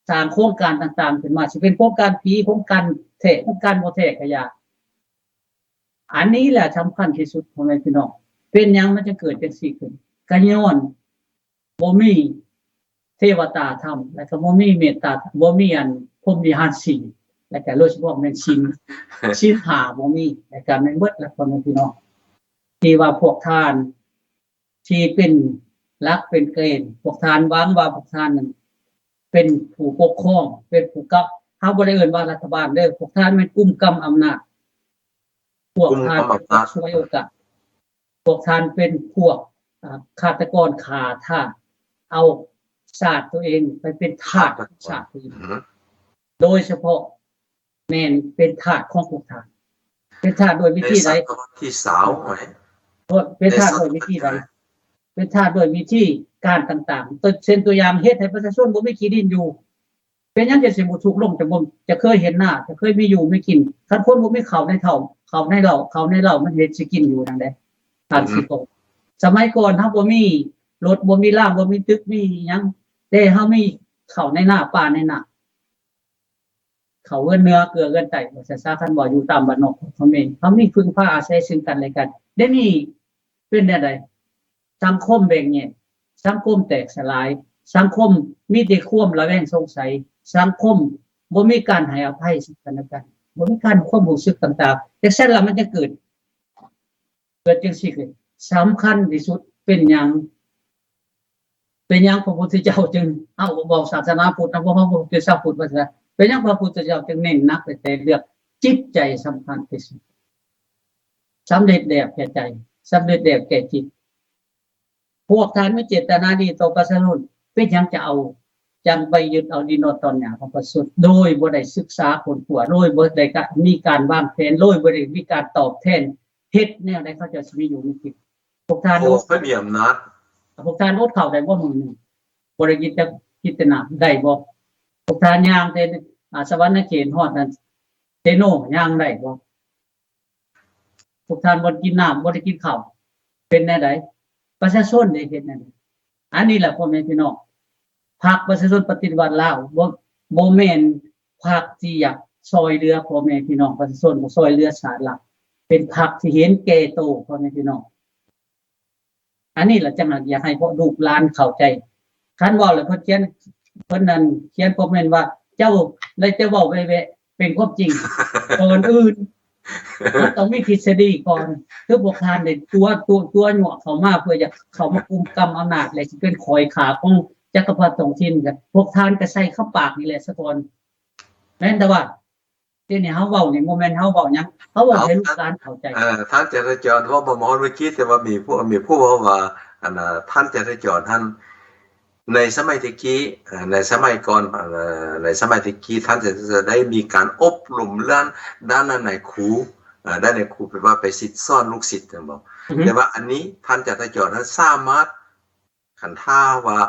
สร้างโครงการต่างๆขึ้นมาสิเป็นโครงการปีโครงการแท้โครงการบ่แท้ก็อย่าอันนี้แหละสำคัญที่สุดพ่อแม่พี่น้องเป็นหยังมันจะเกิดจังซี่ขึ้นก็ย้อนบ่มีเทวตาธรรมและก็บ่มีเมตตาบ่มีอันพรหมวิหาร4และก็โดยเฉพาะแม่นศีล5บ่มีและก็แม่นเบิดแล้วพ่อแม่พี่น้องที่ว่าพวกท่านที่เป็นหลักเป็นเกณฑ์พวกท่านหวังว่าพวกท่านนั้นเป็นผู้ปกครองเป็นผู้กับเฮาบ่ได้เอิ้นว่ารัฐบาลเด้อพวกท่านแม่นกุมกำอำนาจพวกท่านช่วยโอกาสพวกท่านเป็นพวกฆาตกรฆ่าทาสเอาชาติตัวเองไปเป็นทาสชาติอื่นโดยเฉพาะแม่นเป็นทาสของพวกท่านเป็นทาสโดยวิธีใดที่สาวเป็นทาสโดยวิธีใดเป็นทาสโดยวิธีการต่างๆตัวอย่างเฮ็ดให้ประชาชนบ่มีขี้ดินอยู่เป็นหยังจะสิบ่ทุกข์ลงจะเคยเห็นหน้าจะเคยมีอยู่มีกินคันคนบ่มีข้าวในเฒ่าข้าวในเหล้ามันเฮ็ดสิกินอยู่จังได๋ตามสิโตสมัยก่อนเฮาบ่มีรถบ่มีล่างบ่มีตึกมีหยังแต่เฮามีข้าวในหน้าป่าในนาข้าวเนื้อเกลือไตว่าซะคันบ่อยู่ตามบ้านนอกเขามีพึ่งพาอาศัยซึ่งกันและกันเดี๋ยวนี้เป็นแนวใดสังคมแบ่งแยกสังคมแตกสลายสังคมมีแต่ความระแวงสงสัยสังคมบ่มีการให้อภัยซึ่งกันและกันบ่มีการความรู้สึกต่างๆจังซั่นล่ะมันจะเกิดจังซี่คือสำคัญที่สุดเป็นหยังพระพุทธเจ้าจึงบอกศาสนาพุทธนะเพราะพระพุทธเจ้าพุทธว่าเป็นหยังพระพุทธเจ้าจึงเน้นหนักแต่เรื่องจิตใจสำคัญที่สุดสำเร็จแบบแก่ใจสำเร็จแบบแก่จิตพวกท่านไม่เจตนาดีต่อประชาชนเป็นหยังจะเอาจังไปยึดเอาดินนตอนหญ้าของประชาชนโดยบ่ได้ศึกษาผลผัวโดยบ่ได้มีการวางแผนโดยบ่ได้มีการตอบแทนเฮ็ดแนวใดเขาจะมีอยู่ในจิตพวกท่านบ่มีอำนาจพวกท่านอดข้าวได้บ่มื้อนึงบ่ได้กินจักกินน้ำได้บ่พวกท่านย่างแต่สวรรค์เขตฮอดนั้นเตโนย่างได้บ่พวกท่านบ่กินน้ำบ่ได้กินข้าวเป็นแนวใดประชาชนได้เฮ็ดแนวใดอันนี้แหละพ่อแม่พี่น้องพรรคประชาชนปฏิวัติลาวบ่แม่นพรรคที่อยากช่วยเหลือพ่อแม่พี่น้องประชาชนบ่ช่วยเหลือชาติหลักเป็นพรรคที่เห็นแก่โตพ่อแม่พี่น้องอันนี้ล่ะจังอยากให้พวกลูกหลานเข้าใจคันเว้าแล้วเพิ่นเขียนคอมเมนต์ว่าเจ้าได้จะเว้าแวะเป็นความจริงก่อนอื่นมันต้องมีทฤษฎีก่อนคือพวกท่านได้ตัวหยวกเข้ามาเพื่อจะเข้ามากุมกำอำนาจและสิเป็นคอยขาของ จักรพรรดิท้องถิ่นกันพวกทานก็ใส่เข้าปากนี่แหละซะก่อนแม่นแต่ว่าที่นี่เฮาเว้านี่บ่แม่นเฮาเว้าหยังเฮาเว้าให้ลูกหลานเข้าใจ ท่านจราจรเพราะบ่มอนเมื่อกี้แต่ว่ามีผู้ว่าอันน่ะท่านจราจรท่านในสมัยตะกี้ในสมัยก่อนในสมัยตะกี้ท่านจะได้มีการอบรมด้านในครูด้านในครูแปลว่าไปศิษย์สอนลูกศิษย์จังบอกแต่ว่าอันนี้ท่านจราจรท่านสามารถคันท่าว่า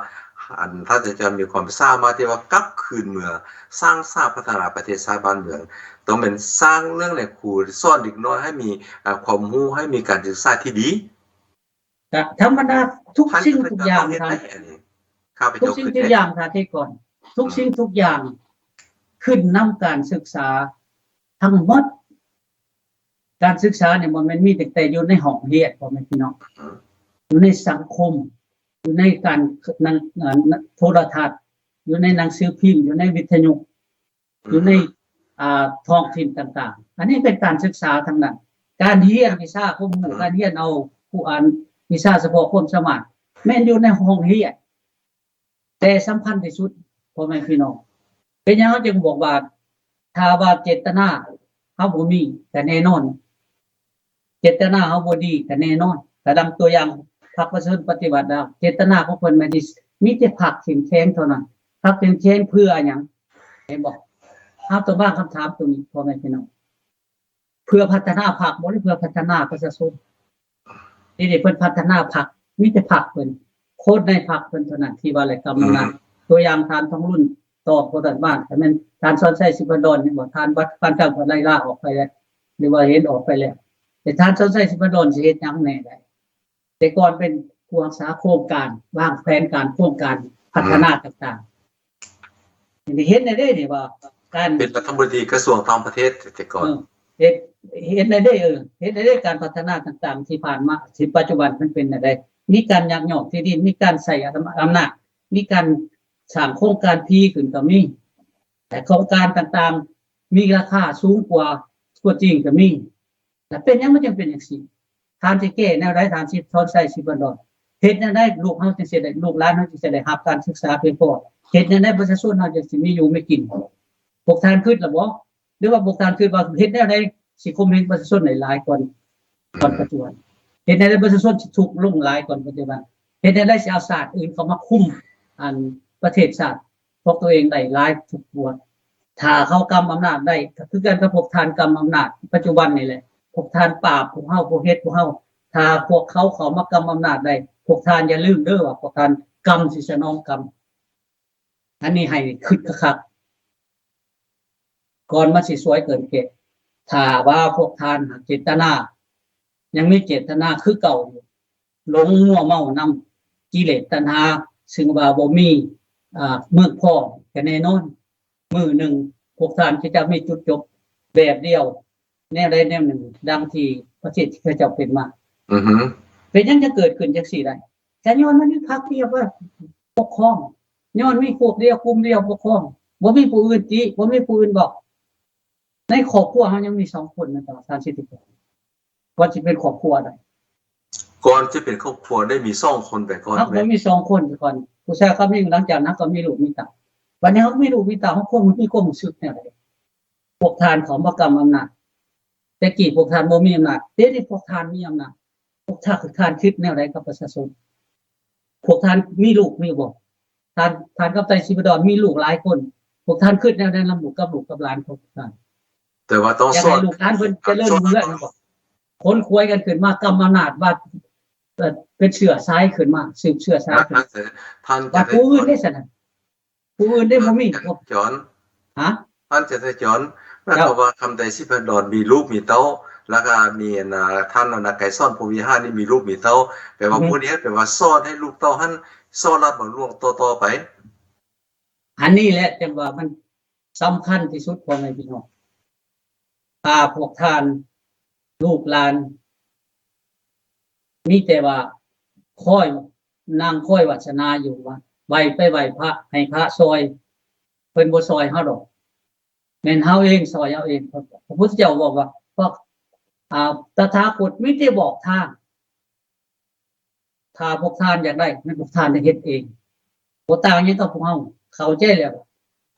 ท่านจะมีความสามารถที่ว่ากลับคืนเมืองสร้างสร้างพัฒนาประเทศชาติบ้านเมืองต้องเป็นสร้างเรื่องในครูสอนเด็กน้อยให้มีความรู้ให้มีการศึกษาที่ดีแต่ธรรมดาทุกสิ่งทุกอย่างทุกสิ่งทุกอย่างค่ะที่ก่อนทุกสิ่งทุกอย่างขึ้นนำการศึกษาทั้งหมดการศึกษาเนี่ยมันมีแต่อยู่ในห้องเรียนพ่อแม่พี่น้องอยู่ในสังคมอยู่ในการโทรทัศน์อยู่ในหนังสือพิมพ์อยู่ในวิทยุอยู่ในท้องถิ่นต่างๆอันนี้เป็นการศึกษาทั้งนั้นการเรียนวิชาความรู้การเรียนเอาผู้อ่านวิชาเฉพาะความสามารถแม่นอยู่ในห้องเรียนแต่สำคัญที่สุดพ่อแม่พี่น้องเป็นหยังจึงบอกว่าถ้าว่าเจตนาเฮาบ่มีแต่แน่นอนเจตนาเฮาบ่ดีแต่แน่นอนแต่ดังตัวอย่างพรรคประชาชนปฏิบัติแล้วเจตนาของเพิ่นไม่ได้มีแต่พรรคเข้มแข็งเท่านั้นพรรคเข้มแข็งเพื่อหยังให้บอกเฮาต้องวางคำถามตรงนี้พ่อแม่พี่น้องเพื่อพัฒนาพรรคบ่ได้เพื่อพัฒนาประชาชนนี่เพิ่นพัฒนาพรรคมีแต่พรรคเพิ่นโคตรในพรรคเพิ่นเท่านั้นที่ว่าอะไรกำลังนั้นตัวอย่างทานท้องรุ่นตอบคนบ้านแต่แม่นทานสอนใช้สิบดอนนี่บ่ทานวัดปานกลางไล่ล่าออกไปแล้วหรือว่าเห็นออกไปแล้วแต่ทานสอนใช้สิบดอนสิเฮ็ดหยังแน่ได้แต่ก่อนเป็นผู้รักษาโครงการวางแผนการโครงการพัฒนาต่างๆนี่เห็นได้นี่ว่าการเป็นรัฐมนตรีกระทรวงต่างประเทศแต่ก่อนเห็นได้เห็นได้การพัฒนาต่างๆที่ผ่านมาที่ปัจจุบันมันเป็นได้มีการยักยอกที่ดินมีการใส่อำนาจมีการสร้างโครงการพีขึ้นก็มีแต่โครงการต่างๆมีราคาสูงกว่าจริงก็มีแต่เป็นยังมันจึงเป็นอย่างนี้ทานสิแก้แนวใดทานสิทอนใส่สิบ่ดอนเฮ็ดแนวใดลูกเฮาจังสิได้ลูกหลานเฮาจังสิได้รับการศึกษาเพียงพอเฮ็ดแนวใดประชาชนเฮาจังสิมีอยู่มีกินพวกท่านคิดล่ะบ่หรือว่าพวกท่านคิดว่าเฮ็ดแนวใดสิคุมเห็นประชาชนหลายๆคนปัจจุบันเฮ็ดแนวใดประชาชนสิถูกลงหลายคนปัจจุบันเฮ็ดแนวใดสิเอาศาสตร์อื่นเข้ามาคุมอันประเทศชาติพวกตัวเองได้หลายทุกบวชถ้าเขากำอำนาจได้คือกันกับพวกทานกำอำนาจปัจจุบันนี่แหละพวกทานปราบพวกเฮาพวกเฮ็ดพวกเฮาถ้าพวกเขามากำอำนาจได้พวกทานอย่าลืมเด้อว่าพวกทานกรรมสิสนองกรรมอันนี้ให้คิดคักๆก่อนมันสิสวยเกินเกณฑ์ถ้าว่าพวกทานเจตนายังมีเจตนาคือเก่าอยู่หลงมั่วเมานำกิเลสตัณหาซึ่งว่าบ่มีเมื่อพ่อก็แน่นอนมือหนึ่งพวกท่านที่จะมีจุดจบแบบเดียวแนวใดแนวหนึ่งดังที่ประเทศที่เขาเจ้าเป็นมาเป็นยังจะเกิดขึ้นจังซี่ได้แต่ย้อนมันมีพรรคเดียวว่าปกครองย้อนมีพวกเดียวกลุ่มเดียวปกครองบ่มีผู้อื่นติบ่มีผู้อื่นบอกในครอบครัวเฮายังมี2คนนะตอน30ปีว่าสิเป็นครอบครัวได้ก่อนจะเป็นครอบครัวได้มี2คนแต่ก่อนครับมี2คนก่อนผู้ชายครับนี่หลังจากนั้นก็มีลูกมีเต้าวันนี้เขามีลูกมีเต้าเขาคงมีความรู้สึกแนวใดพวกทานของมกรรมอำนาจแต่กี่พวกทานบ่มีอำนาจเดี๋ยวนี้พวกทานมีอำนาจพวกทานคิดแนวใดกับประชาชนพวกทานมีลูกมีบ่ทานกับไตสิบดอนมีลูกหลายคนพวกทานคิดแนวใดลำลูกกับหลานพวกทานแต่ว่าต้องสอนลูกหลานเพิ่นเจริญรุ่งเรืองบ่คนคุยกันขึ้นมากรรมอำนาจว่าเป็นเชื้อสายขึ้นมาสืบเชื้อสายท่านจะผู้อื่นได้ซั่นผู้อื่นได้บ่มีจอนท่านจะจอนแม้ว่าคำใดสิบดอนมีลูกมีเต้าแล้วก็มีท่านไก่ซ่อนภูวิหารนี่มีลูกมีเต้าแปลว่าผู้นี้แปลว่าซ่อนให้ลูกเต้าหันซ่อนรัดบ่ล่วงต่อไปอันนี้แหละจังว่ามันสำคัญที่สุดของในพี่น้องถ้าพวกท่านลูกหลานมีแต่ว่าค่อยนั่งค่อยวัฒนาอยู่ว่าไหว้ไปไหว้พระให้พระซอยเพิ่นบ่ซอยเฮาดอกแม่นเฮาเองซอยเฮาเองพระพุทธเจ้าบอกว่าพวกตถาคตมีแต่บอกทางถ้าพวกท่านอยากได้ให้พวกท่านได้เฮ็ดเอง บ่ต่างหยังกับพวกเฮาเข้าใจแล้ว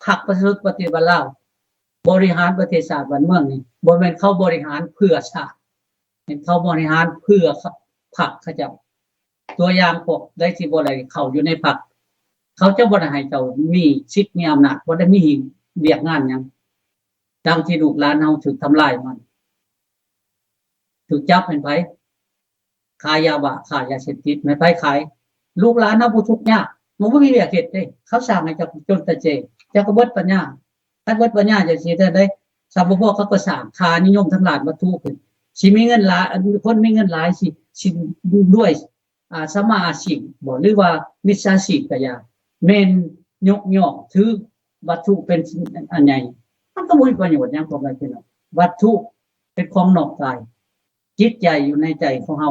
พรรคประชาธิปไตยบ้านลาวบริหารประเทศชาติบ้านเมืองนี่บ่แม่นเขาบริหารเพื่อชาติเป็นเขาบริหารเพื่อพรรคเขาเจ้าตัวอย่างพวกได้ที่บ่ได้เข้าอยู่ในพรรคเขาจะบ่ได้ให้เจ้ามีสิทธิ์มีอำนาจบ่ได้มีเวียกงานหยังดังที่ลูกหลานเฮาถูกทำลายมันถูกจับเป็นไผขายยาบ้าขายยาเสพติดไม่ไผขายลูกหลานเฮาผู้ทุกข์ยากมันบ่มีเวียกเฮ็ดเด้เขาสร้างให้เจ้าจนตะเจเจ้าก็เบิดปัญญาถ้าเบิดปัญญาจะสิได้สัพพะเขาก็สร้างค่านิยมทั้งหลายวัตถุขึ้นสิมีเงินหลายคนมีเงินหลายสิด้วยสมาอาชีพบ่หรือว่ามิจฉาชีพก็อย่าแม่นยกย่องถือวัตถุเป็นอันใหญ่มันก็บ่มีประโยชน์หยังพ่อแม่พี่น้องวัตถุเป็นของนอกกายจิตใจอยู่ในใจของเฮา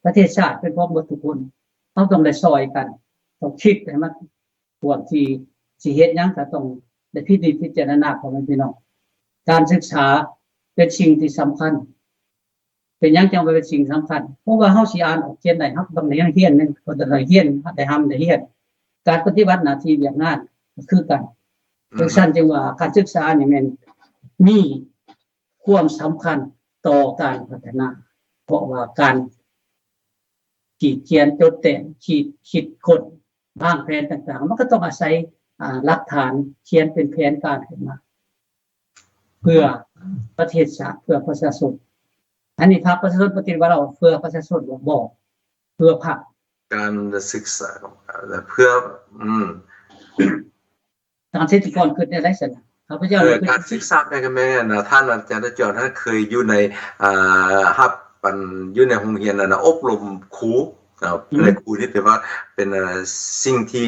ประเทศชาติเป็นของทุกคนเฮาต้องได้ซอยกันต้องคิดให้มันพวกที่สิเฮ็ดหยังก็ต้องได้พิจารณาพ่อแม่พี่น้องการศึกษาเป็นสิ่งที่สำคัญเป็นหยังจังว่าเป็นสิ่งสำคัญเพราะว่าเฮาสิอ่านออกเขียนได้ครับต้องได้เรียนนึงก็ได้เรียนได้ทำได้เรียนการปฏิบัติหน้าที่อย่างงานคือกันดังนั้นจึงว่าการศึกษานี่แม่นมีความสำคัญต่อการพัฒนาเพราะว่าการขีดเขียนจดแต่งคิดค้นวางแผนต่างๆมันก็ต้องอาศัยหลักฐานเขียนเป็นแผนการขึ้นมาเพื่อประเทศชาติเพื่อประชาชนอันนี้พรรคประชาชนปฏิวัติเราเพื่อประชาชนบอกเพื่อพรรคการศึกษาเพื่อการเศรษฐกิจเกิดในไรสนะข้าพเจ้าการศึกษาในกันแม่นะท่านอาจารย์จอท่านเคยอยู่ในฮับปันอยู่ในโรงเรียนนะอบรมครูในครูนี่เป็นว่าเป็นสิ่งที่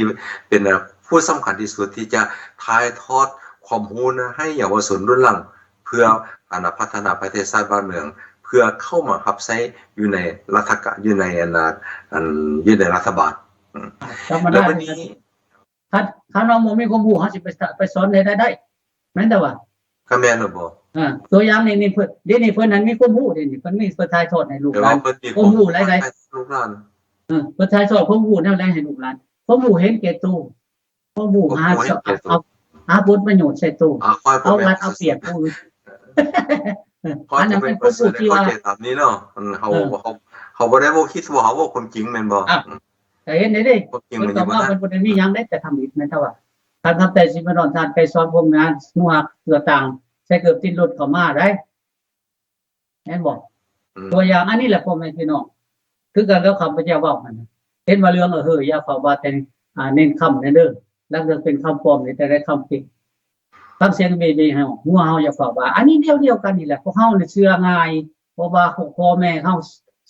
เป็นผู้สำคัญที่สุดที่จะถ่ายทอดความรู้นะให้เยาวชนรุ่นหลังเพื่อพัฒนาประเทศชาติบ้านเมืองเพื่อเข้ามารับใช้อยู่ในรัฐกะอยู่ในอยู่ในรัฐบาลแล้ววันนี้ถ้าน้องมีความรู้เขาสิไปสอนได้แม่นแต่ว่าก็แม่นบ่ตัวอย่างนี่เพิ่นเดี๋ยวนี้เพิ่นนั้นมีความรู้เดี๋ยวนี้เพิ่นมีถ่ายทอดให้ลูกหลานความรู้หลายๆลูกหลานเพิ่นถ่ายทอดความรู้แนวใดให้ลูกหลานความรู้เห็นแก่ตัวความรู้หาผลประโยชน์ใส่ตัวเอารัดเอาเปรียบผู้อื่นอันนั้นเป็นความรู้ที่ว่าแบบนี้เนาะเขาบ่ได้บ่คิดว่าเขาว่าความจริงแม่นบ่แต่เห็นได้เพิ่นก็ว่าเพิ่นบ่ได้มีหยังได้แต่ทำผิดแม่นเท่าว่าท่านครับแต่สิมาดอนท่านไปสอนพวกงานหมู่ฮักเสือต่างใช้เกือบติดรถเข้ามาได้แม่นบ่ตัวอย่างอันนี้แหละพ่อแม่พี่น้องคือกันแล้วข้าพเจ้าเว้านั่นเห็นว่าเรื่องอย่าฝ่าว่าแต่เน้นคำเด้อแล้วก็เป็นคำปลอมนี่แต่ได้คำจริงคำเสียงดีๆเฮาหัวเฮาอย่าฝ่าว่าอันนี้เดียวกันนี่แหละพวกเฮานี่เชื่อง่ายเพราะว่าพ่อแม่เฮา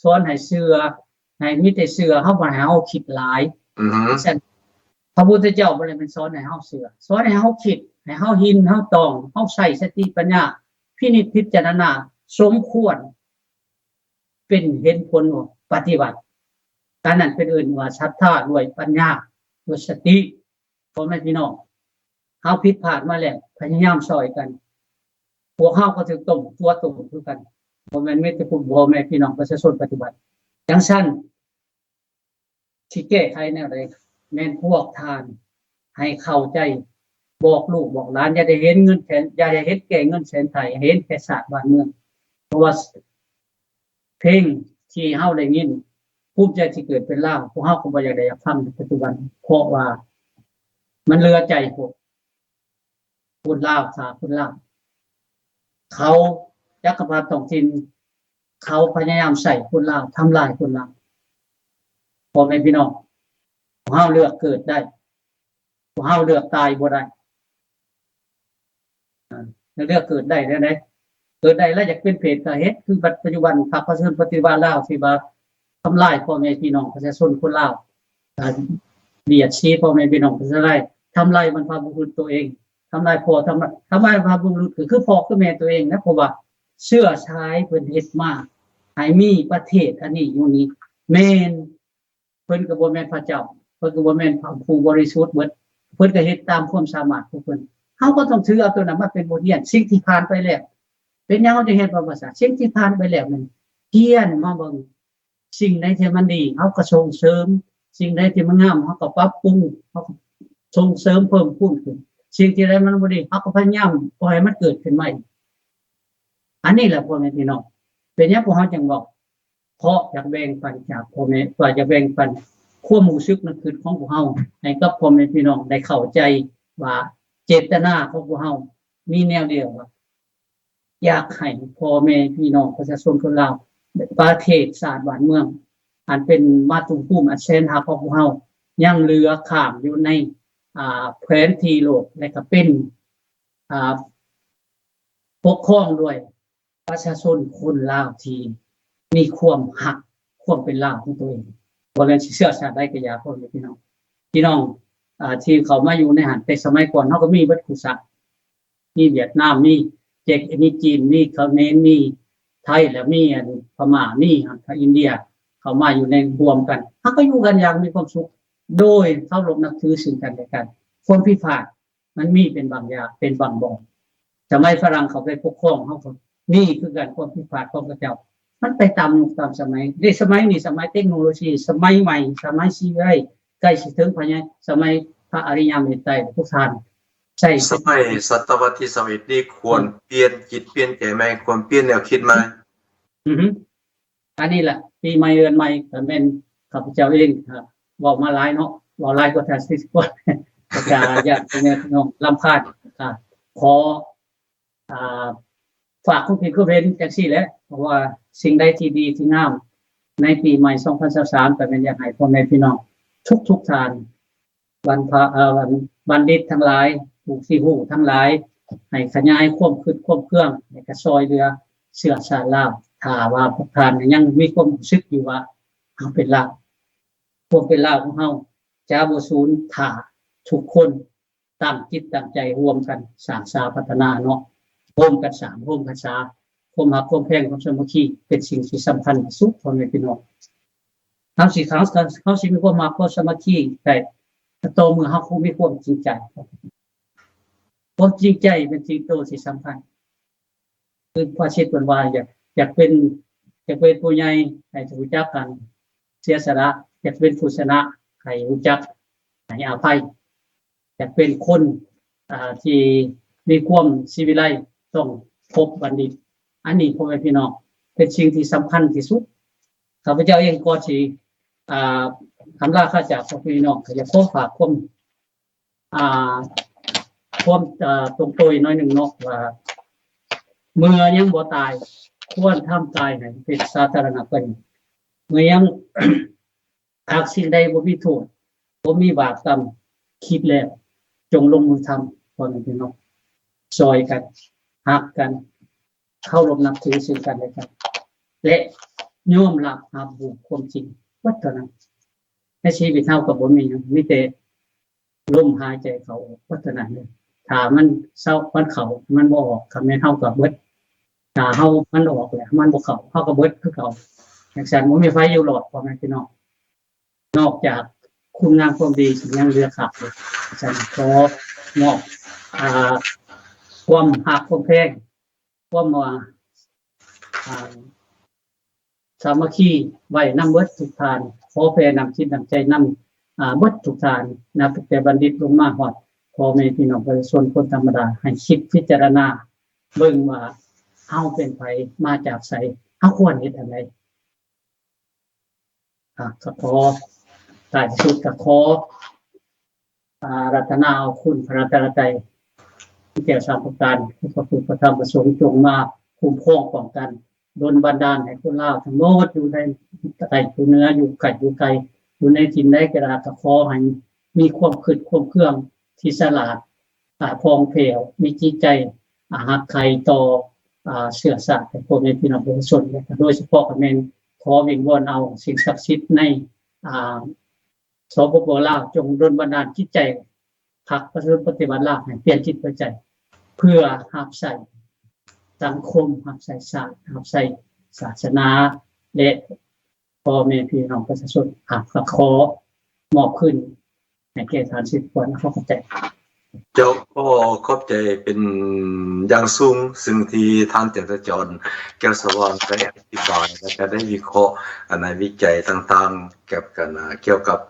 สอนให้เชื่อให้มีแต่เชื่อเฮาบ่ให้เฮาคิดหลายพระพุทธเจ้าบ่ได้เป็นสอนให้เฮาเชื่อสอนให้เฮาคิดให้เฮาหินเฮาตองเฮาใช้สติปัญญาพินิจพิจารณาสมควรเป็นเห็นผลปฏิบัติการนั้นเป็นอื่นว่าศรัทธาด้วยปัญญาด้วยสติพ่อแม่พี่น้องเฮาผิดพลาดมาแล้วพยายามช่วยกันพวกเฮาก็ถึงตรงตัวตรงคือกันบ่แม่นมีแต่ผู้พ่อแม่พี่น้องประชาชนปฏิบัติจังซั่นสิแก้ไขแนวใดแม่นพวกทานให้เข้าใจบอกลูกบอกหลานอย่าได้เห็นเงินแสนอย่าได้เฮ็ดแก่เงินแสนไทยเห็นแก่ศาสตร์บ้านเมืองเพราะว่าเพลงที่เฮาได้ยินภูมิใจที่เกิดเป็นลาวพวกเฮาก็บ่อยากได้ฟังในปัจจุบันเพราะว่ามันเลือใจพวกคนลาวคนลาวเขาจักรพรรดิท้องถิ่นเขาพยายามใส่คนลาวทำลายคนลาวพ่อแม่พี่น้องพวกเฮาเลือกเกิดได้พวกเฮาเลือกตายบ่ได้เลือกเกิดได้ได้ เกิดได้แล้วอยากเป็นเพศก็เฮ็ดคือปัจจุบันพรรคประชาชนปฏิวัติลาวที่ว่าทำลายพ่อแม่พี่น้องประชาชนคนลาวเบียดชี้พ่อแม่พี่น้องประชาชนทำลายบรรพบุรุษตัวเองทำลายพ่อทำลายบรรพบุรุษคือพ่อคือแม่ตัวเองนะเพราะว่าเชื่อใช้เพิ่นเฮ็ดมาให้มีประเทศอันนี้อยู่นี้แม่นเพิ่นก็บ่แม่นพระเจ้าเพิ่นก็บ่แม่นผู้บริสุทธิ์เบิดเพิ่นก็เฮ็ดตามความสามารถของเพิ่นเฮาก็ต้องถือเอาตัวนั้นมาเป็นบทเรียนสิ่งที่ผ่านไปแล้วเป็นหยังเราจะเฮ็ดประวัติศาสตร์สิ่งที่ผ่านไปแล้วมันเฮียนมาเบิ่งสิ่งใดที่มันดีเฮาก็ส่งเสริมสิ่งใดที่มันงามเฮาก็ปรับปรุงเฮา ส่งเสริมเพิ่มพูนขึ้นสิ่งที่ใดมันบ่ดีเฮาก็พยายามปล่อยให้มันเกิดขึ้นใหม่อันนี้แหละพ่อแม่พี่น้องเป็นหยังพวกเฮาจังบอกเพราะอยากแบ่งปันจากพ่อแม่ว่าจะแบ่งปันความรู้สึกนั้นคือของพวกเฮาให้กับพ่อแม่พี่น้องได้เข้าใจว่าเจตนาของพวกเฮามีแนวเดียวว่าอยากให้พ่อแม่พี่น้องประชาชนคนลาวประเทศชาติบ้านเมืองอันเป็นมาตุภูมิอันแสนหาของพวกเฮายังเหลือข้ามอยู่ในแผนที่โลกและก็เป็นปกครองด้วยประชาชนคนลาวที่มีความหักความเป็นลาวของตัวเองบ่แม่นสิเชื่อชาติใดก็อย่าพ่อแม่พี่น้องที่เขามาอยู่ในหันแต่สมัยก่อนเฮาก็มีเบิดคุซะมีเวียดนามมีเจกมีจีนมีเขมรมีไทยและมีพม่ามีอินเดียเขามาอยู่ในรวมกันเฮาก็อยู่กันอย่างมีความสุขโดยเคารพนับถือซึ่งกันและกันความผิดพลาดมันมีเป็นบางอย่างเป็นบางบ่อนสมัยฝรั่งเขาไปปกครองเฮาก็นี่คือการความผิดพลาดของพระเจ้ามันไปตามสมัยในสมัยนี้สมัยเทคโนโลยีสมัยใหม่สมัยชีวิตใกล้สิถึงพญาสมัยพระอริยเมตไตรทุกท่านใช่สมัยศตวรรษที่21นี้ควรเปลี่ยนจิตเปลี่ยนใจไหมควรเปลี่ยนแนวคิดไหมอันนี้แหละปีใหม่เดือนใหม่ก็เป็นข้าพเจ้าเองบอกมาหลายเนาะบอกหลายก็แทนสิก่อนประกาศญาติพี่น้องลำพาดขอฝากคุณพี่ก็เป็นจังซี่แหละเพราะว่าสิ่งใดที่ดีที่งามในปีใหม่2023ก็เป็นอยากให้พ่อแม่พี่น้องทุกท่านวันบัณฑิตทั้งหลายผู้ที่ฮู้ทั้งหลายให้ขยายความคิดความเครื่องในกระซอยเรือเสื้อชาติลาวถ้าว่าพวกท่านยังมีความรู้สึกอยู่ว่าเฮาเป็นลาวความเป็นลาวของเฮาจะบ่สูญถ้าทุกคนตั้งจิตตั้งใจร่วมกันสร้างสรรค์พัฒนาเนาะร่วมกันสร้างร่วมกันสร้างความรักความแพงความสามัคคีเป็นสิ่งที่สำคัญที่สุดพ่อแม่พี่น้องเขาสิมีความรักความสามัคคีแต่โตเมื่อเฮาคงมีความจริงใจความจริงใจเป็นสิ่งโตที่สำคัญคือพระชิตว่าอยากเป็นผู้ใหญ่ให้รู้จักกันเสียสละอยากเป็นผู้ชนะให้รู้จักให้อภัยอยากเป็นคนที่มีความศิวิไลต้องพบบัณฑิตอันนี้พ่อแม่พี่น้องเป็นสิ่งที่สำคัญที่สุดข้าพเจ้าเองก็สิคำลาข้าจากพ่อพี่น้องก็อยากขอฝากความตรงตัวน้อยหนึ่งเนาะว่าเมื่อยังบ่ตายควรทำกายให้เป็นสาธารณะเป็นเมื่อยังหากสิ่งใดบ่มีโทษบ่มีบาปกรรมคิดแล้วจงลงมือทำพ่อแม่พี่น้องซอยกันฮักกันเคารพนับถือซึ่งกันและกันและยอมรับความจริงว่าเท่านั้นในชีวิตเฮาก็บ่มีหยังมีแต่ลมหายใจเข้าออกว่าเท่านั้นเลยถ้ามันเศร้ามันเข้ามันบ่ออกคำนี้เฮาก็เบิดถ้าเฮามันออกแล้วมันบ่เข้าเฮาก็เบิดคือเก่าจังซั่นบ่มีไฟอยู่รอดพ่อแม่พี่น้องนอกจากคุณงามความดีสิ่งยังเหลือขาดเลยฉันขอมอบความหักความแพงความสามัคคีไว้นำเบิดทุกทานขอแผ่นำจิตนำใจนำเบิดทุกทานนับแต่บัณฑิตลงมาฮอดพ่อแม่พี่น้องประชาชนคนธรรมดาให้คิดพิจารณาเบิ่งว่าเฮาเป็นไผมาจากไสเฮาควรเฮ็ดอันใดก็ขอท้ายสุดก็ขอรัตนาคุณพระรัตนตรัยที่แก่สามประการที่พระพุทธพระธรรมพระสงฆ์จงมาคุ้มครองป้องกันดลบันดาลให้คนลาวทั้งหมดอยู่ในใต้อยู่เหนืออยู่ไกลอยู่ไกลอยู่ในถิ่นใดก็ได้ก็ขอให้มีความคิดความเครื่องที่ฉลาดพองแผ่วมีจิตใจหักใครต่อเชื้อชาติของพ่อแม่พี่น้องประชาชนโดยเฉพาะก็แม่นขอวิงวอนเอาสิ่งศักดิ์สิทธิ์ในสปป.ลาวจงดลบันดาลจิตใจพรรคประชาธิปไตยลาวให้เปลี่ยนจิตเปลี่ยนใจเพื่อรับใช้สังคมรับใช้ชาติรับใช้ศาสนาและพ่อแม่พี่น้องประชาชนขอมอบขึ้นให้แก่ท่านสิทธิ์ควรเข้าใจเจ้าก็ขอบใจเป็นอย่างสูงซึ่งที่ท่านเจตจรแก้วสว่างได้อธิบายและก็ได้วิเคราะห์ในวิจัยต่างๆเกี่ยวกับ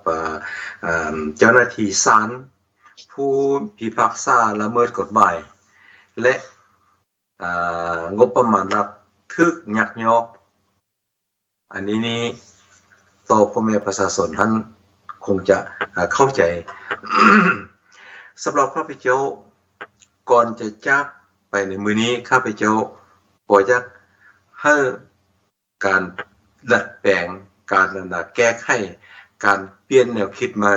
เจ้าหน้าที่ศาล ผู้พิพากษาละเมิดกฎหมายและงบประมาณรัฐทึกยักยอกอันนี้นี่ต่อพ่อแม่ประชาชนท่านคงจะเข้าใจ สำหรับข้าพเจ้าก่อนจะจากไปในมื้อนี้ข้าพเจ้าขอจะให้การดัดแปลงการแก้ไขการเปลี่ยนแนวคิดมา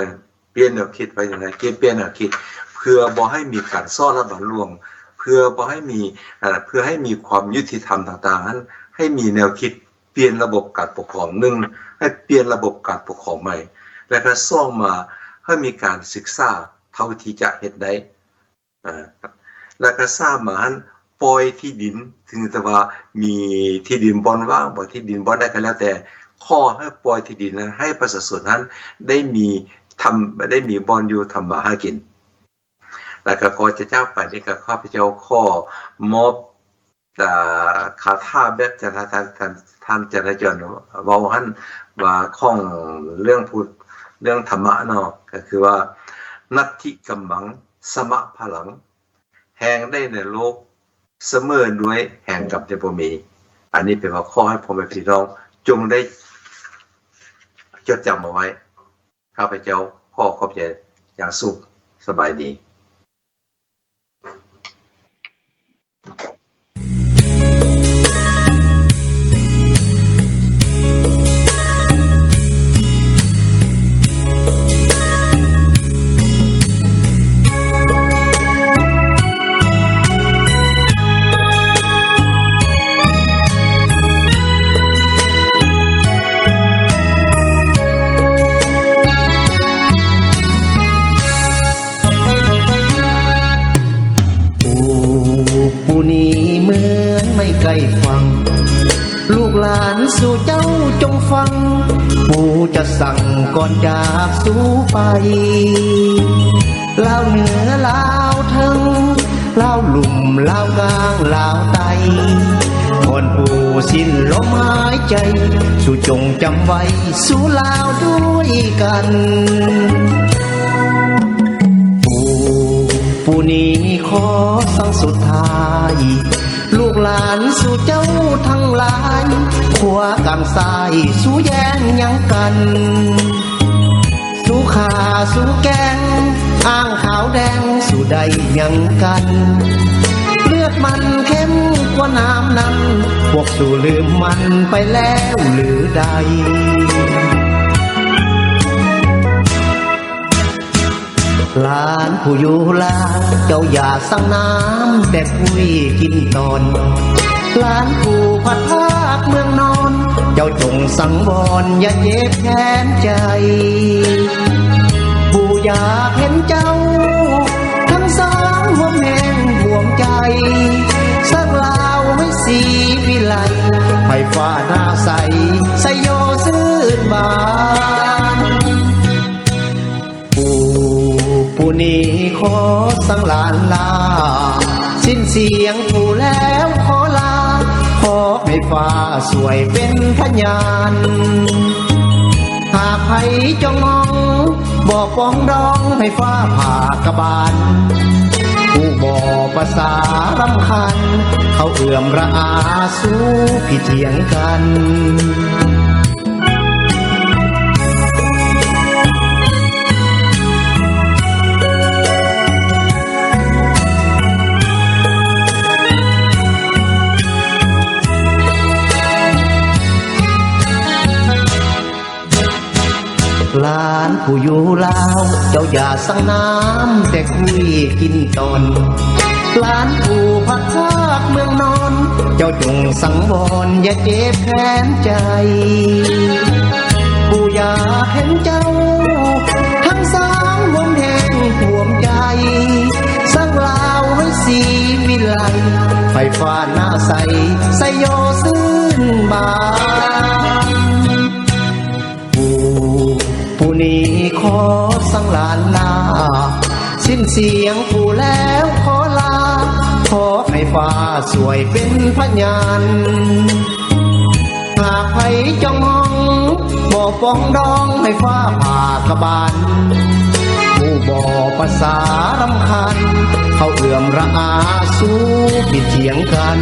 เปลี่ยนแนวคิดไปอย่างไรเปลี่ยนแนวคิดเพื่อบ่ให้มีการซ่อนและบังลวงเพื่อบ่ให้มีเพื่อให้มีความยุติธรรมต่างๆนั้นให้มีแนวคิดเปลี่ยนระบบการปกครองหนึ่งให้เปลี่ยนระบบการปกครองใหม่และก็ซ่องมาให้มีการศึกษาเท่าที่จะเฮ็ดได้แล้วก็สร้างมาให้ปล่อยที่ดินถึงแต่ว่ามีที่ดินบ่อนว่างบ่ที่ดินบ่อนได้ก็แล้วแต่ข้อให้ปล่อยที่ดินนั้นให้ประชาชนนั้นได้มีบ่อนอยู่ทำมาหากินแล้วก็ก่อนจะจากไปนี่ก็ข้าพเจ้าขอมอบคาถาแบบท่านจราจรเว้าหั่นว่าของเรื่องพูดเรื่องธรรมะเนาะก็คือว่านัตถิกัมมังสมะพลังแห่งได้ในโลกเสมอด้วยแห่งกับจะบ่มีอันนี้เป็นว่าขอให้พ่อแม่พี่น้องจงได้จดจำเอาไว้ข้าพเจ้าขอขอบใจอย่างสุขสบายดีใกล้ฟังลูกหลานสู่เจ้าจงฟังปู่จะสั่งก่อนจากสู่ไปลาวเหนือลาวเทิงลาวหลุ่มลาวกลางลาวใต้ก่อนปู่สิ้นลมหายใจสู่จงจำไว้สู่ลาวด้วยกันปู่นี้ขอสั่งสุดท้ายลูกหลานสู่เจ้าทั้งหลายขวากำซ้ายสู่แย่งยังกันสู่ขาสู่แกงอ้างขาวแดงสู่ใดยังกันเลือดมันเข้มกว่าน้ำนั้นพวกสู่ลืมมันไปแล้วหรือใดหลานผู้อยู่ลาวเจ้าอย่าสั่งน้ำแต่คุยกินตอนหลานผู้พัดภาคเมืองนอนเจ้าจงสังวรอย่าเย็บแค้นใจผู้อยากเห็นเจ้าทั้งสองห่วงแห่งห่วงใจสร้างลาวให้สีวิไลไฟฟ้าหน้าใสไสโยซื่นบานผู้นี้ขอสั่งหลานลาสิ้นเสียงผู้แล้วขอลาขอให้ฟ้าสวยเป็นพยานหากใครจ้องมองบอกปองดองให้ฟ้าผ่ากบาลผู้บอกภาษารำคัญเขาเอื่อมระอาสู้ผิดเถียงกันหลานผู้อยู่ลาวเจ้าอย่าสั่งน้ำแต่คุยกินตอนหลานผู้พัดภาคเมืองนอนเจ้าจงสังวรอย่าเจ็บแค้นใจผู้อยากเห็นเจ้าทั้งสองวงแห่งห่วงใจสร้างลาวให้สีวิไลไฟฟ้าหน้าใสไสโยซื่นบานผู้นี้ขอสั่งหลานลาสิ้นเสียงผู้แล้วขอลาขอให้ฟ้าสวยเป็นพยานหากใครจ้องมองบอกปองดองให้ฟ้าผ่ากบาลผู้ บ่ภาษารำคัญเขาเอื่อมระอาสู้ผิดเถียงกัน